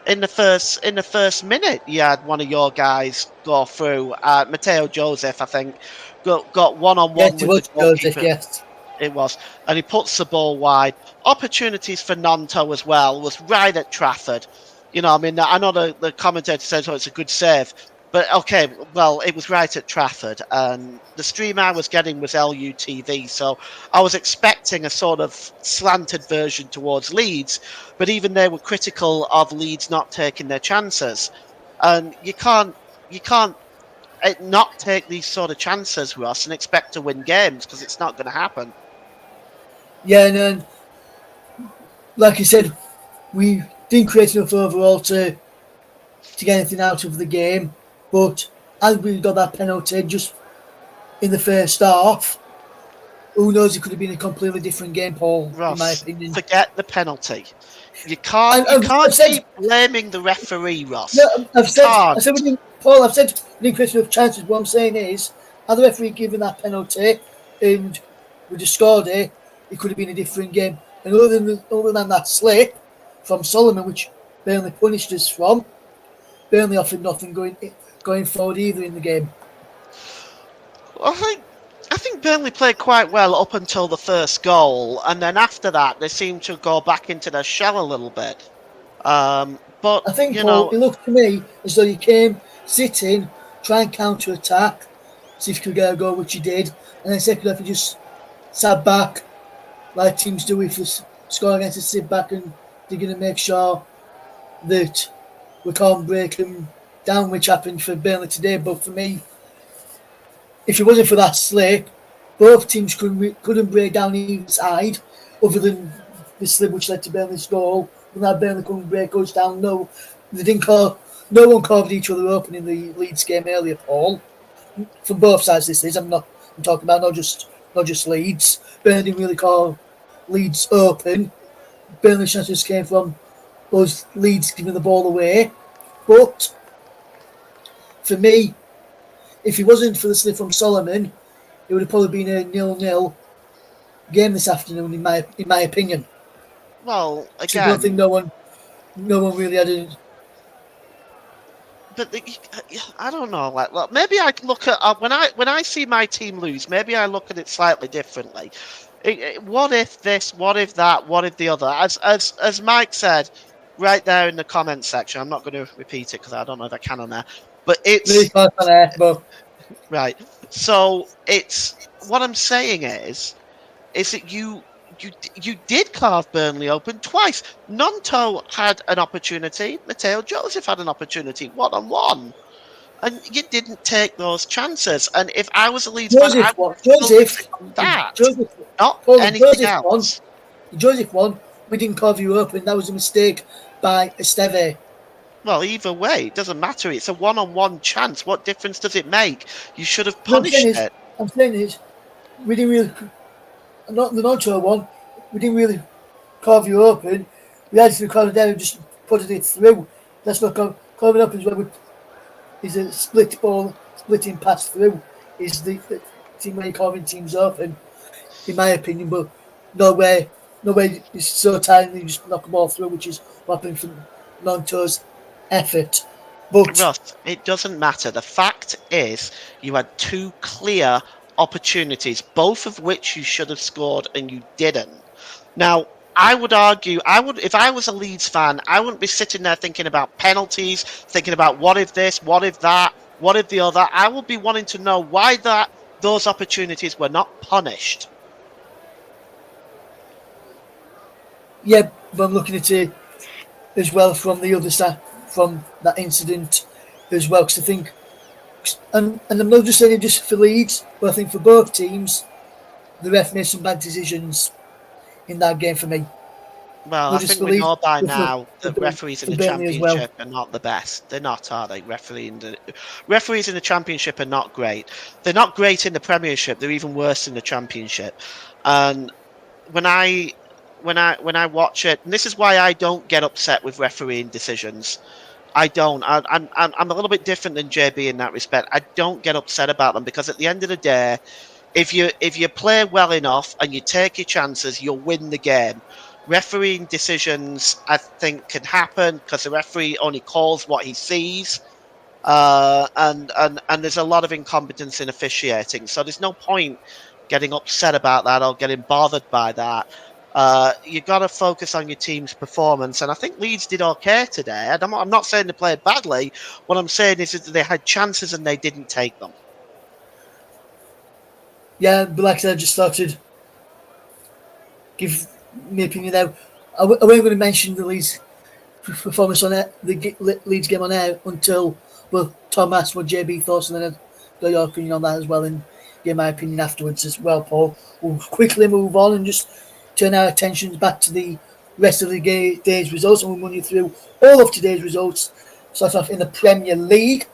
In the first minute, you had one of your guys go through. Mateo Joseph, I think, got one-on-one with the goalkeeper. Joseph, yes. It was, and he puts the ball wide. Opportunities for Nanto as well was right at Trafford. I mean, I know the commentator says, "Oh, it's a good save." But okay, well, it was right at Trafford, and the stream I was getting was LUTV, so I was expecting a sort of slanted version towards Leeds, but even they were critical of Leeds not taking their chances, and you can't not take these sort of chances, Ross, and expect to win games because it's not going to happen. Yeah, and then, like you said, we didn't create enough overall to get anything out of the game. But as we got that penalty just in the first half, who knows? It could have been a completely different game, Paul. In my Ross, opinion, forget the penalty. You I, can't you I've, I've can't said keep blaming the referee, no. Ross. I've You said I can't. said we didn't, Paul. I've said we didn't create enough chances. What I'm saying is, had the referee given that penalty and we just scored it could have been a different game. And other than that slip from Solomon, which Burnley punished us from, Burnley offered nothing going forward either in the game. Well, I think Burnley played quite well up until the first goal, and then after that they seemed to go back into their shell a little bit. But I think, Paul, it looked to me as though you came, sit in, try and counter attack, see if you could get a goal, which you did, and then second half you just sat back like teams do if you score against us, sit back and they're going to make sure that we can't break them down, which happened for Burnley today. But for me, if it wasn't for that slip, both teams couldn't break down either side, other than the slip which led to Burnley's goal. And that Burnley couldn't break us down. No, they didn't call. No one carved each other open in the Leeds game earlier, Paul. From both sides, this is. I'm talking about not just Leeds. Burnley didn't really call Leeds open. Burnley's chances came from us Leeds giving the ball away. But for me, if it wasn't for the slip from Solomon, it would have probably been a 0-0 game this afternoon, in my opinion. well, So I don't think again, no one really had a. but I don't know. Like, look, maybe I look at when I see my team lose, maybe I look at it slightly differently. What if this? What if that? What if the other? As Mike said right there in the comment section. I'm not going to repeat it because I don't know if I can on there. But Really it's can't on air, but right. So it's what I'm saying is that you did carve Burnley open twice. Nonto had an opportunity. Matteo Joseph had an opportunity, 1-on-1, and you didn't take those chances. And if I was a Leeds fan, I Joseph would one. be focusing on that, Joseph, not Paul, anything else. The Joseph one, we didn't carve you open. That was a mistake by Esteve. Well, either way, it doesn't matter. It's a one-on-one chance. What difference does it make? You should have What punished it. I'm saying is, we didn't really, not the non-show one, we didn't really carve you open. We actually carved it down and just put it through. That's not carving up is where we is a split ball, splitting pass through. Is the team where you're carving teams open, in my opinion. But no way is so tight and you just knock them all through, which is what happened from Nonto's effort. But Russ, it doesn't matter. The fact is, you had two clear opportunities, both of which you should have scored and you didn't. Now, I would argue, if I was a Leeds fan, I wouldn't be sitting there thinking about penalties, thinking about what if this, what if that, what if the other. I would be wanting to know why those opportunities were not punished. yeah, but I'm looking at it as well from the other side, from that incident as well, because I think, and I'm not just saying it just for Leeds, but I think for both teams, the ref made some bad decisions in that game for me. Well, I Not just think for we Leeds, know by but now that referees in for the Burnley as well. Championship are not the best. They're not, are they? Referees in the Championship are not great. They're not great in the Premiership. They're even worse in the Championship. And when I watch it, and this is why I don't get upset with refereeing decisions. I don't. I'm a little bit different than JB in that respect. I don't get upset about them because at the end of the day, if you play well enough and you take your chances, you'll win the game. Refereeing decisions, I think, can happen because the referee only calls what he sees, and there's a lot of incompetence in officiating. So there's no point getting upset about that or getting bothered by that. You've got to focus on your team's performance, and I think Leeds did okay today. And I'm not saying they played badly. What I'm saying is that they had chances and they didn't take them. Yeah, but like I said, I just started give my opinion now. I wasn't going to mention the Leeds performance on it, the Leeds game on air until Tom asked what JB thoughts, and then I'd got your opinion on that as well, and give my opinion afterwards as well. Paul, we'll quickly move on and just turn our attentions back to the rest of the day's results, and we'll run you through all of today's results. Start off in the Premier League.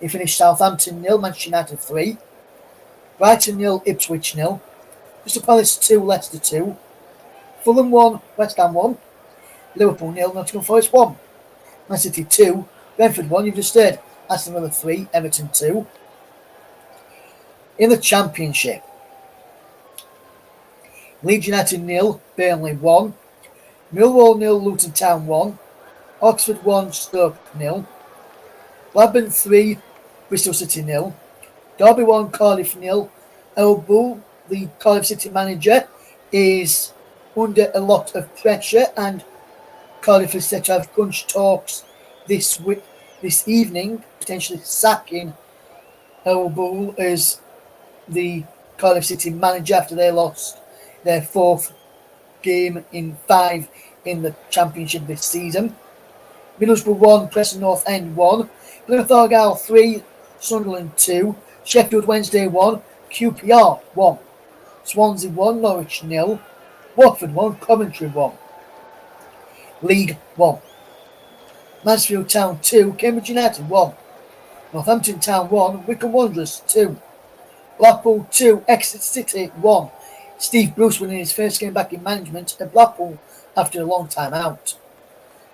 He finished Southampton 0, Manchester United 3, Brighton 0, Ipswich 0, Crystal Palace 2, Leicester 2, Fulham 1, West Ham 1, Liverpool 0, Nottingham Forest 1, Man City 2, Brentford 1, you've just said, Aston Villa 3, Everton 2. In the Championship, Leeds United 0, Burnley 1, Millwall 0, Luton Town 1, Oxford 1, Stoke 0, Blackburn 3, Bristol City 0, Derby 1, Cardiff 0. El Bull, the Cardiff City manager, is under a lot of pressure, and Cardiff is set to have crunch talks this evening, potentially sacking El Bull as the Cardiff City manager after they lost their fourth game in 5 in the Championship this season. Middlesbrough 1, Preston North End 1, Plymouth Argyle 3, Sunderland 2, Sheffield Wednesday 1, QPR 1, Swansea 1, Norwich 0, Watford 1, Coventry 1. League 1. Mansfield Town 2, Cambridge United 1, Northampton Town 1, Wycombe Wanderers 2, Blackpool 2, Exeter City 1. Steve Bruce winning his first game back in management at Blackpool after a long time out.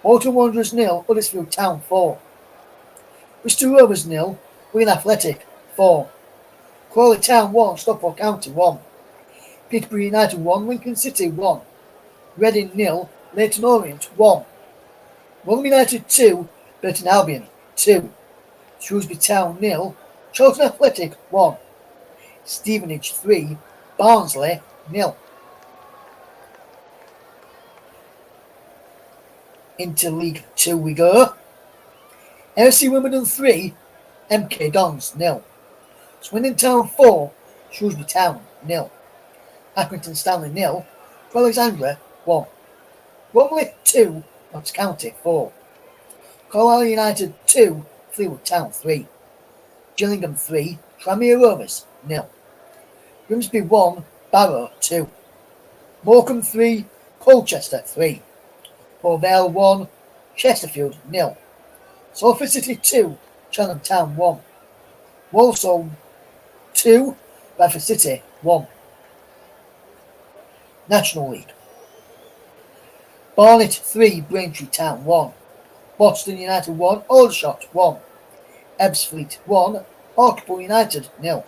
Bolton Wanderers 0, Huddersfield Town 4. Bristol Rovers 0, Wigan Athletic 4. Crawley Town 1, Stockport County 1. Peterborough United 1, Lincoln City 1. Reading 0, Leyton Orient 1. Rotherham United 2, Burton Albion 2. Shrewsbury Town 0, Charlton Athletic 1. Stevenage 3, Barnsley 0. Into League 2 we go. FC Wimbledon 3, MK Dons 0. Swindon Town 4, Shrewsbury Town 0. Accrington Stanley 0, Alexandra 1. Bromley 2, Notts County 4. Carlisle United 2, Fleetwood Town 3. Gillingham 3, Tranmere Rovers 0. Grimsby 1, Barrow 2. Morecambe 3, Colchester 3. Port Vale 1, Chesterfield 0. Salford City 2, Cheltenham Town 1. Walsall 2, Bradford City 1. National League. Barnet 3, Braintree Town 1. Boston United 1, Aldershot 1. Ebbsfleet 1, Hartlepool United 0.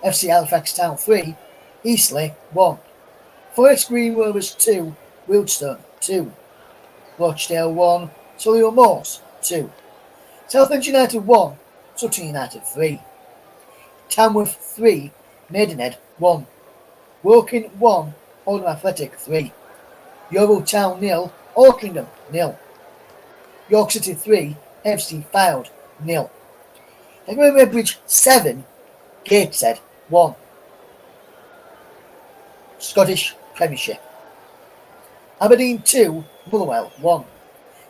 FC Halifax Town 3, Eastleigh 1. Forest Green Rovers 2, Wildstone 2. Rochdale 1, Solihull Moors 2. Southend United 1, Sutton United 3. Tamworth 3, Maidenhead 1. Woking 1, Oldham Athletic 3. Yeovil Town 0, Altrincham 0. York City 3, FC Fylde 0. Edinburgh Redbridge 7, Gateshead 1. Scottish Premiership. Aberdeen 2, Motherwell 1.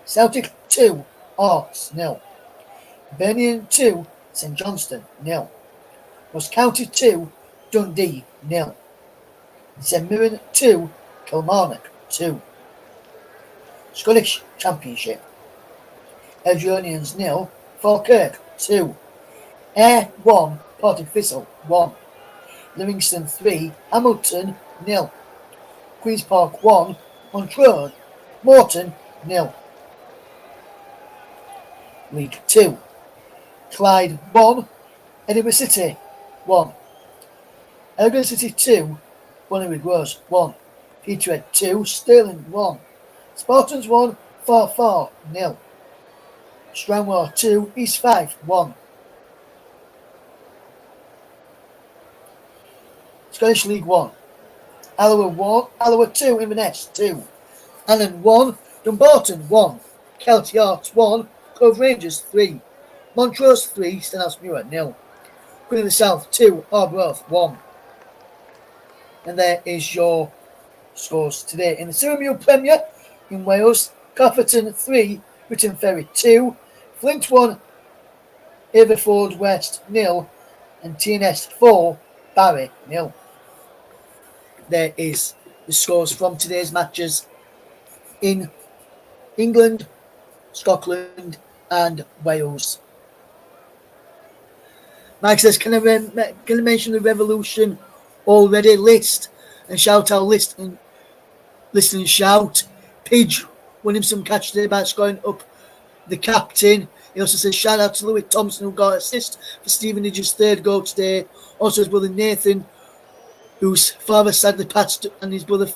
Celtic 2, Hearts 0. Birmingham 2, St Johnstone 0. Ross County 2, Dundee 0. St Mirren 2, Kilmarnock 2. Scottish Championship. Edgeronians 0, Falkirk 2. Ayr 1, Partick Thistle 1. Livingston 3, Hamilton 0. Queen's Park 1, Montrose, Morton 0. League 2. Clyde 1, Edinburgh City 1. Elgin City 2, Bonnyrigg Rose 1. Peterhead 2, Stirling 1. Spartans 1, Farfar 0. Stranraer 2, East Fife 1. Scottish League 1. Alloa 2, Inverness 2, Annan 1, Dumbarton 1, Kelty Arts 1, Cove Rangers 3, Montrose 3, Stenhousemuir 0, Queen of the South 2, Arbroath 1. And there is your scores today. In the Surrey Premier in Wales, Cofferton 3, Britain Ferry 2, Flint 1, Everford West 0, and TNS 4, Barry 0. There is the scores from today's matches in England, Scotland, and Wales. Mike says, can I mention the Revolution already? List and shout out, list and listen and shout. Pidge won him some catch today by scoring up the captain. He also says, shout out to Louis Thompson, who got assist for Stevenage's third goal today. Also his brother Nathan, whose father sadly passed, and his brother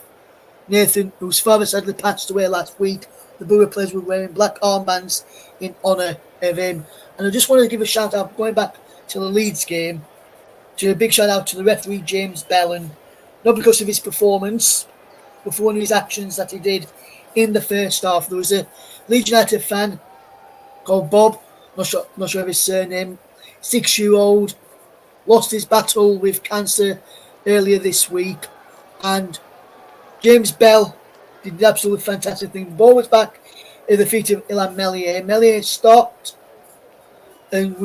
Nathan, whose father sadly passed away last week. The Borough players were wearing black armbands in honour of him. And I just wanted to give a shout out, going back to the Leeds game, to a big shout out to the referee James Bell, and not because of his performance, but for one of his actions that he did in the first half. There was a Leeds United fan called Bob, not sure of his surname, 6-year-old, lost his battle with cancer earlier this week, and James Bell did an absolutely fantastic thing. The ball was back at the feet of Ilan Melier. Melier stopped and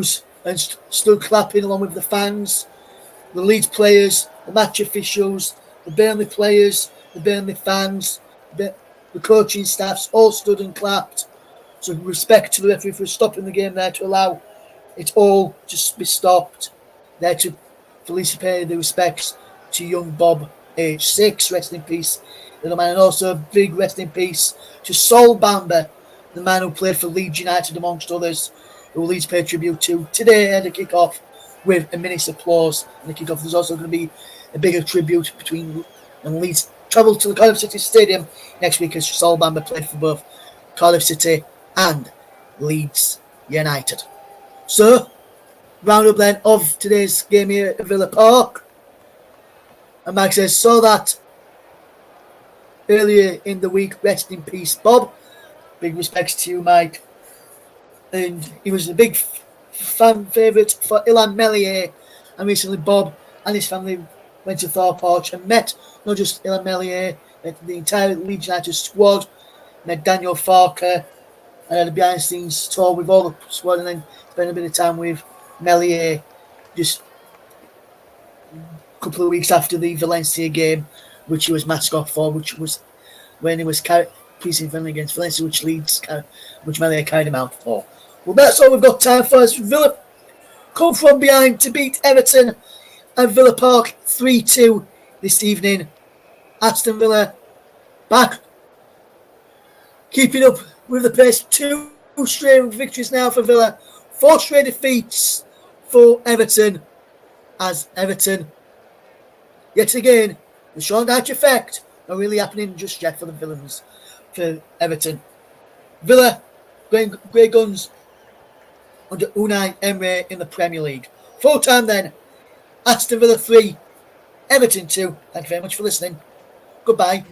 stood clapping along with the fans, the Leeds players, the match officials, the Burnley players, the Burnley fans, the coaching staffs all stood and clapped. So respect to the referee for stopping the game there to allow it all to be stopped. There to Felicia pay the respects to young Bob, age 6, rest in peace, little man, and also a big rest in peace to Sol Bamba, the man who played for Leeds United amongst others, who Leeds paid tribute to today at the kick-off with a minute's applause. And the kick-off, there's also going to be a bigger tribute between when Leeds travel to the Cardiff City Stadium next week, as Sol Bamba played for both Cardiff City and Leeds United. So, round up then of today's game here at Villa Park. And Mike says, saw that earlier in the week. Rest in peace, Bob. Big respects to you, Mike. And he was a big fan favourite for Ilan Melier. And recently Bob and his family went to Thorpe Arch and met not just Ilan Melier, but the entire Leeds United squad. Met Daniel Farker and had a behind-the-scenes tour with all the squad, and then spent a bit of time with Melier just a couple of weeks after the Valencia game, which he was mascot for, which was when he was preseason friendly against Valencia, which Melier carried him out for. Well, that's all we've got time for. As Villa come from behind to beat Everton at Villa Park 3-2 this evening. Aston Villa back, keeping up with the pace. 2 straight victories now for Villa, 4 straight defeats for Everton, as Everton, yet again, the Sean Dyche effect not really happening just yet for the villains, for Everton. Villa going great guns under Unai Emery in the Premier League. Full time then, Aston Villa 3, Everton 2. Thank you very much for listening. Goodbye.